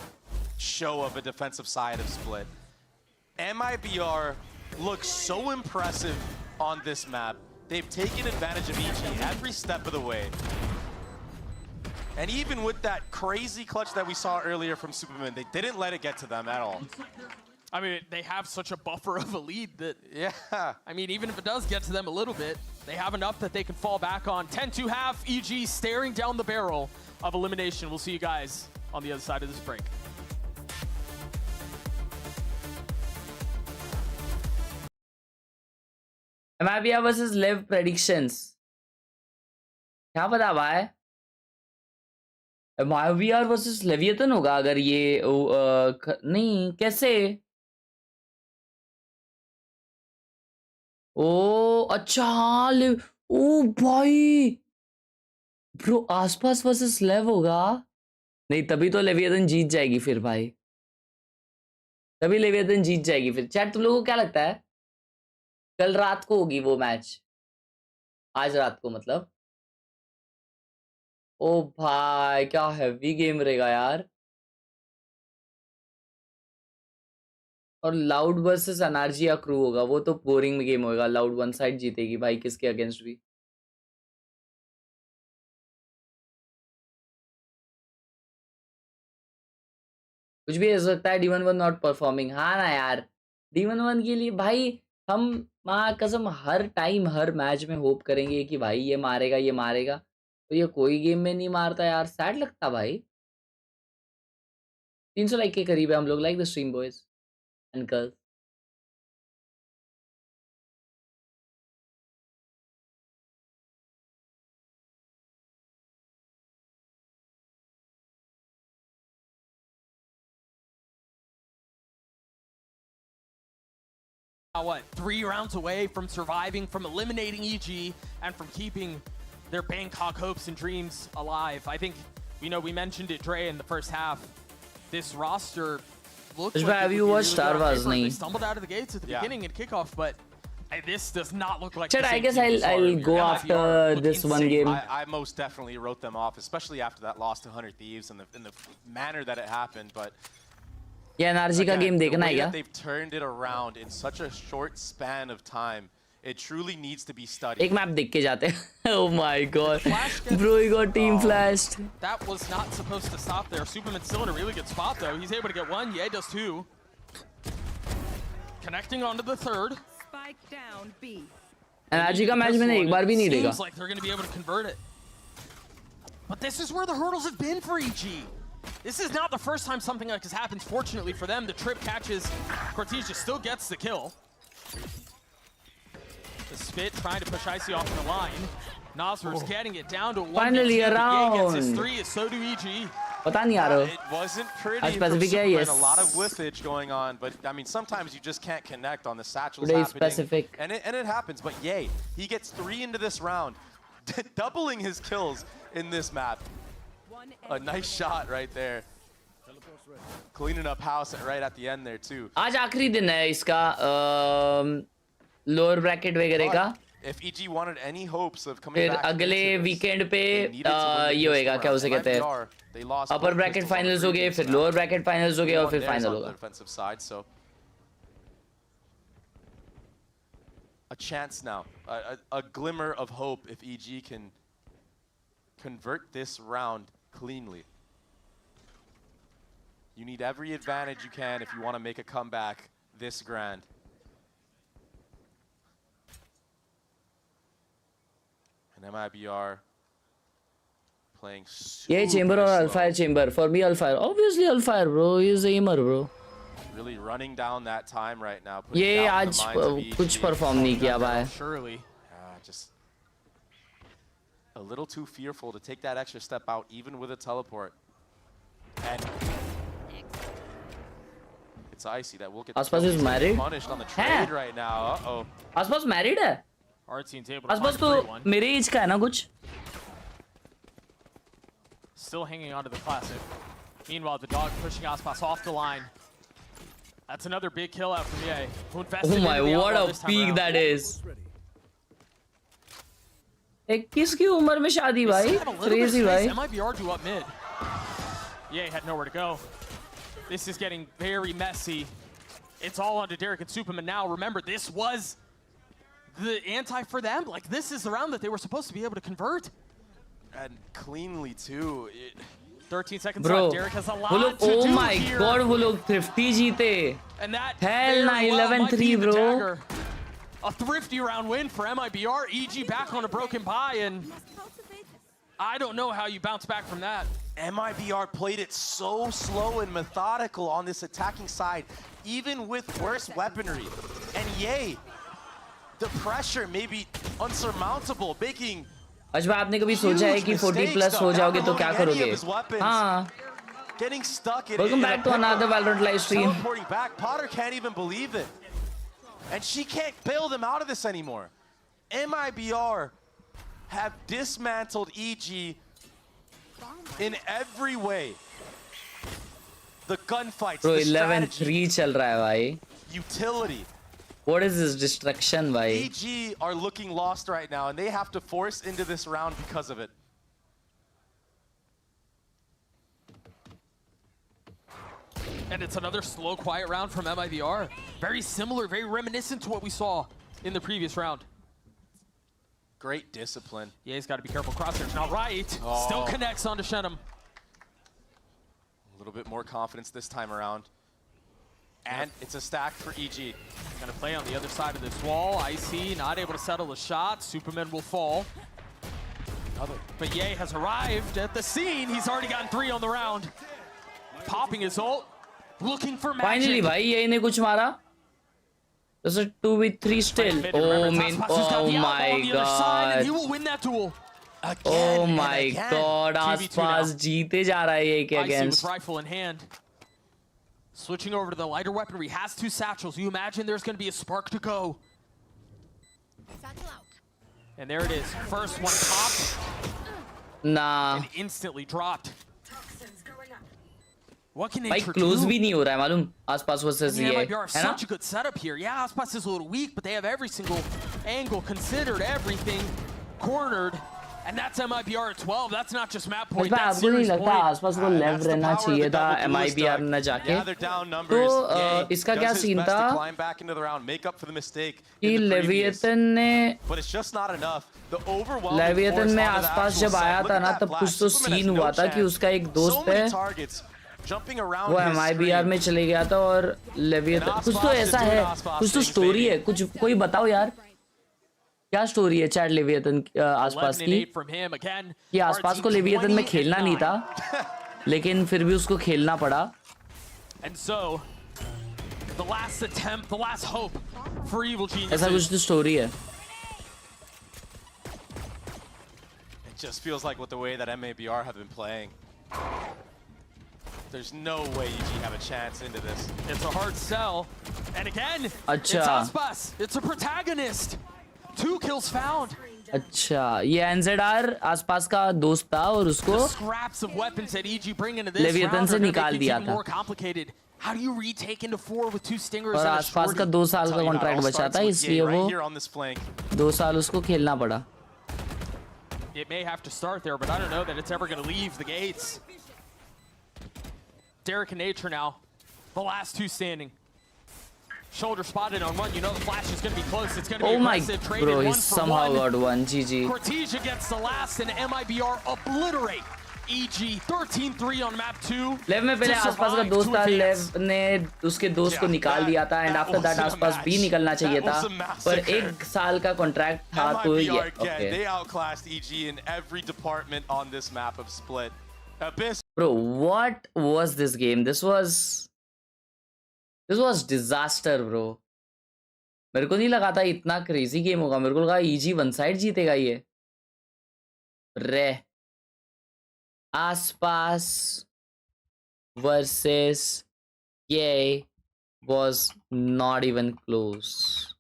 show of a defensive side of Split. MIBR looks so impressive on this map. They've taken advantage of EG every step of the way. And even with that crazy clutch that we saw earlier from Superman, they didn't let it get to them at all. I mean, they have such a buffer of a lead that, yeah. I mean, even if it does get to them a little bit, they have enough that they can fall back on. 10-2 half, EG staring down the barrel of elimination. We'll see you guys on the other side of this break. MIBR versus Lev predictions. क्या पता भाई? MIBR versus Leviathan होगा अगर ये नहीं कैसे? ओ अच्छा हाँ ओ भाई ब्रो आसपास वर्सेस लेव होगा नहीं तभी तो लेविएथन जीत जाएगी फिर भाई तभी लेविएथन जीत जाएगी फिर चैट तुम लोगों को क्या लगता है कल रात को होगी वो मैच आज रात को मतलब ओ भाई क्या हैवी गेम रहेगा यार और लाउड वर्सेस एनआरजी या क्रू होगा वो तो बोरिंग गेम होगा लाउड वन साइड जीतेगी भाई किसके अगेंस्ट भी कुछ भी हो सकता है D11 नॉट परफॉर्मिंग हाँ ना यार D11 के लिए भाई हम माँ कसम हर टाइम हर मैच में होप करेंगे कि भाई ये मारेगा तो ये कोई गेम में नहीं मारता यार सैड लगता भाई 300 लाइक के करीब है हम लोग. Like the stream, boys and girls. What, 3 rounds away from surviving, from eliminating EG, and from keeping their Bangkok hopes and dreams alive. I think, you know, we mentioned it, Dre, in the first half. This roster looks like have you watched Star Wars? They stumbled out of the gates at the beginning in kickoff, but this does not look like. Chat, I guess I'll go after this one game. I most definitely wrote them off, especially after that loss to 100 Thieves and in the manner that it happened, but. Yeah, NRG का game देखना है क्या? They've turned it around in such a short span of time. It truly needs to be studied. एक map देख के जाते हैं. Oh my god, bro, he got team flashed. That was not supposed to stop there. Superman's still in a really good spot though. He's able to get one. Yeah, does 2. Connecting onto the 3rd. Spike down B. NRG का match मैंने एक बार भी नहीं देखा. Seems like they're going to be able to convert it. But this is where the hurdles have been for EG. This is not the first time something like this happens. Fortunately for them, the trip catches. Cortez still gets the kill. The spit trying to push Icy off the line. Nasr's getting it down to 1. Finally around. Gets his 3, so do EG. पता नहीं यार. It wasn't pretty. Specific है, yes. A lot of whiffage going on, but I mean sometimes you just can't connect on the satchels Today happening. Specific. And it happens, but yay, he gets 3 into this round, doubling his kills in this map. A nice shot right there. Cleaning up house right at the end there too. आज आखिरी दिन है इसका lower bracket वगैरह का. If EG wanted any hopes of coming back, फिर अगले weekend पे ये होएगा क्या उसे कहते हैं? Upper bracket finals हो गए, फिर lower bracket finals हो गए और फिर final होगा. Defensive side, so a chance now, a glimmer of hope if EG can convert this round cleanly. You need every advantage you can if you want to make a comeback this grand. And MIBR playing super Yeah, chamber or slow. Alfire chamber. For me, Alfire. Obviously, Alfire, bro. He's a aimer, bro. Really running down that time right now. ये आज कुछ perform नहीं किया भाई. Surely. Just a little too fearful to take that extra step out, even with a teleport. And it's Icy that will get Aspas is married. punished on the trade right now. Uh-oh. Aspas married है? Our team's able to Aspas find तो 3-1. मेरे as का है ना कुछ? Still hanging on to the classic. Meanwhile, the dog pushing Aspas off the line. That's another big kill out from Ye. Who invested Oh my, into the what outlaw a this time peak around. that is. 21 की उम्र में शादी This भाई. had a little bit of Crazy space. भाई. MIBR do up mid. Ye had nowhere to go. This is getting very messy. It's all onto Derek and Superman now. Remember, this was the anti for them. Like, this is the round that they were supposed to be able to convert. And cleanly too. 13 seconds Bro, left. Derek has a lot वो लोग, to oh do my here. god, वो लोग thrifty जीते. And that Hell nah, very well might 11-3, be the bro. dagger. A thrifty round win for MIBR. EG back on a broken bye, and I don't know how you bounce back from that. MIBR played it so slow and methodical on this attacking side, even with worse weaponry. And yay, the pressure may be unsurmountable, making अच्छा आपने कभी सोचा है कि 40+ हो जाओगे तो क्या करोगे? हाँ. getting stuck in Welcome back to another Valorant live stream. Teleporting back. Potter can't even believe it. And she can't bail them out of this anymore. MIBR have dismantled EG in every way. The gunfights, Bro, the 11-3 चल रहा है भाई. utility. What is this destruction भाई? EG are looking lost right now, and they have to force into this round because of it. And it's another slow, quiet round from MIBR. Very similar, very reminiscent to what we saw in the previous round. Great discipline. Yeah, he's got to be careful. Crosshair's not right. Still connects onto Shenum. A little bit more confidence this time around. And it's a stack for EG. Gonna play on the other side of this wall. Icy not able to settle the shot. Superman will fall. But Ye has arrived at the scene. He's already gotten 3 on the round. popping his ult, looking for magic. Finally, भाई ये इन्हें कुछ मारा. There's a 2v3 still. Oh man! Oh my god! He will win that duel. Oh my god! आसपास जीते जा रहा है ये के Icy with against. rifle in hand. Switching over to the lighter weaponry, has 2 satchels. You imagine there's going to be a spark to go. And there it is. First one popped Nah. and instantly dropped. What can भाई Nature close do? भी नहीं हो रहा है मालूम आसपास versus I mean, ये MIBR है ना? such a good setup here. Yeah, Aspas is a little weak, but they have every single angle considered, everything cornered. And that's MIBR at 12. That's not just map point. भाई That's आपको नहीं series लगता point. आसपास को left रहना चाहिए था MIBR ने जाके? तो इसका क्या सीन था कि लेविएथन में आसपास जब आया था ना तब कुछ तो सीन हुआ था कि उसका एक दोस्त है वो MIBR में चले गया था और लेविएथन कुछ तो ऐसा है, कुछ तो स्टोरी है, कुछ कोई बताओ यार क्या स्टोरी है चैट लेविएथन आसपास की कि आसपास को लेविएथन में खेलना नहीं था लेकिन फिर भी उसको खेलना पड़ा. ऐसा कुछ तो स्टोरी है. It just feels like with the way that MIBR have been playing, there's no way EG have a chance into this. It's a hard sell. And again, it's अच्छा Aspas. It's a protagonist. 2 kills found. अच्छा ये NZR आसपास का दोस्त था और उसको Scraps of weapons that EG bring into this leviathan round से are gonna निकाल make दिया things था. more complicated. How do you retake into 4 with 2 stingers और and a आसपास का shorty? 2 साल का कॉन्ट्रैक्ट बचा था इसलिए वो 2 साल उसको खेलना पड़ा. It may have to start there, but I don't know that it's ever going to leave the gates. Derek and Nature now, the last 2 standing. Shoulder spotted on one. You know the flash is going to be close. It's going to be aggressive. Traded bro, he 1 for somehow 1. got one. GG. Cortesia gets the last, and MIBR obliterate EG 13-3 on map 2. लेव में पहले आसपास का दोस्त था, लेव ने उसके दोस्त को निकाल दिया था एंड आफ्टर दैट आसपास भी निकलना चाहिए था पर 1 साल का कॉन्ट्रैक्ट था तो ये okay. They outclassed EG in every department on this map of Split. Abyss. Bro, what was this game? This was disaster, bro. मेरे को नहीं लगा था इतना क्रेजी गेम होगा. मेरे को लगा EG वन साइड जीतेगा ये. रे आसपास versus Yay was not even close.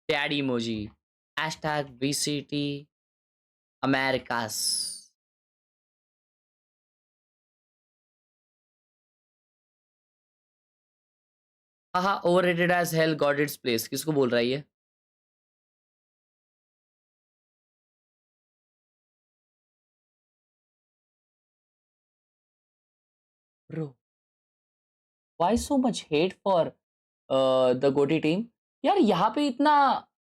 Dad emoji. Hashtag VCT Americas. हाँ overrated as hell got its place. किसको बोल रहा है ये? Bro, why so much hate for the GOTY team? यार यहाँ पे इतना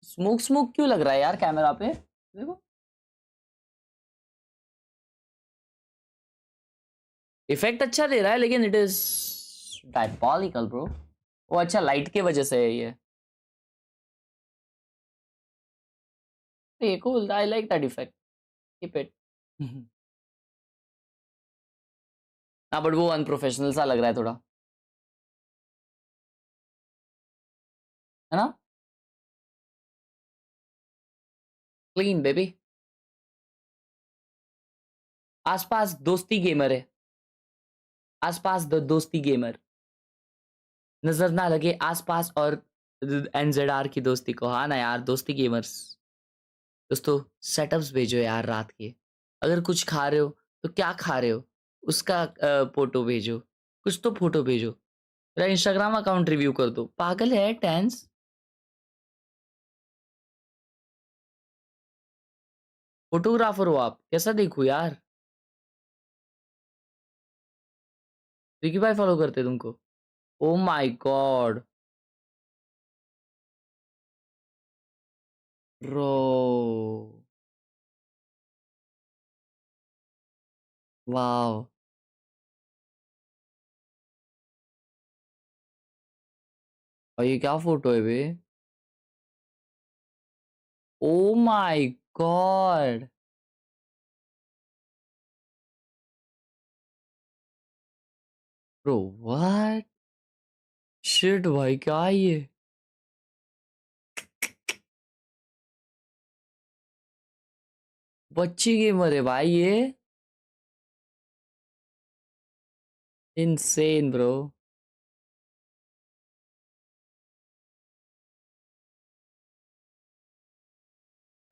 स्मोक क्यों लग रहा है यार कैमरा पे? देखो इफेक्ट अच्छा दे रहा है लेकिन इट इज डायबॉलिकल ब्रो. वो अच्छा लाइट के वजह से है ये. cool. I like that effect. Keep it. हाँ बट वो अनप्रोफेशनल सा लग रहा है थोड़ा, है ना? Clean baby. आसपास दोस्ती गेमर है. आसपास द दोस्ती गेमर. नजर ना लगे आसपास और NZR की दोस्ती को. हाँ ना यार दोस्ती गेमर्स. दोस्तों सेटअप्स भेजो यार रात के. अगर कुछ खा रहे हो तो क्या खा रहे हो उसका फोटो भेजो. कुछ तो फोटो भेजो. मेरा इंस्टाग्राम अकाउंट रिव्यू कर दो. पागल है टेंस. फोटोग्राफर हो आप, कैसा देखूं यार? विकी भाई फॉलो करते तुमको? Oh my god bro. Wow. और ये क्या फोटो है बे? Oh my god. Bro what shit भाई क्या है ये बच्ची गेमर है भाई ये insane bro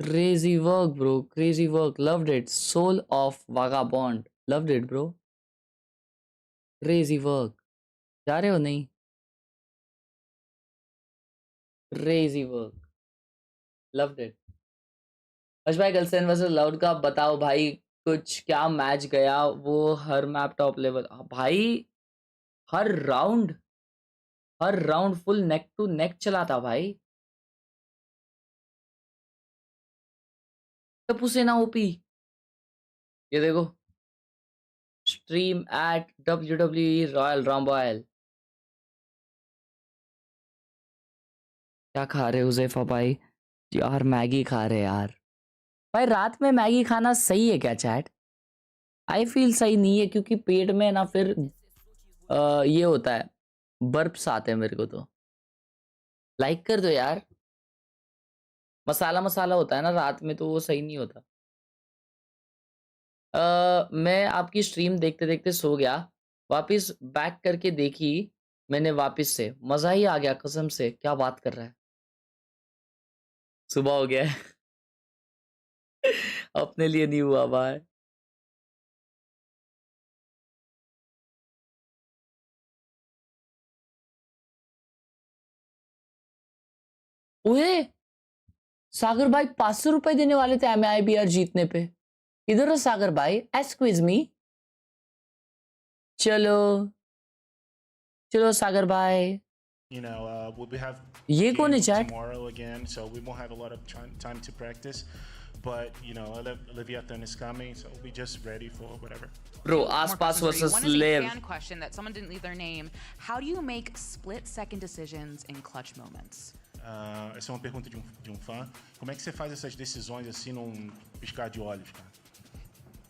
crazy work bro crazy work loved it soul of vagabond loved it bro crazy work जा रहे हो नहीं crazy work loved it बस भाई गर्लफ्रेंड वर्सेस लाउड का बताओ भाई कुछ क्या मैच गया वो हर मैप टॉप लेवल भाई हर round full neck to neck चला था भाई टपुसेना ओपी ये देखो stream at WWE royal rumble क्या खा रहे हो हुज़ैफा भाई यार मैगी खा रहे यार भाई रात में मैगी खाना सही है क्या चैट आई फील सही नहीं है क्योंकि पेट में ना फिर ये होता है बर्प्स आते हैं मेरे को तो लाइक कर दो यार मसाला मसाला होता है ना रात में तो वो सही नहीं होता मैं आपकी स्ट्रीम देखते देखते सो गया वापस बैक करके देखी मैंने वापस से मज़ा ही आ गया कसम से क्या बात कर रहा है सुबह हो गया है अपने लिए नहीं हुआ भाई ओए सागर भाई 500 रुपए देने वाले थे MIBR जीतने पे इधर हो सागर भाई एक्सक्यूज मी चलो चलो सागर भाई You know, we have ये कौन है game chat tomorrow again, so we won't have a lot of time to practice. But you know, Leviathan is coming, so we'll be just ready for whatever. Bro, Aspas versus One is a Liv. fan question that someone didn't leave their name. How do you make split-second decisions in clutch moments? Essa é uma pergunta de um fã. Como é que você faz essas decisões assim num piscar de olhos, cara?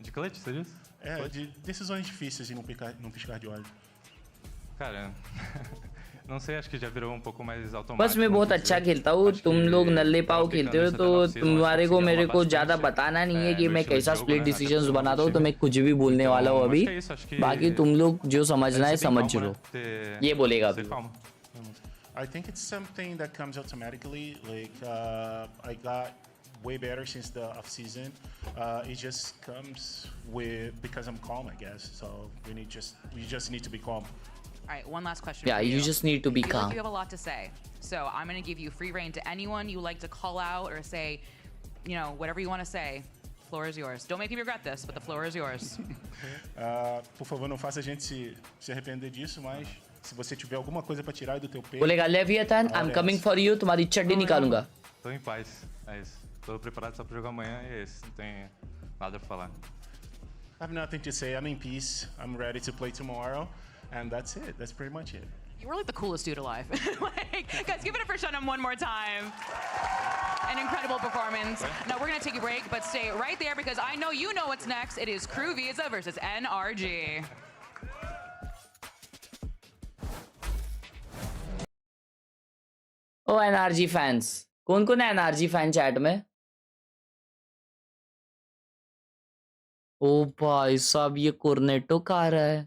De clutch, você disse? É, de decisões difíceis e num piscar de olhos. Cara, não sei, acho que já virou um pouco mais automático. बस मैं बहुत अच्छा खेलता हूँ तुम लोग नल्ले पाव खेलते हो तो तुम्हारे को मेरे को ज़्यादा बताना नहीं है कि मैं कैसा स्प्लिट डिसीजंस बनाता हूँ तो मैं कुछ भी बोलने वाला हूँ अभी बाकी तुम लोग जो समझना है समझ लो ये बोलेगा अभी I think it's something that comes automatically. Like I got way better since the off season. It just comes because I'm calm, I guess. So we just need to be calm. All right, one last question. Yeah, you just need to be I feel like calm. you have a lot to say, so I'm going to give you free reign to anyone you like to call out or say, you know, whatever you want to say. Floor is yours. Don't make me regret this, but the floor is yours. Por favor, não faça a gente se arrepender disso, mas se você tiver alguma coisa para tirar do teu peito. बोलेगा Leviathan, I'm coming for you, तुम्हारी चड्डी निकालूंगा. Tô em paz, é isso. Tô preparado só pra jogar amanhã e é isso. Não tem nada pra falar. I have nothing to say. I'm in peace. I'm ready to play tomorrow, and that's it. That's pretty much it. You were like the coolest dude alive. Like, guys, give it up for Shunnam one more time. An incredible performance. Now we're gonna take a break, but stay right there because I know you know what's next. It is KRU Visa versus NRG. O NRG fans कौन कौन है NRG fan chat में ओ भाई साहब ये Cornetto खा रहा है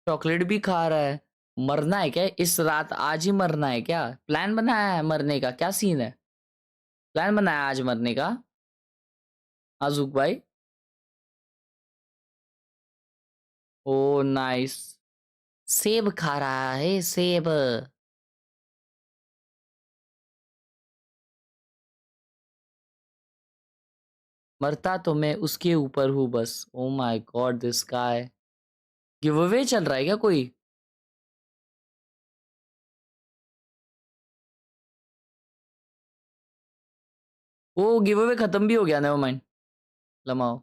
चॉकलेट भी खा रहा है मरना है क्या इस रात आज ही मरना है क्या प्लान बनाया है मरने का क्या सीन है प्लान बनाया आज मरने का आजुक भाई ओ नाइस सेब खा रहा है सेब मरता तो मैं उसके ऊपर हूँ बस ओ my God this guy give away चल रहा है क्या कोई ओ गिव अवे खत्म भी हो गया नेवर माइंड लमाओ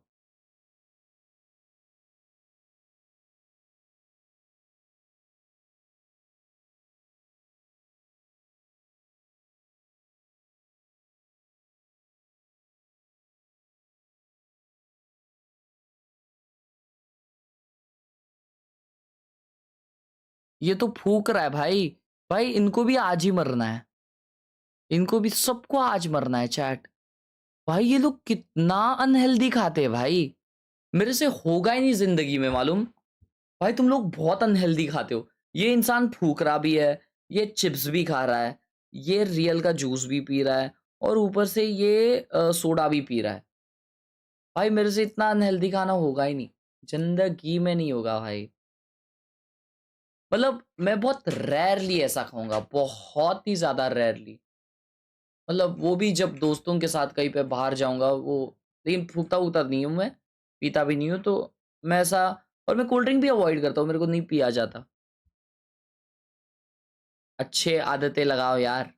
ये तो फूक रहा है भाई। भाई इनको भी आज ही मरना है, इनको भी सबको आज मरना है चैट। भाई ये लोग कितना अनहेल्दी खाते हैं भाई, मेरे से होगा ही नहीं जिंदगी में मालूम। भाई तुम लोग बहुत अनहेल्दी खाते हो। ये इंसान फूक रहा भी है, ये चिप्स भी खा रहा है, ये रियल का जूस भी पी रहा है, और ऊपर से ये सोडा भी पी रहा है। भाई मेरे से इतना अनहेल्दी खाना होगा ही नहीं, जिंदगी में नहीं होगा भाई। मतलब मैं बहुत रेयरली ऐसा खाऊंगा, बहुत ही ज्यादा रेयरली। मतलब वो भी जब दोस्तों के साथ कहीं पे बाहर जाऊंगा वो। लेकिन फूकता वूकता नहीं हूँ मैं, पीता भी नहीं हूँ, तो मैं ऐसा। और मैं कोल्ड ड्रिंक भी अवॉइड करता हूँ, मेरे को नहीं पिया जाता। अच्छे आदतें लगाओ यार,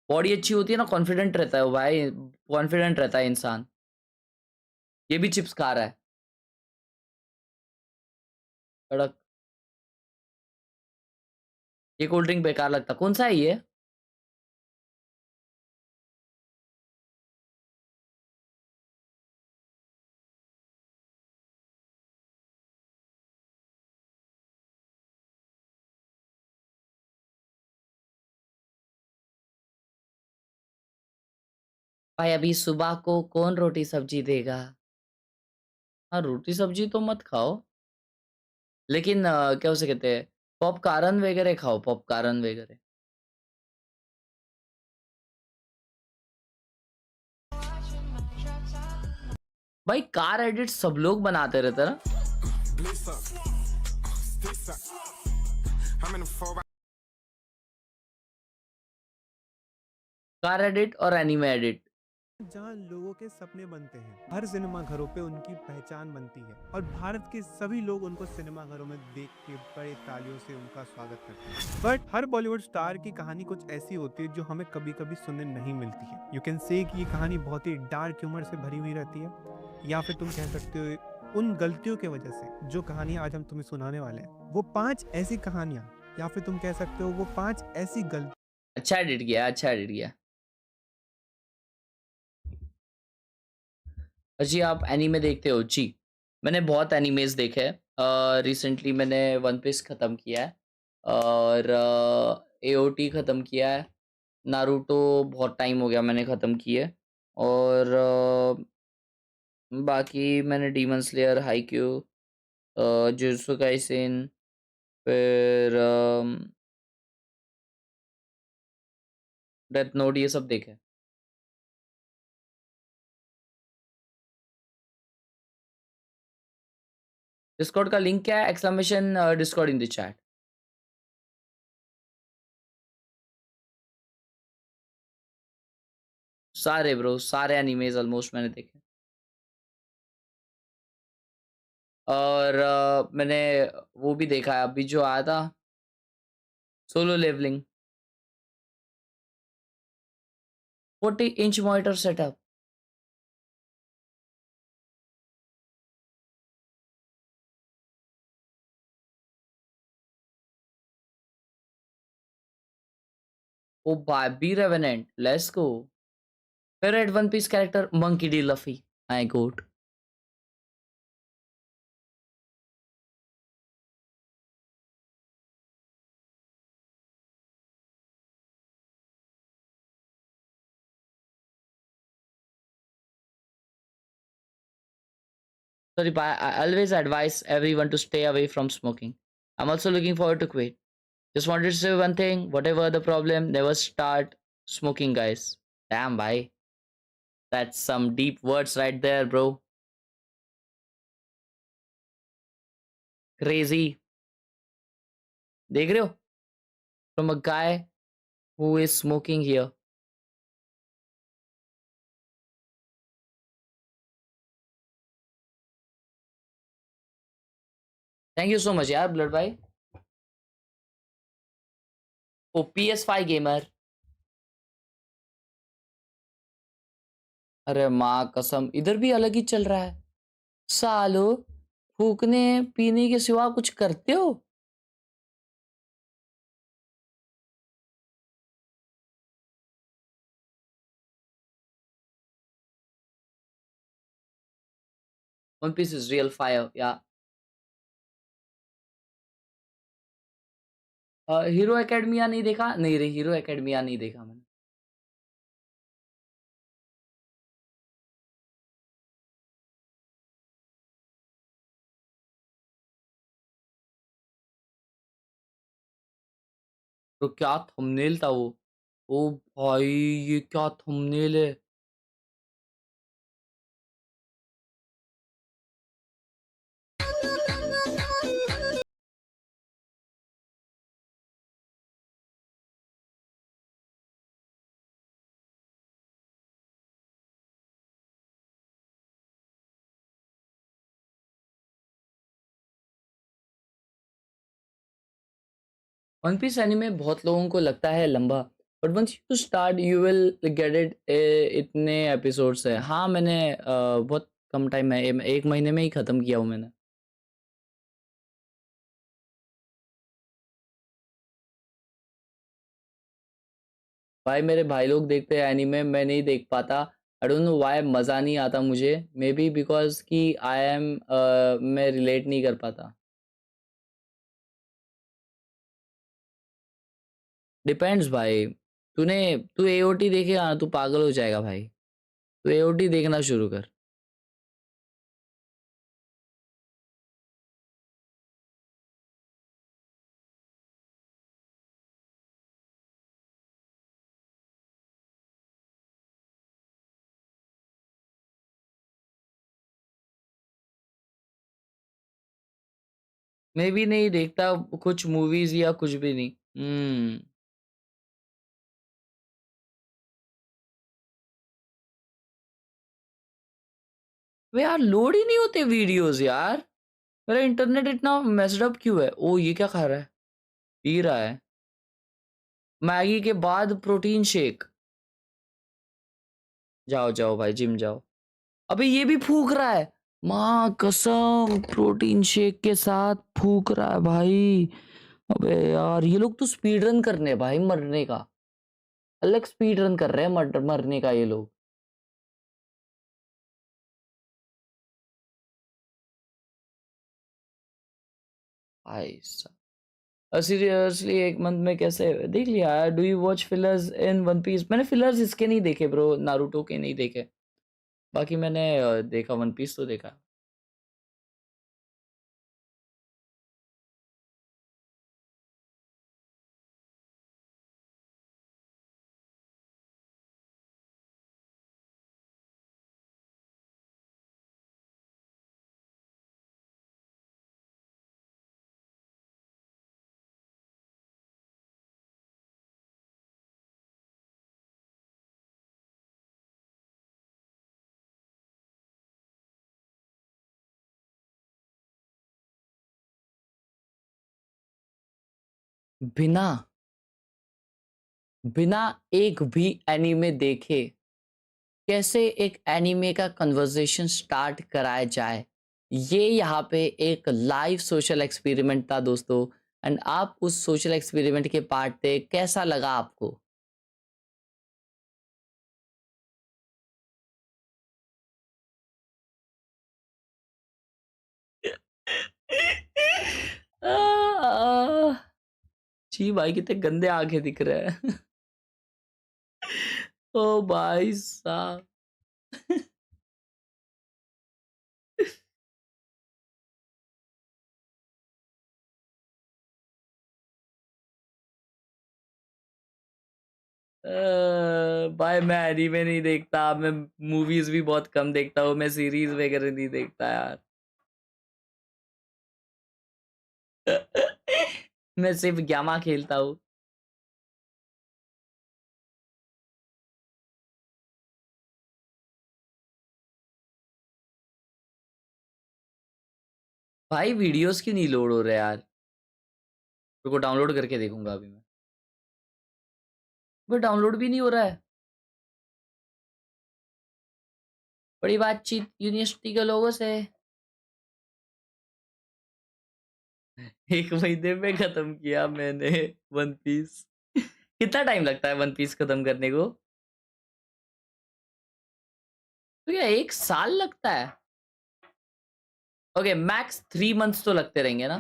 बॉडी अच्छी होती है ना, कॉन्फिडेंट रहता है वो भाई, कॉन्फिडेंट रहता है इंसान। ये भी चिप्स खा रहा है, कड़क। ये कोल्ड ड्रिंक बेकार लगता, कौन सा है ये? भाई अभी सुबह को कौन रोटी सब्जी देगा? हाँ रोटी सब्जी तो मत खाओ, लेकिन क्या उसे कहते हैं, पॉपकार्न वगैरह खाओ, पॉपकार्न वगैरह। भाई कार एडिट सब लोग बनाते रहते ना। कार एडिट और एनिमे एडिट। जहां लोगों के सपने बनते हैं, हर सिनेमा घरों पे उनकी पहचान बनती है और भारत के सभी लोग उनको सिनेमा घरों में देख के बड़े तालियों से उनका स्वागत करते हैं। बट हर बॉलीवुड स्टार की कहानी कुछ ऐसी होती है जो हमें कभी कभी सुनने नहीं मिलती है। यू कैन से कि ये कहानी बहुत ही डार्क ह्यूमर से भरी हुई रहती है, या फिर तुम कह सकते हो उन गलतियों की वजह से। जो कहानी आज हम तुम्हें सुनाने वाले हैं वो 5 ऐसी कहानियां, या फिर तुम कह सकते हो वो 5 ऐसी गलती। अच्छा एडिट किया, अच्छा एडिट किया। जी आप एनीमे देखते हो? जी मैंने बहुत एनीमेज देखे हैं। रिसेंटली मैंने वन पीस ख़त्म किया है, और एओटी ख़त्म किया है। नारुतो बहुत टाइम हो गया मैंने ख़त्म किए, और बाकी मैंने demon slayer, Haikyuu, jujutsu Kaisen, फिर डेथ नोट, ये सब देखे। डिस्कॉर्ड का लिंक क्या है? Exclamation Discord in the chat. सारे ब्रो, सारे एनिमेज ऑलमोस्ट मैंने देखे। और मैंने वो भी देखा है अभी जो आया था, solo leveling, 40-inch monitor setup. Oh bye be revenant, let's go. Favourite One Piece character Monkey D Luffy, my god. Sorry, I always advise everyone to stay away from smoking. I'm also looking forward to quit. Just wanted to say one thing, whatever the problem, never start smoking, guys. Damn, bhai. That's some deep words right there, bro. Crazy. देख रहे हो? From a guy who is smoking here. Thank you so much, यार blood भाई। ओ PS5 gamer. अरे माँ कसम, इधर भी अलग ही चल रहा है। सालो, फूकने पीने के सिवा कुछ करते हो? One Piece is real fire, yeah. Hero academia नहीं देखा? नहीं रे, हीरो एकेडमिया नहीं देखा मैंने। तो क्या थंबनेल था वो? ओ भाई, ये क्या थंबनेल है? वन पीस एनीमे बहुत लोगों को लगता है लंबा, but once you start you will get it. इतने एपिसोड्स है। हाँ, मैंने बहुत कम टाइम में, एक महीने में ही खत्म किया हूँ मैंने। भाई मेरे भाई लोग देखते हैं एनीमे, मैं नहीं देख पाता। आई डोंट नो व्हाई, मज़ा नहीं आता मुझे। मे बी बिकॉज कि आई एम मैं रिलेट नहीं कर पाता। डिपेंड्स भाई। तू एओटी देखेगा ना, तू पागल हो जाएगा भाई। तू एओटी देखना शुरू कर। मैं भी नहीं देखता कुछ मूवीज या कुछ भी नहीं। वे यार लोड ही नहीं होते वीडियोस यार। मेरा इंटरनेट इतना मेस्ड अप क्यों है? ओ ये क्या खा रहा है? पी रहा है मैगी के बाद प्रोटीन शेक। जाओ जाओ भाई, जिम जाओ। अबे ये भी फूक रहा है, माँ कसम, प्रोटीन शेक के साथ फूक रहा है भाई। अबे यार, ये लोग तो स्पीड रन करने हैं भाई मरने का। अलग स्पीड रन कर रहे हैं मरने का ये लोग। भाई सीरियसली, एक मंथ में कैसे देख लिया यार? Do you watch fillers in One Piece? मैंने फिलर्स इसके नहीं देखे ब्रो, नारुतो के नहीं देखे। बाकी मैंने देखा, वन पीस तो देखा। बिना बिना एक भी एनीमे देखे कैसे एक एनीमे का कन्वर्सेशन स्टार्ट कराया जाए? ये यहाँ पे एक लाइव सोशल एक्सपेरिमेंट था दोस्तों। एंड आप उस सोशल एक्सपेरिमेंट के पार्ट थे, कैसा लगा आपको? आह, छी भाई, कितने गंदे आंखें दिख रहे हैं। ओ भाई साहब। भाई मैं एनीमे नहीं देखता, मैं मूवीज भी बहुत कम देखता हूँ, मैं सीरीज वगैरह नहीं देखता यार। मैं सिर्फ ग्यामा खेलता हूँ। भाई वीडियोस क्यों नहीं लोड हो रहे यार? रुको, डाउनलोड करके देखूंगा अभी मैं। वो डाउनलोड भी नहीं हो रहा है। बड़ी बातचीत यूनिवर्सिटी के लोगों से। एक महीने में खत्म किया मैंने वन पीस। कितना टाइम लगता है वन पीस खत्म करने को? तो क्या एक साल लगता है? ओके, मैक्स 3 मंथ्स तो लगते रहेंगे ना?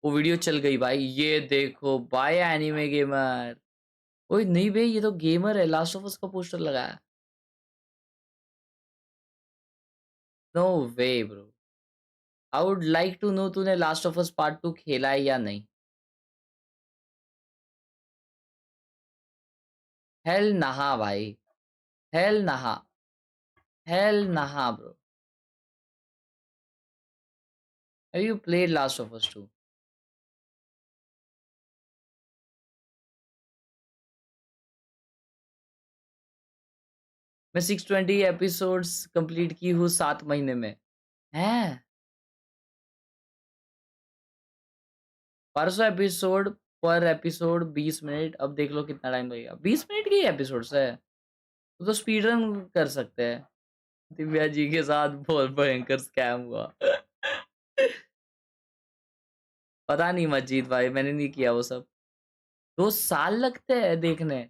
वो वीडियो चल गई भाई। ये देखो भाई एनीमे गेमर। ओए नहीं भाई, ये तो गेमर है, लास्ट ऑफ अस का पोस्टर लगाया। No way bro. I would like to know तूने लास्ट ऑफ अस पार्ट 2 खेला है या नहीं। हेल नहा भाई, हेल नहा, हेल नहा bro. Have you played last of अस 2? मैं 620 एपिसोड्स कंप्लीट की हूँ 7 महीने में। हैं 1200 एपिसोड, पर एपिसोड 20 मिनट। अब देख लो कितना टाइम लगेगा। 20 मिनट के एपिसोड्स है तो स्पीड रन कर सकते हैं। दिव्या जी के साथ बहुत भयंकर स्कैम हुआ। पता नहीं मजीद भाई, मैंने नहीं किया वो सब। 2 साल लगते हैं देखने।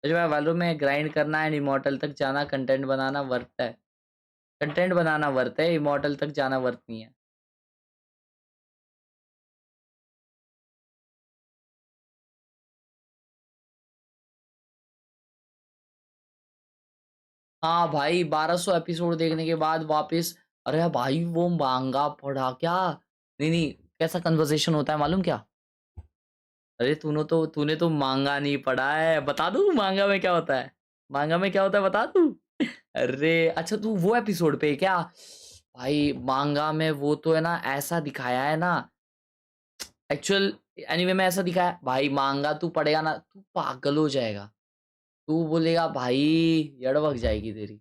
जो है वालों में ग्राइंड करना है, इमॉर्टल तक जाना, कंटेंट बनाना वर्थ है। कंटेंट बनाना वर्थ है, इमॉर्टल तक जाना वर्थ नहीं है। हाँ भाई, 1200 एपिसोड देखने के बाद वापस। अरे भाई वो मांगा पढ़ा क्या? नहीं नहीं, कैसा कन्वर्सेशन होता है मालूम क्या? अरे तूने तो मांगा नहीं पढ़ा है। बता दूं मांगा में क्या होता है? मांगा में क्या होता है बता दूं? अरे अच्छा, तू वो एपिसोड पे है क्या? भाई मांगा में वो तो है ना, ऐसा दिखाया है ना, एक्चुअल एनीमे में ऐसा दिखाया है भाई। मांगा तू पढ़ेगा ना, तू पागल हो जाएगा। तू बोलेगा भाई, यड़बक जाएगी तेरी।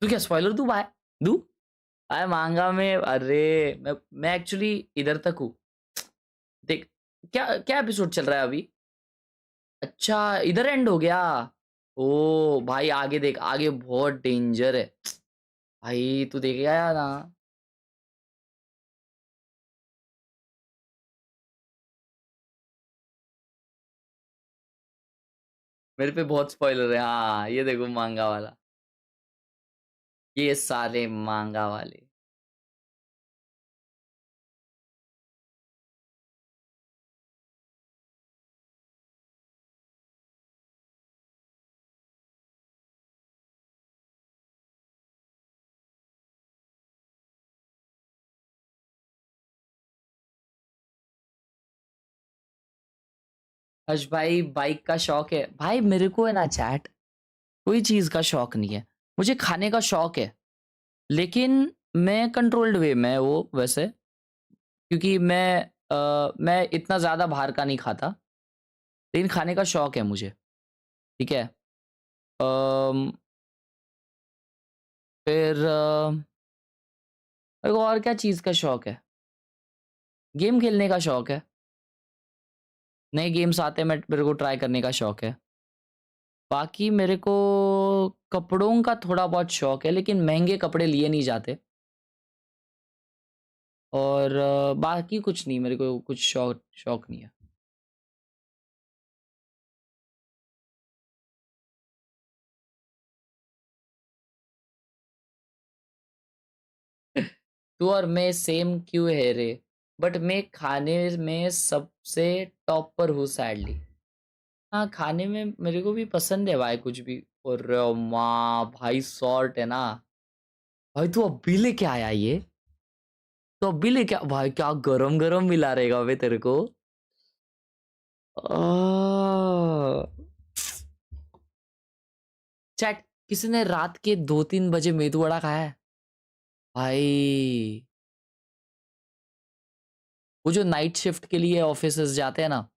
तू क्या स्पॉइलर दूं भाई? दूं भाई मांगा में? अरे मैं एक्चुअली इधर तक हूँ। देख, क्या क्या एपिसोड चल रहा है अभी? अच्छा इधर एंड हो गया। ओ भाई आगे देख, आगे बहुत डेंजर है भाई, तू देखेगा या ना? मेरे पे बहुत स्पॉइलर है। हाँ ये देखो मांगा वाला, ये सारे मांगा वाले। हर्ष भाई बाइक का शौक है भाई मेरे को, है ना चैट, कोई चीज़ का शौक नहीं है। मुझे खाने का शौक है, लेकिन मैं कंट्रोल्ड वे में वो वैसे, क्योंकि मैं इतना ज़्यादा बाहर का नहीं खाता, लेकिन खाने का शौक है मुझे। ठीक है। अम, फिर मेरे को और क्या चीज़ का शौक है? गेम खेलने का शौक है। नए गेम्स आते हैं, मेरे को ट्राई करने का शौक है। बाकी मेरे को कपड़ों का थोड़ा बहुत शौक है, लेकिन महंगे कपड़े लिए नहीं जाते। और बाकी कुछ नहीं, मेरे को कुछ शौक शौक नहीं है। तू और मैं सेम क्यों है रे? बट मैं खाने में सबसे टॉप पर हूँ सैडली। हाँ खाने में मेरे को भी पसंद है भाई कुछ भी। और माँ भाई सॉल्ट है ना भाई, तू अभी लेके आया ये? तो अभी लेके भाई, क्या गरम गरम मिला रहेगा वे तेरे को। चैट, किसी ने रात के 2-3 बजे मेदू वड़ा खाया है भाई? वो जो नाइट शिफ्ट के लिए ऑफिस जाते हैं ना,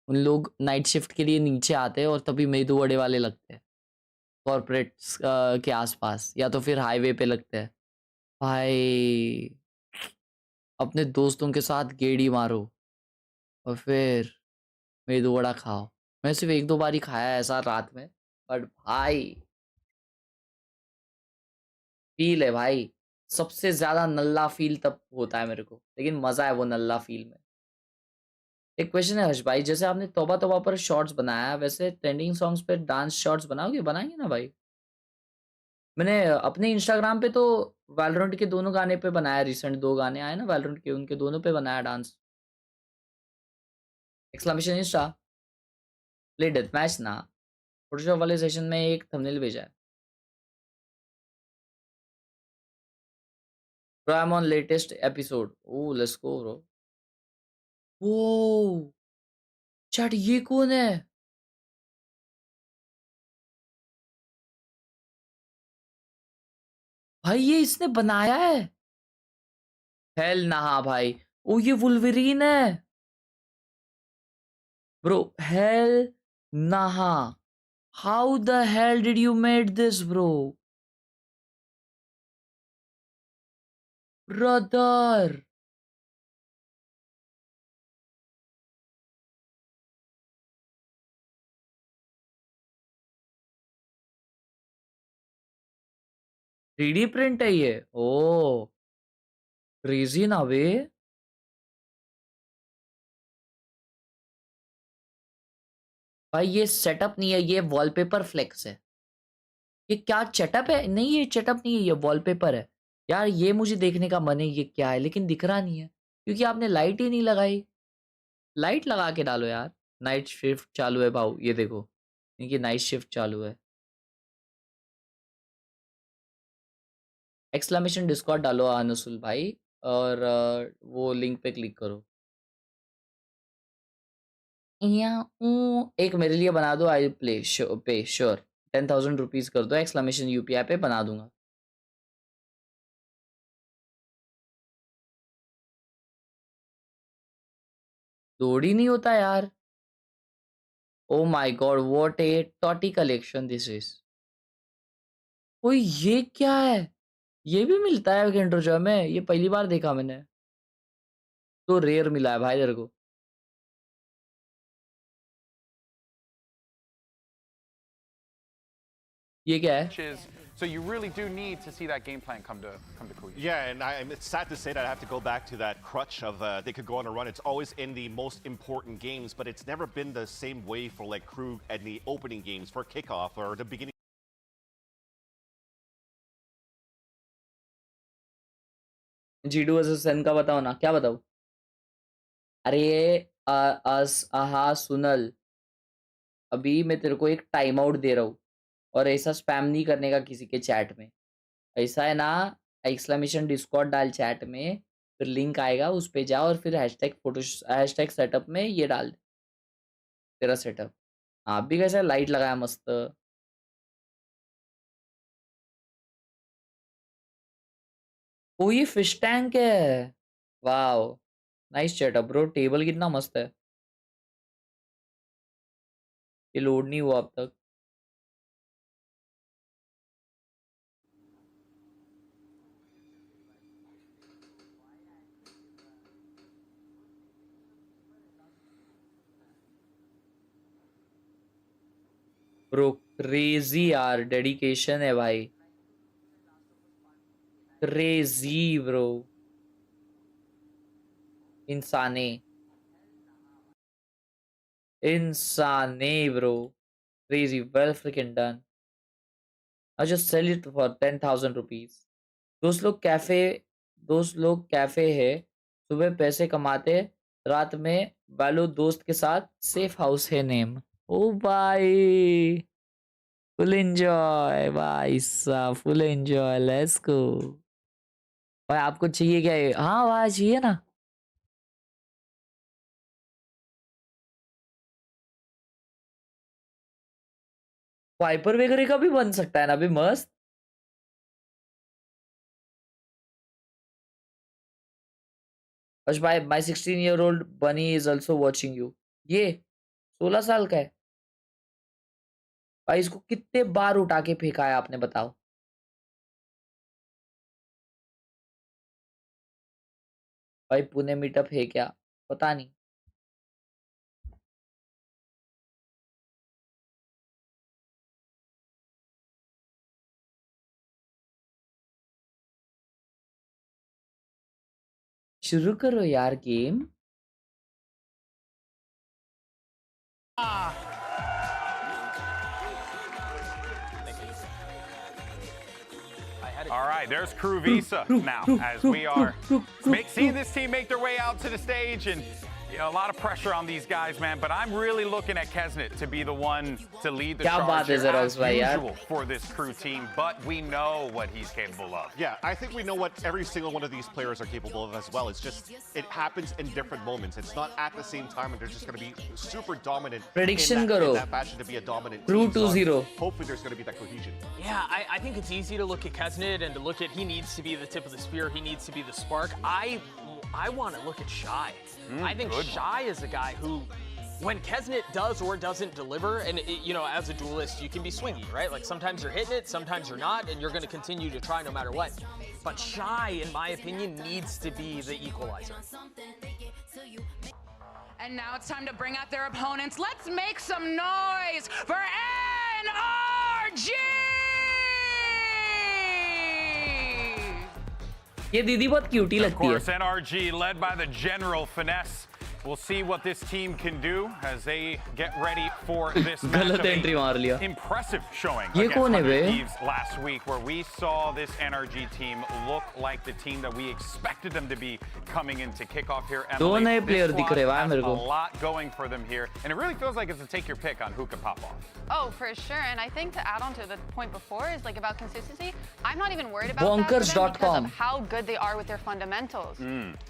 उन लोग नाइट शिफ्ट के लिए नीचे आते हैं और तभी मेदू वड़े वाले लगते हैं कॉर्पोरेट के आसपास, या तो फिर हाईवे पे लगते हैं भाई। अपने दोस्तों के साथ गेड़ी मारो और फिर मेदू वड़ा खाओ। मैं सिर्फ 1-2 बार ही खाया है ऐसा रात में, बट भाई फील है भाई। सबसे ज्यादा नल्ला फील तब होता है मेरे को, लेकिन मजा है वो नल्ला फील में। एक क्वेश्चन है हर्ष भाई, जैसे आपने तौबा तौबा पर शॉर्ट्स बनाया वैसे ट्रेंडिंग सॉन्ग्स पे डांस शॉर्ट्स बनाओगे? बनाएंगे ना भाई। मैंने अपने इंस्टाग्राम पे तो वैलोरेंट के दोनों गाने पे बनाया, रिसेंट 2 गाने आए ना वैलोरेंट के, उनके दोनों पे बनाया dance. Exclamation Insta play death match ना, फोटोशॉप वाले सेशन में एक थंबनेल भेजा है। Bro I am on latest episode. Oh let's go bro. Oh chat ये कौन है? भाई ये इसने बनाया है? हेल नहा भाई। ओ ये वुल्वरीन है ब्रो। हेल नहा। How the hell did you made this bro? Brother three print है ये। ओ क्रेजी ना वे। भाई ये सेटअप नहीं है, ये वॉलपेपर फ्लेक्स है। ये क्या सेटअप है? नहीं ये सेटअप नहीं है, ये वॉलपेपर है। यार ये मुझे देखने का मन है ये क्या है, लेकिन दिख रहा नहीं है क्योंकि आपने लाइट ही नहीं लगाई। लाइट लगा के डालो यार। नाइट शिफ्ट चालू है भाऊ, ये देखो इनकी नाइट शिफ्ट चालू है। एक्सक्लेमेशन डिस्कॉर्ड डालो अनुसुल भाई, और वो लिंक पे क्लिक करो। एक मेरे लिए बना दो, आई प्ले पे श्योर। 10,000 रुपीज कर दो, एक्सक्लेमेशन यूपीआई पे बना दूंगा। लोड ही नहीं होता यार। Oh my god what a टॉटी कलेक्शन दिस इज। ओए ये क्या है? ये भी मिलता है किंडर जॉय में? ये पहली बार देखा मैंने। तो रेयर मिला है भाई तेरे को। ये क्या है? So you really do need to see that game plan come to fruition. Yeah, and it's sad to say that I have to go back to that crutch of they could go on a run. It's always in the most important games, but it's never been the same way for like KRU and the opening games for kickoff or the beginning. G2 versus Sen का बताओ ना, क्या बताओ? अरे आहा सुनल, अभी मैं तेरे को एक टाइम आउट दे रहा हूँ और ऐसा स्पैम नहीं करने का किसी के चैट में। ऐसा है ना, एक्सक्लेमेशन डिस्कॉर्ड डाल चैट में, फिर लिंक आएगा उस पे जा और फिर हैशटैग फोटो हैशटैग सेटअप में ये डाल दे तेरा सेटअप। आप भी कैसा लाइट लगाया मस्त। ओ ये फिश टैंक है। Wow nice setup bro, table कितना मस्त है। ये लोड नहीं हुआ अब तक। ब्रो क्रेजी यार, डेडिकेशन है भाई। क्रेजी ब्रो, इंसाने इंसाने bro, crazy, well fricking done. I just sell it for 10,000 rupees. दोस्त लोग कैफे है, सुबह पैसे कमाते, रात में वालो दोस्त के साथ सेफ हाउस है नेम। ओ भाई फुल एंजॉय भाई साहब, फुल एंजॉय, लेट्स गो। भाई आपको चाहिए क्या ये? हाँ भाई चाहिए ना। वाइपर वगैरह का भी बन सकता है ना अभी मस्त। अश भाई माई 16-year-old बनी इज ऑल्सो वॉचिंग यू। ये 16 साल का है भाई, इसको कितने बार उठा के फेंका है आपने बताओ? भाई पुणे मीटअप है क्या? पता नहीं। शुरू करो यार game. All right, there's Crew Visa now as we are seeing this team make their way out to the stage, and you know, a lot of pressure on these guys, man. But I'm really looking at Kesnet to be the one to lead the charge here, as usual for this Crew team. But we know what he's capable of. Yeah, I think we know what every single one of these players are capable of as well. It's just it happens in different moments. It's not at the same time, and they're just going to be super dominant. Prediction in karo. that fashion to be a dominant Crew team. 2-0. Hopefully, there's going to be that cohesion. Yeah, I think it's easy to look at Kesnet and to look at he needs to be the tip of the spear. He needs to be the spark. I want to look at Shy. I think Shy is a guy who, when Kesnet does or doesn't deliver, and you know, as a duelist, you can be swingy, right? Like sometimes you're hitting it, sometimes you're not, and you're going to continue to try no matter what. But Shy, in my opinion, needs to be the equalizer. And now it's time to bring out their opponents. Let's make some noise for NRG! ये दीदी बहुत cutie लगती है. Of course, NRG led by the General Finesse. We'll see what this team can do as they get ready for this matchup. Impressive showing against Thieves last week, where we saw this NRG team look like the team that we expected them to be coming into kickoff here. Emily, this squad has a lot going for them here, and it really feels like it's a take your pick on who can pop off. Oh, for sure. And I think to add on to the point before is like about consistency. I'm not even worried about that because of how good they are with their fundamentals.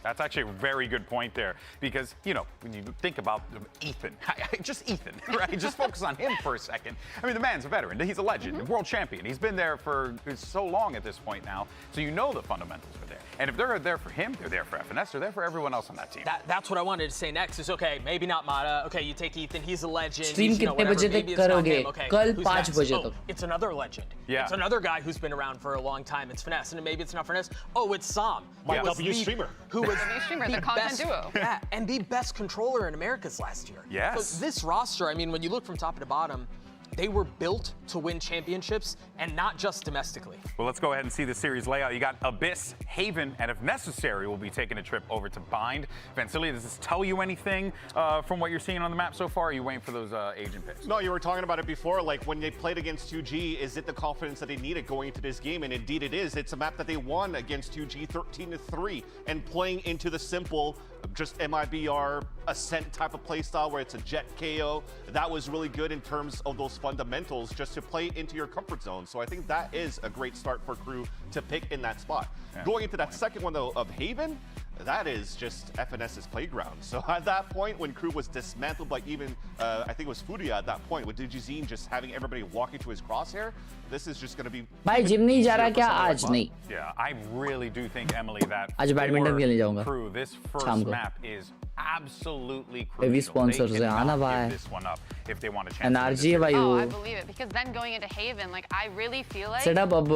That's actually a very good point there, because you know, when you think about Ethan, just Ethan, right? Just focus on him for a second. I mean, the man's a veteran. He's a legend, a world champion. He's been there for so long at this point now, so you know the fundamentals are there. And if they're there for him, they're there for FNS, they're there for everyone else on that team. That's what I wanted to say next is, okay, maybe not Mata. Okay, you take Ethan, he's a legend. Stream कितने बजे तक करोगे? कल 5 बजे तक. It's another legend. Yeah. It's another guy who's been around for a long time. It's Finesse, and maybe it's not Finesse. Oh, it's Sam. My W streamer. Who was the content duo. Yeah, and the best controller in Americas last year. Yes. So this roster, I mean, when you look from top to bottom, they were built to win championships and not just domestically. Well, let's go ahead and see the series layout. You got Abyss, Haven, and if necessary, we'll be taking a trip over to Bind. Vancilia, does this tell you anything from what you're seeing on the map so far? Or are you waiting for those agent picks? No, you were talking about it before. Like when they played against 2G, is it the confidence that they needed going into this game? And indeed it is. It's a map that they won against 2G 13-3, and playing into the simple, just MIBR Ascent type of playstyle where it's a jet KO. That was really good in terms of those fundamentals, just to play into your comfort zone. So I think that is a great start for Crew to pick in that spot. Yeah. Going into that second one though of Haven, that is just FNS's playground. So at that point, when Crew was dismantled by even, I think it was Furia at that point, with Digizine just having everybody walking to his crosshair, this is just going to be... भाई gym नहीं जा रहा क्या आज नहीं? Yeah, I really do think, Emily, that आज badminton खेलने जाऊंगा. Crew, this first map is absolutely crucial. Heavy sponsors है आना भाई. This one up if they want a chance. NRG है भाई Oh, वो. I believe it, because then going into Haven, like I really feel like Setup अब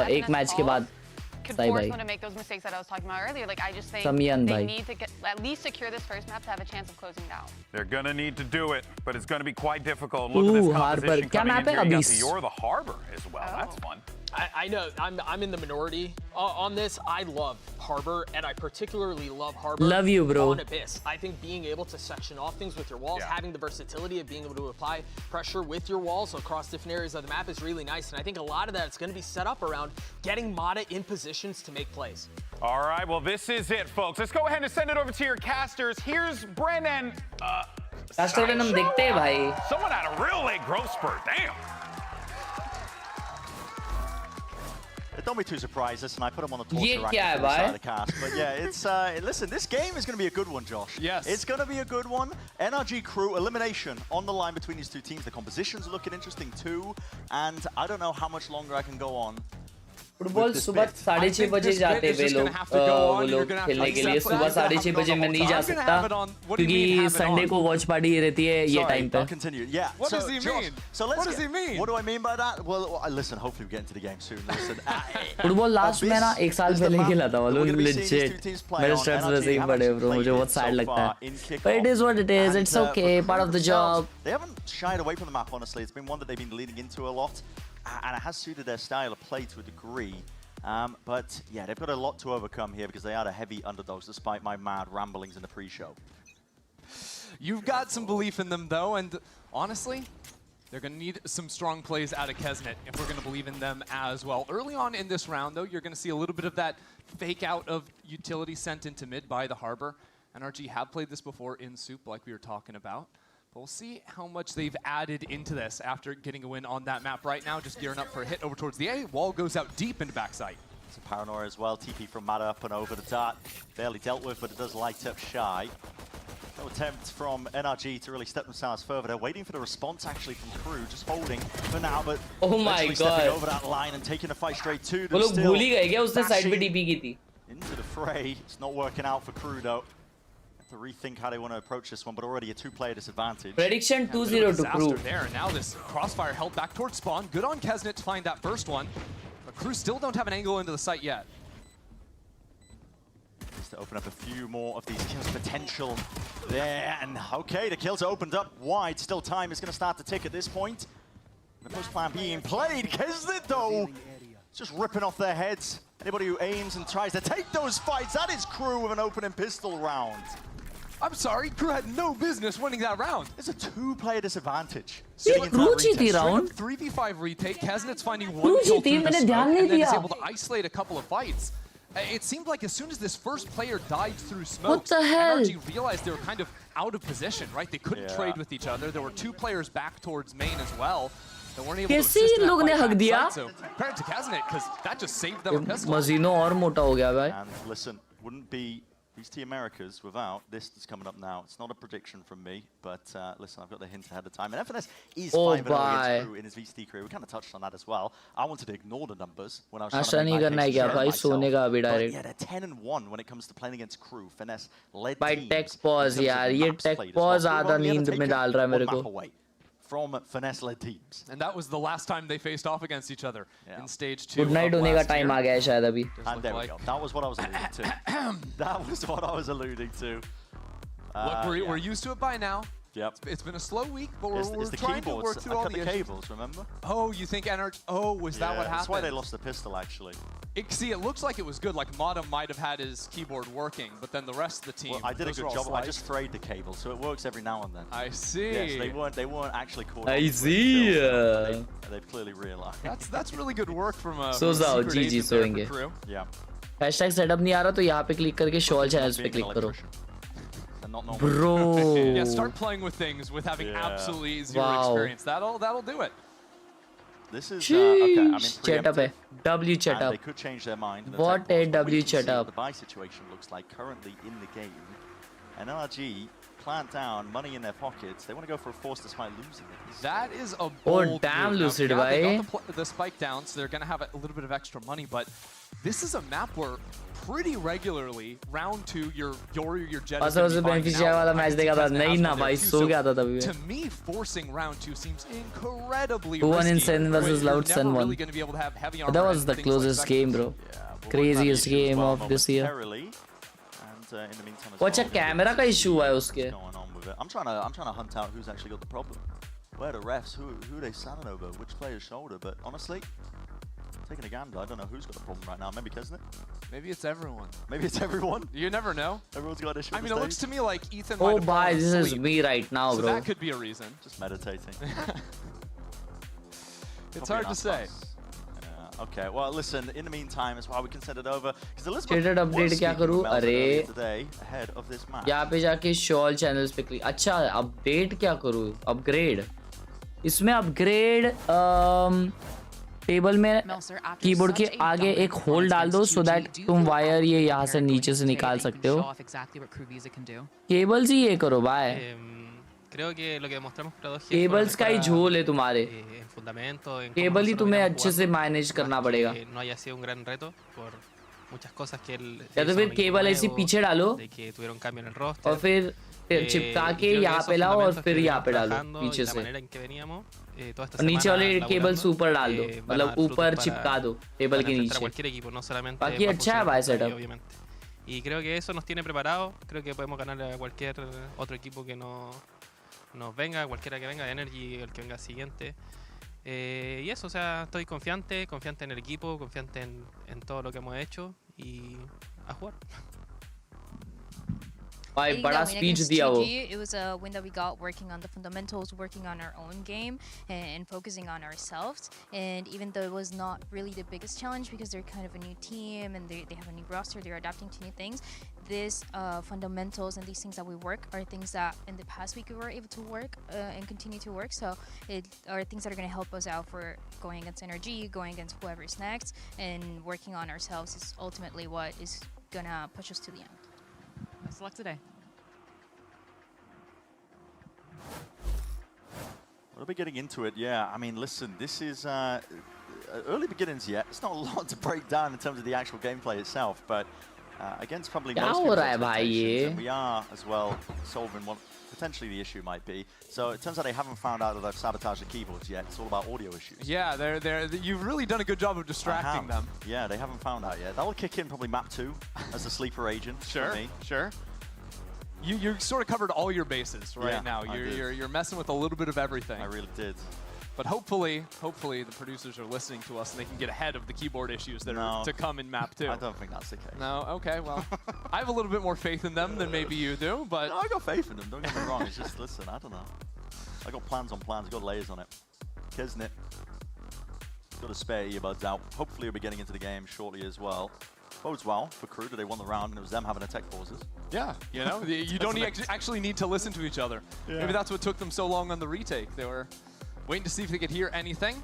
एक match के बाद. Could force one to make those mistakes that I was talking about earlier. Like I just think they need to at least secure this first map to have a chance of closing down. They're gonna need to do it, but it's gonna be quite difficult. Look at this composition coming in here. You got the You're the Harbor as well. That's fun. I know I'm in the minority on this. I love Harbor, and I particularly love Harbor. Love you, bro. On Abyss, I think being able to section off things with your walls, having the versatility of being able to apply pressure with your walls across different areas of the map is really nice. And I think a lot of that is going to be set up around getting Mata in positions to make plays. All right, well, this is it, folks. Let's go ahead and send it over to your casters. Here's Brennan. Caster हम देखते हैं भाई. Someone had a real late growth spurt. Damn. Don't be too surprised. Listen, I put him on the torture rack on the side of the cast. But yeah, it's listen, this game is going to be a good one, Josh. Yes. It's going to be a good one. NRG Crew, elimination on the line between these two teams. The compositions are looking interesting too. And I don't know how much longer I can go on. Football सुबह 6:30 बजे जाते हैं वे लोग खेलने के लिए. सुबह 6:30 बजे मैं नहीं जा सकता क्योंकि संडे को वॉच पार्टी रहती है ये टाइम पे. Yeah. What does he mean? So what does he mean? What do I mean by that? Well, listen, hopefully we get into the game soon. Listen. Football last में ना 1 साल पहले खेला था वो लोग legit. मेरे स्ट्रेस वैसे ही पड़े ब्रो. मुझे बहुत सैड लगता है. But it is what it is. It's okay. Part of the job. They haven't shied away from the map, honestly. It's been one that they've been leaning into a lot. And it has suited their style of play to a degree. But yeah, they've got a lot to overcome here because they are the heavy underdogs despite my mad ramblings in the pre-show. You've got some belief in them, though, and honestly, they're going to need some strong plays out of Kesnet if we're going to believe in them as well. Early on in this round, though, you're going to see a little bit of that fake out of utility sent into mid by the Harbor. NRG have played this before in Soup, like we were talking about. But we'll see how much they've added into this after getting a win on that map right now. Just gearing up for a hit over towards the A. Wall goes out deep into backside. Some paranoia as well. TP from Mad up and over the dart. Barely dealt with, but it does light up Shy. No attempt from NRG to really step themselves further. They're waiting for the response actually from KRU, just holding for now, but oh my god, stepping over that line and taking the fight straight to them. वो लोग भूल ही गए क्या उसने side पे TP की थी? Into the fray. It's not working out for KRU though. Have to rethink how they want to approach this one, but already a two-player disadvantage. Prediction 2-0 to KRU. There, and now this crossfire held back towards spawn. Good on Kesnet to find that first one, but KRU still don't have an angle into the site yet. Just to open up a few more of these kills potential there, and okay, the kills are opened up wide. Still time is going to start to tick at this point. The post plan being played. Kesnet though, just ripping off their heads. Anybody who aims and tries to take those fights, that is KRU with an opening pistol round. I'm sorry, KRU had no business winning that round. It's a two-player disadvantage. KRU जीती round. 3v5 retake. Kesnet's finding one kill through the smoke, and then is able to isolate a couple of fights. It seemed like as soon as this first player died through smoke, what the hell? NRG realized they were kind of out of position, right? They couldn't trade with each other. There were two players back towards main as well. They weren't able to assist in that fight backside, so credit to Kesnet, because that just saved them a pistol. Mazino और मोटा हो गया भाई. And listen, wouldn't be VCT Americas without this that's coming up now. It's not a prediction from me, but listen, I've got the hint ahead of time. And FNS is 5-0 against KRU in his VCT career. We kind of touched on that as well. I wanted to ignore the numbers when I was trying to make my picks share myself. But yeah, they're 10-1 when it comes to playing against KRU. FNS led by teams. tech pause यार, ये tech pause आधा नींद में डाल रहा है मेरे को. From finesse-led teams. And that was the last time they faced off against each other in stage 2. Good night होने का time आ गया है शायद अभी. And there we go. That was what I was alluding to. That was what I was alluding to. Look, we're used to it by now. Yep. It's been a slow week, but we're the trying to work through all the cables, remember? Oh, you think NRG? Oh, was that what happened? That's why they lost the pistol, actually. See, it looks like it was good. Like Mata might have had his keyboard working, but then the rest of the team. Well, I did a good job. I just frayed the cable, so it works every now and then. I see. Yes, they weren't actually caught. I see. They've clearly realized. That's really good work from a. So जाओ GG सोएंगे. Yeah. Hashtag setup नहीं आ रहा तो यहाँ पे click करके Shawl channels पे click करो. Bro. Yeah, start playing with things with having absolutely zero experience. That'll do it. This is okay. I mean, chat up है. W chat up. They could change their mind. What a W chat up. The buy situation looks like currently in the game, and NRG clamped down, money in their pockets. They want to go for a force despite losing it. That is a bold Oh damn, move. Lucid, now, bhai. they got the spike down, so they're gonna have a little bit of extra money, but this is a map where pretty regularly round 2 your jet is also beneficiary वाला match देखा था नहीं ना भाई सो गया था तभी. To me, forcing round 2 seems incredibly Who won in risky. Sen versus Loud Sun Really one. gonna be able to have heavy That was the closest game, bro. Craziest game of this year. What's a camera का issue है उसके? I'm trying to hunt out who's actually got the problem. Where are the refs? Who they standing over? Which player's shoulder? But honestly, taking a gander, I don't know who's got the problem right now. Maybe Kesnet? Maybe it's everyone. Maybe it's everyone? You never know. Everyone's got issues. I mean, it looks to me like Ethan Oh, might have bye. fallen This is asleep. me right now, So bro. that could be a reason. Just meditating. It's hard to say. Okay, well, listen, in the meantime, it's why we can send it over. Stated update क्या करूँ? अरे today ahead of this match. यहाँ पे जाके Shawl channels पे click. अच्छा, update क्या करूँ? Upgrade. इसमें upgrade टेबल में कीबोर्ड के आगे एक होल डाल दो so that तुम वायर ये यहाँ से नीचे से निकाल सकते हो. केबल्स ही ये करो भाई. Creo que lo que demostramos para 2G cables का ही झोल है तुम्हारे. केबल ही तुम्हें अच्छे से मैनेज करना पड़ेगा. No haya sido un gran reto por muchas cosas que él या तो फिर केबल ऐसी पीछे डालो que tuvieron cambio en el roster और फिर चिपका के यहाँ पे लाओ और फिर यहाँ पे डालो पीछे से. और नीचे वाले केबल्स ऊपर डाल दो, मतलब ऊपर चिपका दो टेबल के नीचे. बाकी अच्छा है भाई setup. Y creo que eso nos tiene preparados. Creo que podemos ganarle a cualquier otro equipo que nos venga, cualquiera que venga, de Energy, el que venga siguiente. Y eso, o sea, estoy confiante en el equipo, confiante en todo lo que hemos hecho y a jugar. भाई बड़ा speech दिया वो. It was a win that we got working on the fundamentals, working on our own game, and focusing on ourselves. And even though it was not really the biggest challenge because they're kind of a new team and they have a new roster, they're adapting to new things. This fundamentals and these things that we work are things that in the past week we were able to work and continue to work. So it are things that are going to help us out for going against NRG, going against whoever is next, and working on ourselves is ultimately what is going to push us to the end. Best of luck today. We'll be getting into it, yeah. I mean, listen, this is early beginnings yet. It's not a lot to break down in terms of the actual gameplay itself, but against probably most people's expectations, and we are as well solving what potentially the issue might be. So it turns out they haven't found out that they've sabotaged the keyboards yet. It's all about audio issues. Yeah, you've really done a good job of distracting them. Yeah, they haven't found out yet. That'll kick in probably map 2 as a sleeper agent for me. Sure. You sort of covered all your bases right now. You're messing with a little bit of everything. I really did. But hopefully the producers are listening to us and they can get ahead of the keyboard issues that are to come in map 2. I don't think that's the case. No? Okay, well, I have a little bit more faith in them than maybe you do, but... No, I got faith in them, don't get me wrong. It's just, listen, I don't know. I got plans on plans, I got layers on it. Kesnet got a spare earbuds out. Hopefully we'll be getting into the game shortly as well. Bodes well for KRU that they won the round and it was them having to tech pauses. Yeah, you know, you don't actually need to listen to each other. Yeah. Maybe that's what took them so long on the retake. They were waiting to see if they could hear anything.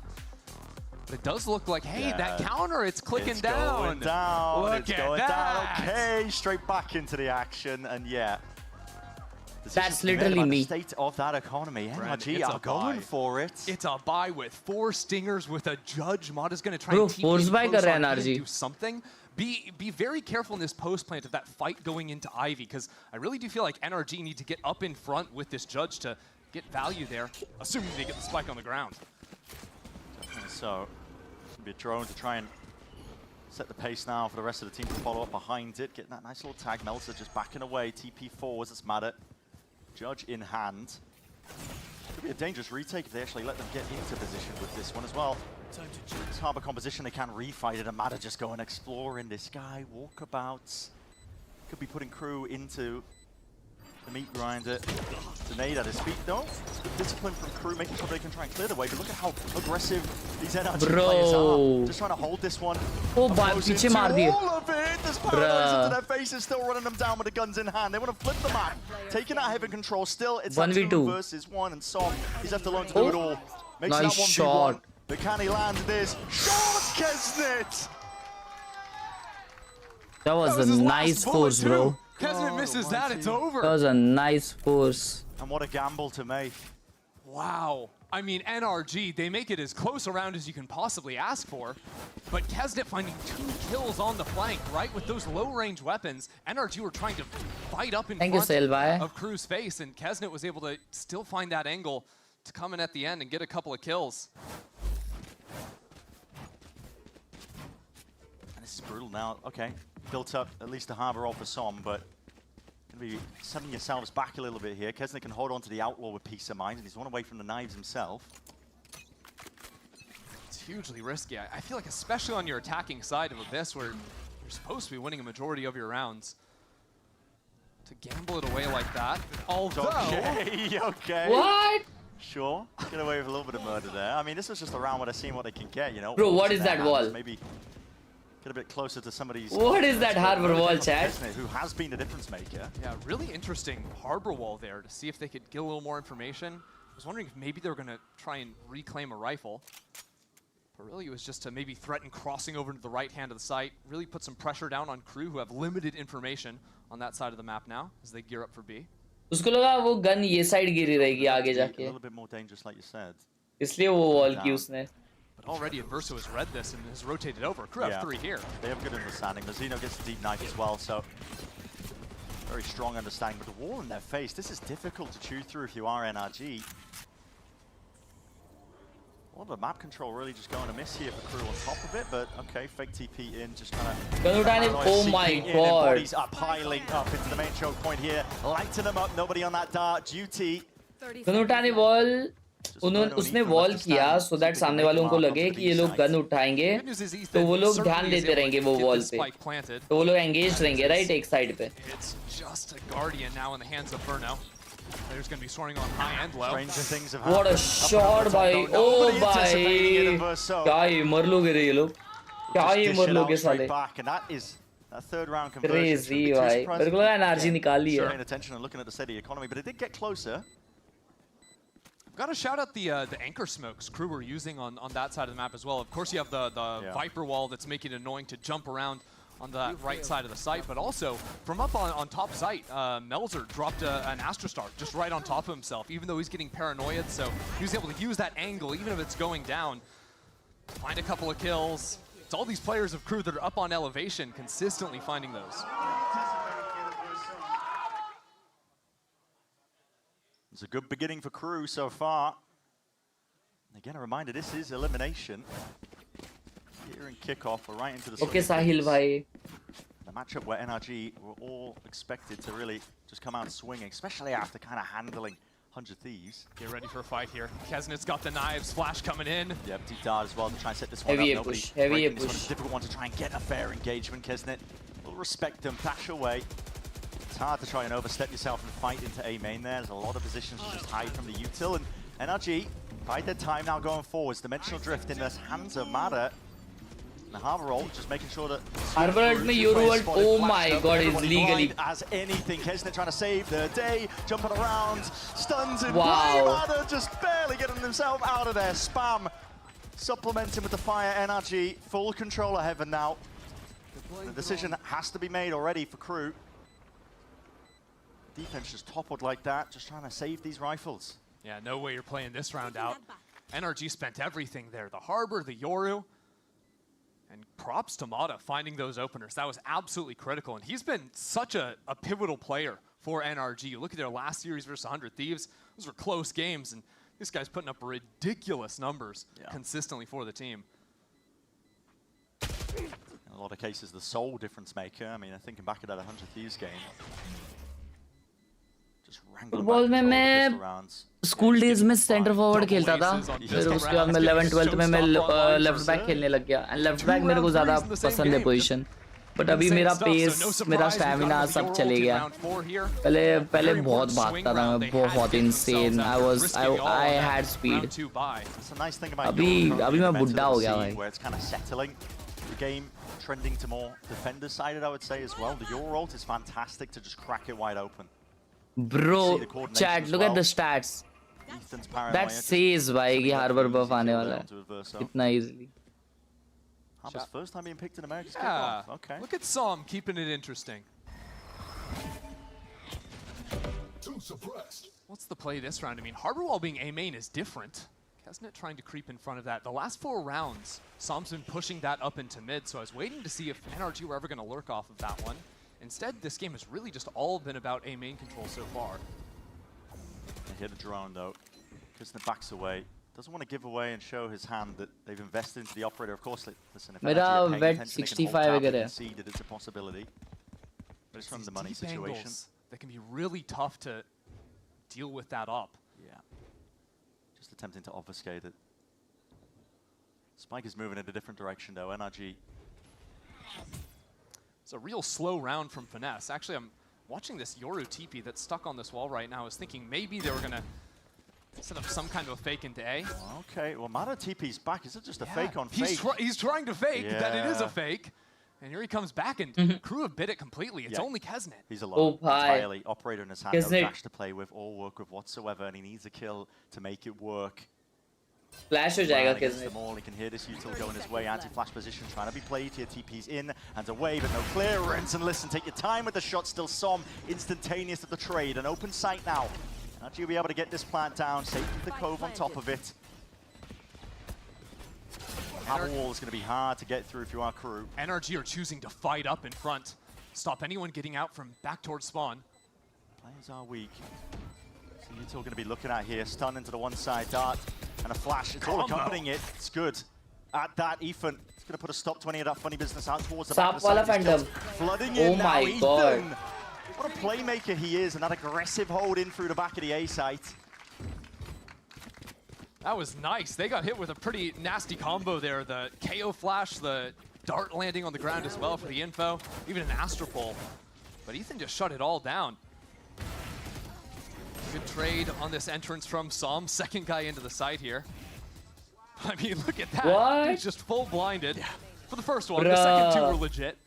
But it does look like, hey, that counter, it's clicking down. Going down. Look it's at going that. down. Okay, straight back into the action. And yeah. That's literally me. The state of that economy. NRG are going for it. It's a buy with 4 stingers with a judge. Mada's going to try and force buy kar raha hai NRG. Do something. Be very careful in this post plant of that fight going into Ivy, because I really do feel like NRG need to get up in front with this judge to get value there, assuming they get the spike on the ground. So, it's going to be a drone to try and set the pace now for the rest of the team to follow up behind it. Getting that nice little tag. Melissa just backing away. TP forwards, it's Mada. Judge in hand. Could be a dangerous retake if they actually let them get into position with this one as well. It's Harbor composition, they can refight it, and Mada just go and explore in the sky. Walkabouts. Could be putting KRU into the meat grinder. Grenade at his feet though. Good discipline from KRU, making sure they can try and clear the way, but look at how aggressive these NRG players are. Just trying to hold this one. Oh, piche maar diye. All of it! There's paralyzed into their faces, still running them down with the guns in hand. They want to flip the map. Taking that heavy control still. It's 2 versus 1, and Som, he's left alone to do it all. Makes nice that 1v1. shot. But can he land this? Shot, Kesnet! That was a nice force, bro. Kesnet misses that, it's over. That was a nice force. And what a gamble to make. Wow. I mean, NRG, they make it as close around as you can possibly ask for. But Kesnet finding 2 kills on the flank, right? With those low-range weapons, NRG were trying to fight up in front of KRU's face, and Kesnet was able to still find that angle to come in at the end and get a couple of kills. And this is brutal now. Okay, built up at least a harbor roll for Som, but going to be setting yourselves back a little bit here. Kesnet can hold on to the outlaw with peace of mind, and he's one away from the knives himself. It's hugely risky. I feel like especially on your attacking side of Abyss, where you're supposed to be winning a majority of your rounds, to gamble it away like that. Although... Okay. What? Sure. Get away with a little bit of murder there. I mean, this was just a round where they're seeing what they can get, you know. Bro, what is that wall? Maybe get a bit closer to somebody's... What is that harbor wall, chat? Who has been a difference maker. Yeah, really interesting harbor wall there to see if they could get a little more information. I was wondering if maybe they were going to try and reclaim a rifle. But really it was just to maybe threaten crossing over to the right hand of the site, really put some pressure down on KRU, who have limited information on that side of the map now as they gear up for B. उसको लगा वो gun ये side गिरी रहेगी आगे जाके. A little bit more dangerous, like you said. इसलिए वो wall की उसने. But already Adverso has read this and has rotated over. KRU have 3 here. They have good understanding. Mazzino gets a deep knife as well, so very strong understanding. But the wall in their face, this is difficult to chew through if you are NRG. Well, the map control really just going to miss here for KRU on top of it, but okay, fake TP in, just kind of... Oh my god. Bodies are piling up into the main choke point here, lighting them up, nobody on that dart, duty. Ganutani wall उसने wall किया so that सामने वालों को लगे कि ये लोग gun उठाएंगे तो वो लोग ध्यान देते रहेंगे वो वॉल पे तो वो लोग एंगेज रहेंगे राइट एक साइड पे It's just a guardian now in the hands of Burno. Players going to be soaring on high and low. What a shot भाई oh भाई क्या ही मर लोगे रे ये लोग क्या ही मर लोगे साले third round conversion. Crazy भाई मेरे को लगा NRG निकाल ली है Paying attention and looking at the steady economy, but it did get closer. Got to shout out the anchor smokes crew were using on that side of the map as well. Of course, you have the Viper wall that's making it annoying to jump around on the right side of the site, but also from up on top site, Melzer dropped an Astra Star just right on top of himself, even though he's getting paranoid, so he was able to use that angle, even if it's going down, find a couple of kills. It's all these players of crew that are up on elevation, consistently finding those. It's a good beginning for crew so far. Again, a reminder, this is elimination. Here in kickoff, we're right into the Okay, Sahil bhai. The matchup where NRG were all expected to really just come out swinging, especially after kind of handling 100 Thieves. Get ready for a fight here. Kesnet's got the knives, Flash coming in. Yep, deep dart as well to try and set this one heavy up. Push, heavy push. It's a difficult one to try and get a fair engagement. Kesnet will respect them, dash away. It's hard to try and overstep yourself and fight into A main there. There's a lot of positions to just hide from the util. And NRG, bide their time now going forwards. Dimensional drift in the hands of Mada. And Harbor ult, just making sure that... Harbor ult mein Euro ult, oh my god, it's legally... As anything, Kesnet trying to save the day, jumping around, stuns in wow. Mada just barely getting himself out of there. Spam supplementing with the fire. NRG, full control of heaven now. The decision has to be made already for crew. Defense just toppled like that, just trying to save these rifles. Yeah, no way you're playing this round out. NRG spent everything there. The Harbor, the Yoru. And props to Mada finding those openers. That was absolutely critical. And he's been such a pivotal player for NRG. Look at their last series versus 100 Thieves. Those were close games. And this guy's putting up ridiculous numbers consistently for the team. In a lot of cases, the sole difference maker. I mean, thinking back at that 100 Thieves game. Football में मैं school days में centre forward खेलता था फिर उसके बाद मैं 11th 12th में मैं लेफ्ट बैक खेलने लग गया एंड लेफ्ट बैक मेरे को ज़्यादा पसंद है पोजीशन बट अभी मेरा पेस मेरा स्टैमिना सब चले गया पहले बहुत भागता था मैं बहुत इनसेन आई हैड स्पीड अभी मैं बुड्ढा हो गया भाई game trending to more defender sided, I would say as well. The Euro ult is fantastic to just crack it wide open. Bro, chat, look at the stats. That says भाई कि Harbor buff आने वाला है इतना easily. Harbor's first time being picked in America's kickoff. Okay. Look at Som keeping it interesting. What's the play this round? I mean, Harbor while being A main is different. Kesnet trying to creep in front of that. The last 4 rounds, Som's been pushing that up into mid, so I was waiting to see if NRG were ever going to lurk off of that one. Instead, this game has really just all been about A main control so far. They hit a drone though. Kesnet backs away. Doesn't want to give away and show his hand that they've invested into the operator. Of course, listen, if मेरा vet 65 वगैरह है. See that it's a possibility. But it's from the money situation. That can be really tough to deal with that up. Yeah. Just attempting to obfuscate it. Spike is moving in a different direction though. NRG. It's a real slow round from Finesse. Actually, I'm watching this Yoru TP that's stuck on this wall right now. I was thinking maybe they were going to set up some kind of a fake into A. Okay, well, Mada TP's back. Is it just a fake on fake? He's trying to fake that it is a fake. And here he comes back, and crew have bit it completely. It's only Kesnet. He's alone entirely. Operator in his hand, no dash to play with or work with whatsoever, and he needs a kill to make it work. Flash हो जाएगा Kesnet. He can hear this util going his way. Anti-flash position trying to be played here. TP's in and away, but no clearance. And listen, take your time with the shot. Still Som instantaneous at the trade. An open sight now. NRG will be able to get this plant down. Safety the cove on top of it. Hammer wall is going to be hard to get through if you are crew. NRG are choosing to fight up in front. Stop anyone getting out from back towards spawn. Players are weak. So util going to be looking at here. Stun into the one side. Dart and a flash. It's all accompanying it. It's good. At that, Ethan is going to put a stop to any of that funny business out towards the back of the side. Flooding in now, Ethan. God. What a playmaker he is, and that aggressive hold in through the back of the A site. That was nice. They got hit with a pretty nasty combo there. The KO flash, the dart landing on the ground as well for the info, even an Astro Pole. But Ethan just shut it all down. Good trade on this entrance from Som. Second guy into the site here. I mean, look at that. What? He's just full blinded. For the first one, the second two were legit.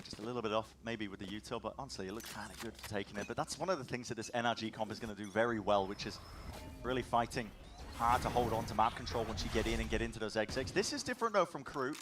Just a little bit off, maybe with the util, but honestly, it looked kind of good for taking it. But that's one of the things that this NRG comp is going to do very well, which is really fighting hard to hold on to map control once you get in and get into those exits. This is different, though, from KRU.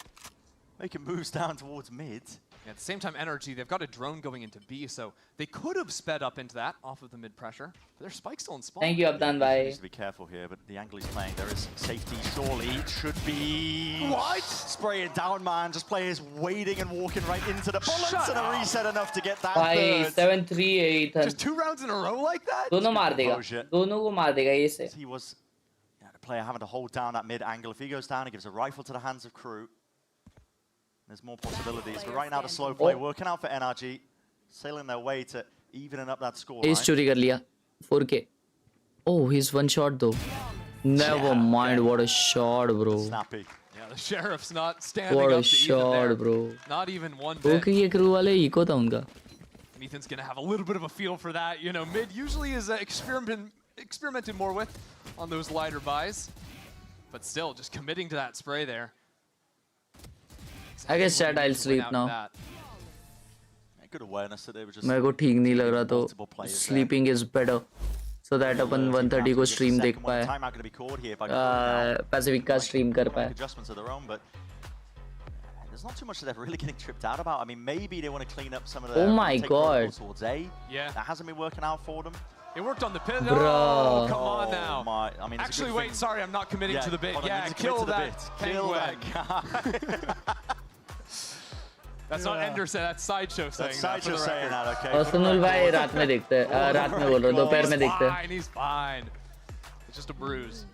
Making moves down towards mid. At the same time, NRG, they've got a drone going into B, so they could have sped up into that off of the mid pressure. But their spike's still in spawn. Thank you, Abdan bhai. Needs to be careful here, but the angle he's playing, there is safety. Surely it should be. What? Spraying down, man. Just players waiting and walking right into the bullets and a reset enough to get that Bhai, third. 7-3 Ethan. Just 2 rounds in a row like that? दोनों मार देगा. दोनों को मार देगा ये से. He was the player having to hold down that mid angle. If he goes down, he gives a rifle to the hands of KRU. There's more possibilities, but right now the slow play working out for NRG, sailing their way to evening up that score. He's चोरी कर लिया. 4K. Oh, he's one shot though. Never mind, what a shot, bro. Snappy. Yeah, the sheriff's not standing What up a to shot, Ethan there. bro. Not even one bit. Okay, ये crew वाले eco था उनका. And Ethan's gonna have a little bit of a feel for that. You know, mid usually is experimented more with on those lighter buys, but still just committing to that spray there. I guess chat, I'll sleep now. Good awareness that they were just. मेरे को ठीक नहीं लग रहा तो sleeping is better. So that अपन 1:30 को stream देख पाए. Pacific का stream कर पाए. Adjustments of their own, but there's not too much that they're really getting tripped out about. I mean, maybe they want to clean up some of the. Oh my god. Towards A. Yeah. That hasn't been working out for them. It worked on the pit. Bruh. Oh, come on now. My, I mean, actually, wait. Sorry, I'm not committing to the bit. Yeah, kill that. Kill that guy. That's not Ender saying. That's Sideshow saying that. Sideshow saying that. Okay. और सुनील भाई रात में देखते हैं. रात में बोल रहा हूँ. दोपहर में देखते हैं. Fine, he's fine. It's just a bruise.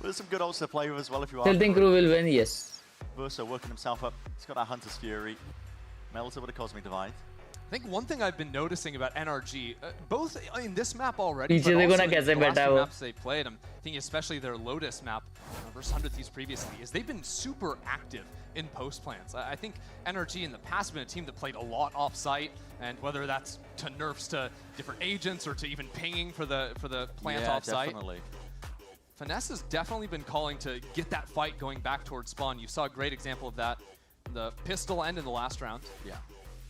There's some good ults to play with as well if you are. Still think crew will win, yes. Verso working himself up. He's got that Hunter's Fury. Melted with a Cosmic Divide. I think one thing I've been noticing about NRG, both in this map already, पीछे but देखो also ना in कैसे the last बैठा है few वो. maps they played, I'm thinking especially their Lotus map versus 100 Thieves previously, is they've been super active in post plans. I think NRG in the past have been a team that played a lot off-site, and whether that's to nerfs to different agents or to even pinging for the plant off-site. Definitely. Finesse has definitely been calling to get that fight going back towards spawn. You saw a great example of that, the pistol end in the last round. Yeah.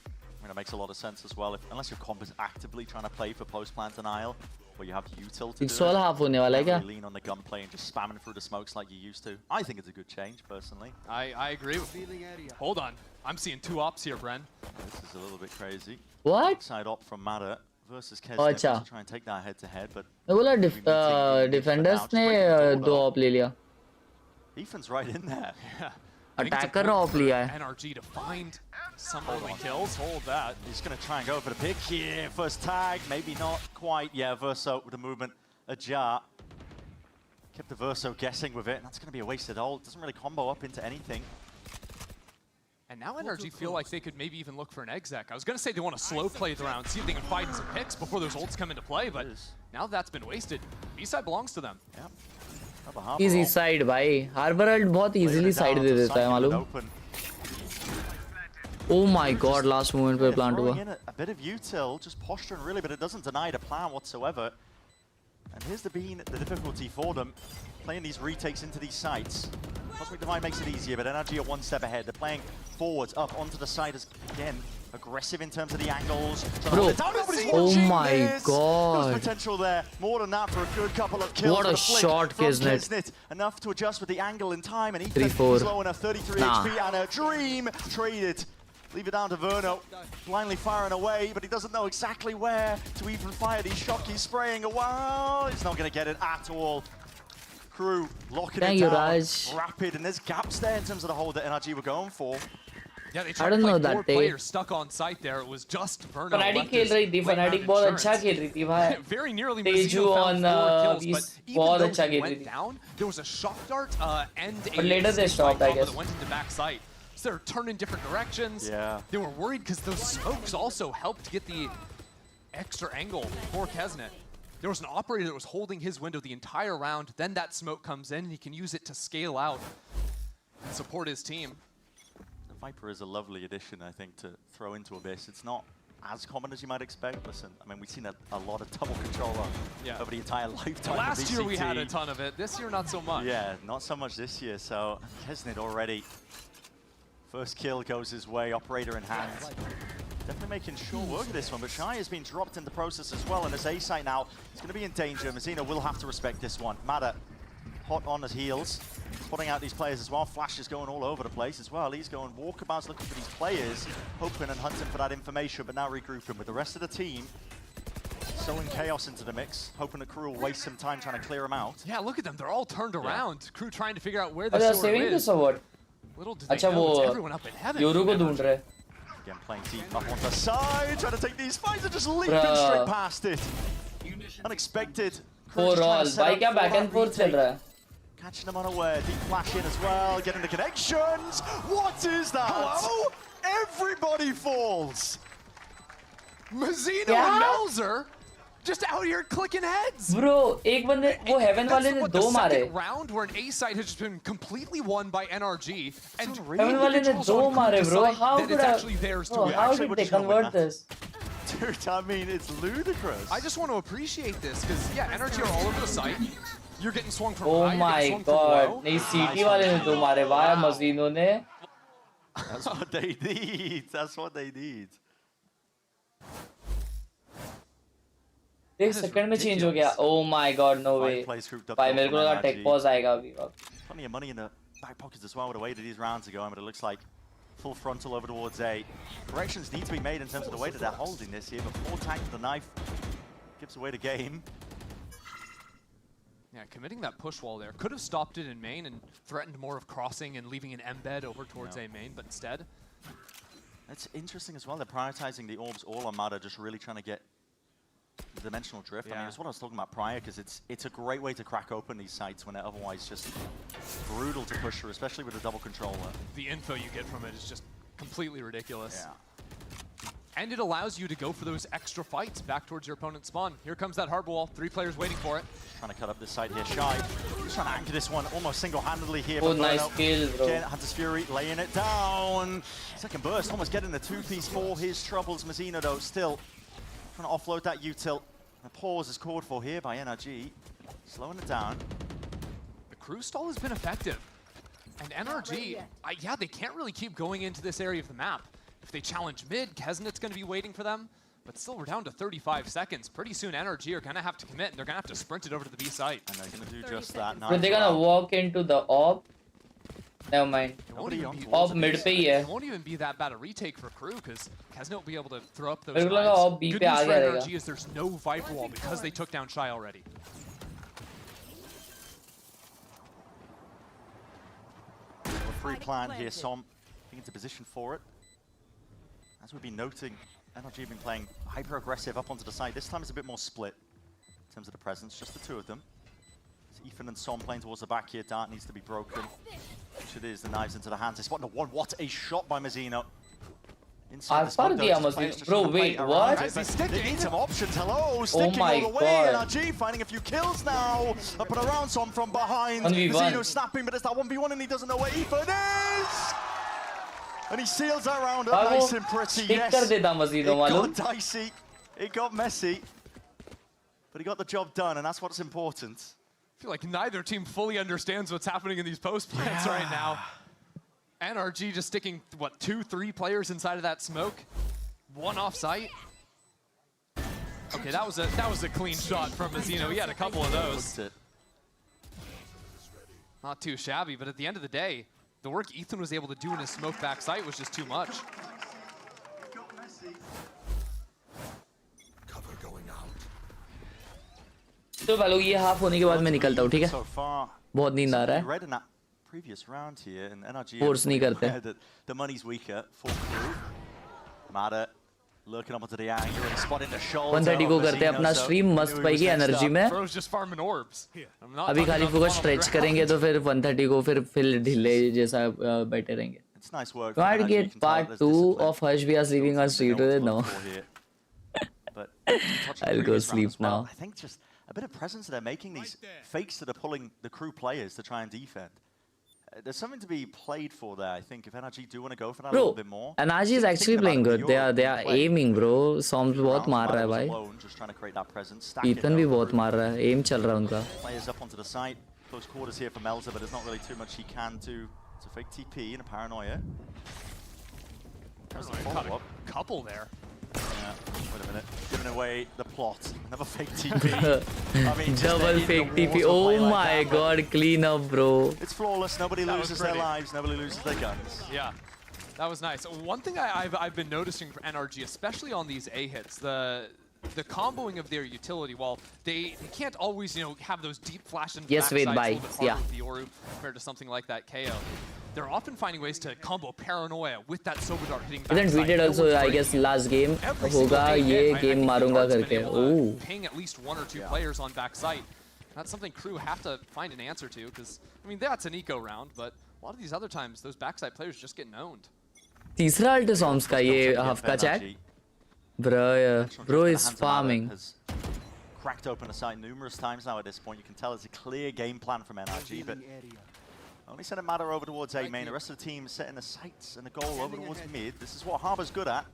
I mean, it makes a lot of sense as well. Unless your comp is actively trying to play for post-plant denial, where you have util to It's all half होने वाला है क्या? lean on the gunplay and just spamming through the smokes like you used to. I think it's a good change, personally. I agree with you. Hold on. I'm seeing 2 ops here, Bren. This is a little bit crazy. What? Side op from Mada versus Oh, Kesnet अच्छा. to try and take that head-to-head, but मैं बोला defenders ने 2 op ले लिया. Ethan's right in there. Yeah. Attacker ने op लिया है. NRG to find some early kills. Hold that. He's going to try and go for the pick here. First tag, maybe not quite. Yeah, Verso with the movement ajar. Kept the Verso guessing with it, and that's going to be a wasted ult. Doesn't really combo up into anything. And now NRG feel like they could maybe even look for an exec. I was going to say they want to slow play the round, see if they can find some picks before those ults come into play, but now that's been wasted. B-side belongs to them. Yeah. Easy side भाई. Harbor ult बहुत easily side दे देता है मालूम. Oh my god, last moment पे plant हुआ. A bit of util, just posturing really, but it doesn't deny the plan whatsoever. And here's the difficulty for them, playing these retakes into these sites. Cosmic Divide makes it easier, but NRG are 1 step ahead. They're playing forwards, up onto the side again. Aggressive in terms of the angles. Bro, oh my god. There's potential there. More than that for a good couple of kills. What a shot, Kesnet. Enough to adjust with the angle in time, and Ethan is low enough, 33 HP, and a dream traded. Leave it down to Verno, blindly firing away, but he doesn't know exactly where to even fire these shots. He's spraying a while. He's not going to get it at all. KRU locking it down. Raj. Rapid, and there's gaps there in terms of the hold that NRG were going for. Yeah, they tried to play 4 players stuck on site there. It was just Verno. Fnatic खेल रही थी. Fnatic बहुत अच्छा खेल रही थी भाई. Very nearly Teju on these बहुत अच्छा खेल रही थी. Down, there was a shock dart and But later they stopped, I guess. that went into back site. So they're turning different directions. Yeah. They were worried because those smokes also helped get the extra angle for Kesnet. There was an operator that was holding his window the entire round, then that smoke comes in and he can use it to scale out and support his team. The Viper is a lovely addition, I think, to throw into Abyss. It's not as common as you might expect. Listen, I mean, we've seen a lot of double controller over the entire lifetime of Last year we VCT. had a ton of it. This year, not so much. Yeah, not so much this year. So Kesnet already, first kill goes his way, operator in hand. Definitely making sure work of this one, but Shy has been dropped in the process as well, and as A-site now, he's going to be in danger. Mazino will have to respect this one. Mada, hot on his heels, spotting out these players as well. Flash is going all over the place as well. He's going walkabouts looking for these players, hoping and hunting for that information, but now regrouping with the rest of the team. Sowing chaos into the mix, hoping that KRU will waste some time trying to clear them out. Yeah, look at them. They're all turned around. KRU trying to figure out where Are the they sword saving is. this or what? Little did they अच्छा know it's वो everyone up in heaven. Yoru को ढूंढ रहे. Again, playing deep up on the side, trying to take these fights and just leaping straight past it. Unexpected. For all, भाई क्या back and forth चल रहा है? Catching them unaware, deep flash in as well, getting the connections. What is that? Hello? Everybody falls. Mazino and Melzer just out here clicking heads. Bro, एक बंदे वो heaven वाले ने दो मारे. The second round where an A-site has just been completely won by NRG. And Heaven वाले ने दो मारे, bro. How could how did they convert this? Dude, I mean, it's ludicrous. I just want to appreciate this because yeah, NRG are all over the site. You're getting swung from Oh high, my you're getting swung god, from low. नहीं CT वाले ने दो मारे, वाह मजीनो ने. That's what they need. That's what they need. एक second में change हो गया. Oh my god, no way. भाई मेरे को लगा टेक पॉज आएगा अभी. Plenty of money in the back pockets as well with the way that these rounds are going, but it looks like full frontal over towards A. Corrections need to be made in terms of the way that they're holding this here, but 4 tank with the knife gives away the game. Yeah, committing that push wall there. Could have stopped it in main and threatened more of crossing and leaving an embed over towards A main, but instead. It's interesting as well. They're prioritizing the orbs all on Mada, just really trying to get the dimensional drift. I mean, it's what I was talking about prior, because it's a great way to crack open these sites when they're otherwise just brutal to push through, especially with a double controller. The info you get from it is just completely ridiculous. Yeah. And it allows you to go for those extra fights back towards your opponent's spawn. Here comes that hard wall. 3 players waiting for it. Trying to cut up this side here. Shy. He's trying to anchor this one almost single-handedly here. Oh, nice kill, bro. Again, Hunter's Fury laying it down. Second burst, almost getting the 2-piece for his troubles. Mazino, though, still trying to offload that util. A pause is called for here by NRG. Slowing it down. The KRU stall has been effective. And NRG, yeah, they can't really keep going into this area of the map. If they challenge mid, Kesnet's going to be waiting for them. But still, we're down to 35 seconds. Pretty soon, NRG are going to have to commit, and they're going to have to sprint it over to the B site. And they're going to do just that. So they're going to walk into the AWP. Never mind. AWP mid पे ही है. It won't even be that bad a retake for KRU, because Kesnet will be able to throw up those मेरे को लगा knives. AWP B Good पे news uh for गया NRG रहेगा. is there's no Viper wall because they took down Shy already. Free plan here, Som getting into position for it. As we've been noting, NRG have been playing hyper-aggressive up onto the side. This time it's a bit more split in terms of the presence, just the two of them. It's Ethan and Som playing towards the back here. Dart needs to be broken. Which it is, the knives into the hands. They spot the one. What a shot by Mazino. Inside the smoke, though, bro, wait, what? They need some options. Hello, sticking all the way. NRG finding a few kills now. Up and around Som from behind. Mazino snapping, but it's that 1v1 and he doesn't know where Ethan is. And he seals that round up nice and pretty. Yes, it got dicey, it got messy, but he got the job done, and that's what's important. I feel like neither team fully understands what's happening in these post plants right now. NRG just sticking, what, 2-3 players inside of that smoke? One off site. Okay, that was a clean shot from Mazino. He had a couple of those. Not too shabby, but at the end of the day, the work Ethan was able to do in his smoke back site was just too much. तो भाई ये half होने के बाद मैं निकलता हूँ, ठीक है? बहुत नींद आ रहा है. Previous round here, and NRG Force नहीं करते. that the money's weaker for KRU. Mada looking up onto the angle and spotting the shoulder. 130 को करते हैं अपना स्ट्रीम मस्त पाएगी एनर्जी में. अभी खाली फोकस स्ट्रेच करेंगे तो फिर 130 को फिर ढीले जैसा बैठे रहेंगे. It's nice work. Try to get part 2 of Hush We Are Leaving Us Street today. No. But I'll go sleep now. I think just a bit of presence they're making, these fakes that are pulling the crew players to try and defend. There's something to be played for there, I think, if NRG do want to go for that a little bit more. NRG is actually playing good. They are aiming, bro. Soms बहुत मार रहा है भाई. Just trying to create that presence. Ethan भी बहुत मार रहा है. Aim चल रहा है उनका. Players up onto the site. Close quarters here for Melza, but there's not really too much he can do to fake TP in a paranoia. There's the follow-up. Couple there. Yeah, wait a minute. Giving away the plot. Another fake TP. I mean, double fake TP. Oh my god, clean up, bro. It's flawless. Nobody loses their lives. Nobody loses their guns. Yeah, that was nice. One thing I've been noticing for NRG, especially on these A hits, the comboing of their utility, while they can't always, have those deep flash and yes, wait, bye. Yeah. With the Yoru compared to something like that KO. They're often finding ways to combo paranoia with that Sober Dart hitting backside. Then tweeted also, I guess, last game होगा ये game मारूंगा करके. Oh. Ping at least 1 or 2 players on backside. That's something crew have to find an answer to, because I mean that's an eco round, but a lot of these other times those backside players just get owned. तीसरा alt सॉम्स का ये half का chat. Bro is farming. Cracked open a site numerous times now at this point. You can tell it's a clear game plan from NRG, but only send a matter over towards A main. The rest of the team setting the sights and the goal over towards mid. This is what Harbor's good at.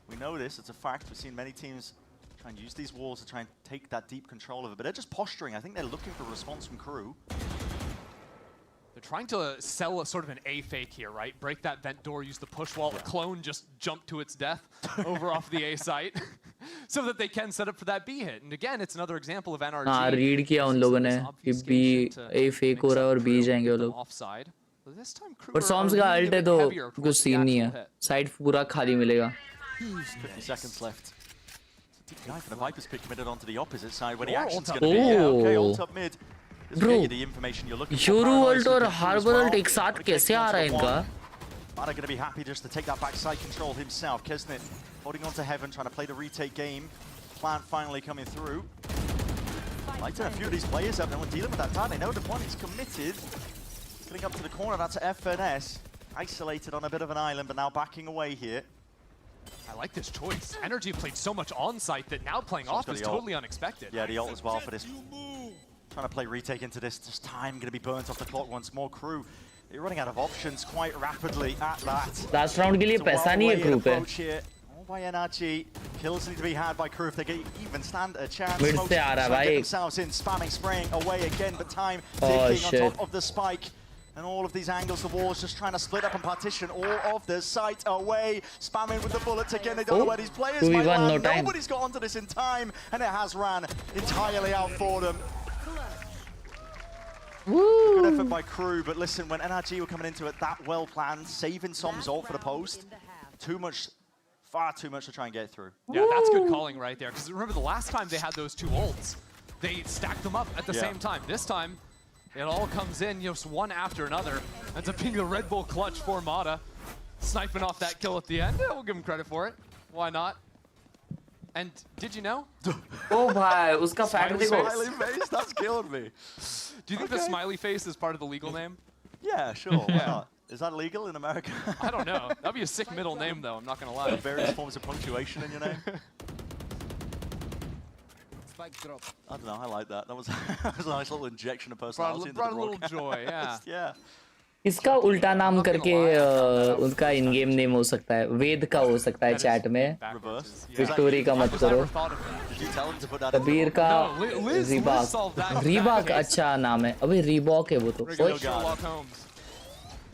We know this, it's a fact. We've seen many teams try and use these walls to try and take that deep control of it, but they're just posturing. I think they're looking for a response from crew. They're trying to sell a sort of an A fake here, right? Break that vent door, use the push wall. The clone just jumped to its death over off the A site so that they can set up for that B hit. And again, it's another example of NRG. हाँ, read किया उन लोगों ने कि B A fake हो रहा है और B जाएंगे वो लोग. Offside. पर सॉम्स का अल्ट है तो कुछ सीन नहीं है. साइड पूरा खाली मिलेगा. 50 seconds left. Knife and the Viper's pick committed onto the opposite side when the action's Oh. going to be. Yeah, okay, ult up mid. Bro, Yoru ult और Harbor ult एक साथ कैसे आ रहा है इनका? Mada going to be happy just to take that backside control himself. Kesnet holding on to Heaven, trying to play the retake game. Plant finally coming through. Lighting a few of these players up, and we're dealing with that time. They know the point is committed. Getting up to the corner, that's FNS. Isolated on a bit of an island, but now backing away here. I like this choice. NRG played so much on-site that now playing off is totally unexpected. Yeah, the ult as well for this. Trying to play retake into this. Just time going to be burnt off the clock once more. Crew, they're running out of options quite rapidly at that. Last round के लिए पैसा नहीं है crew पे. All by NRG. Kills need to be had by crew if they get even stand a chance. Mid से आ रहा है भाई. Themselves in, spamming, spraying away again, but time ticking on top of the spike. And all of these angles, the walls just trying to split up and partition all of the site away. Spamming with the bullets again. They don't know where these players might land. Nobody's got onto this in time, and it has ran entirely out for them. Woo. Good effort by crew, but listen, when NRG were coming into it that well planned, saving Som's ult for the post, far too much to try and get through. Yeah, that's good calling right there. Because remember the last time they had those 2 ults, they stacked them up at the same time. This time, it all comes in just one after another. Ends up being the Red Bull clutch for Mata. Sniping off that kill at the end. Yeah, we'll give him credit for it. Why not? And did you know? Oh भाई, उसका fact देखो. Smiley face, that's killing me. Do you think the smiley face is part of the legal name? Yeah, sure. Why not? Is that legal in America? I don't know. That'd be a sick middle name, though. I'm not gonna lie. Various forms of punctuation in your name. Spike drop. I don't know. I like that. That was a nice little injection of personality. Brought a little joy. Yeah. Yeah. इसका उल्टा नाम करके उनका इन game name हो सकता है. वेद का हो सकता है चैट में. विक्टोरी का मत करो. कबीर का रीबाक अच्छा नाम है. अबे रीबॉक है वो तो.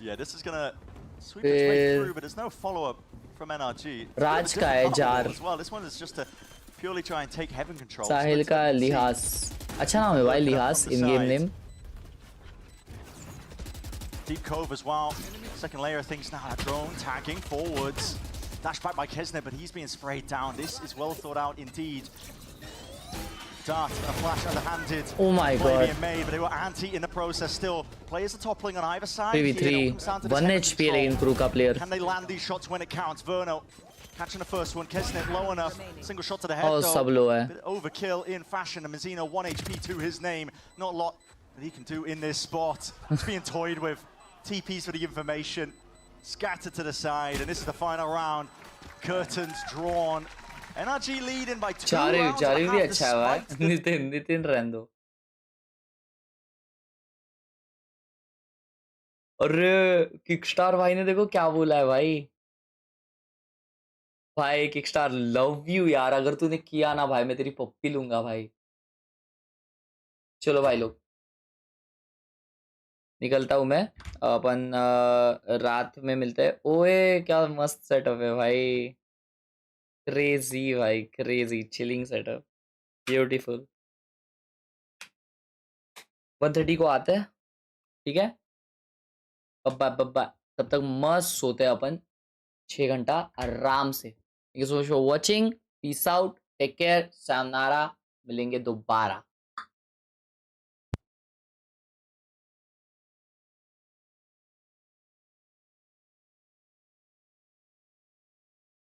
Yeah, this is gonna sweep its way through, but there's no follow-up from NRG. राज का है jar. As well. This one is just to purely try and take heaven control. Sahil का लिहास. अच्छा नाम है भाई लिहास इन game name. Deep Cove as well. Second layer of things now. A drone tagging forwards. Dash back by Kesnet, but he's being sprayed down. This is well thought out indeed. Dart and a flash underhanded. Oh my god. Being made, but they were anti in the process still. Players are toppling on either side. PV3. 1 HP लेकिन crew का player. Can they land these shots when it counts? Verno catching the first one. Kesnet low enough. Single shot to the head. Oh, though. सब low है. Bit overkill in fashion. And Mazzino 1 HP to his name. Not a lot that he can do in this spot. It's being toyed with. TPs for the information, scattered to the side, and this is the final round. Curtains drawn. NRG lead in by 2 चारे rounds. चारे I भी have अच्छा है भाई despite the Nitin रहने दो अरे किकस्टार भाई ने देखो क्या बोला है भाई किकस्टार लव यू यार अगर तूने किया ना भाई मैं तेरी पप्पी लूंगा भाई चलो भाई लोग निकलता हूँ मैं अपन रात में मिलते हैं ओए क्या मस्त सेटअप है भाई क्रेजी भाई क्रेजी चिलिंग सेटअप ब्यूटीफुल 1:30 को आते हैं ठीक है बब्बा बब्बा तब तक मस्त सोते हैं अपन 6 घंटा आराम से thank you so much for watching peace out take care सामनारा मिलेंगे दोबारा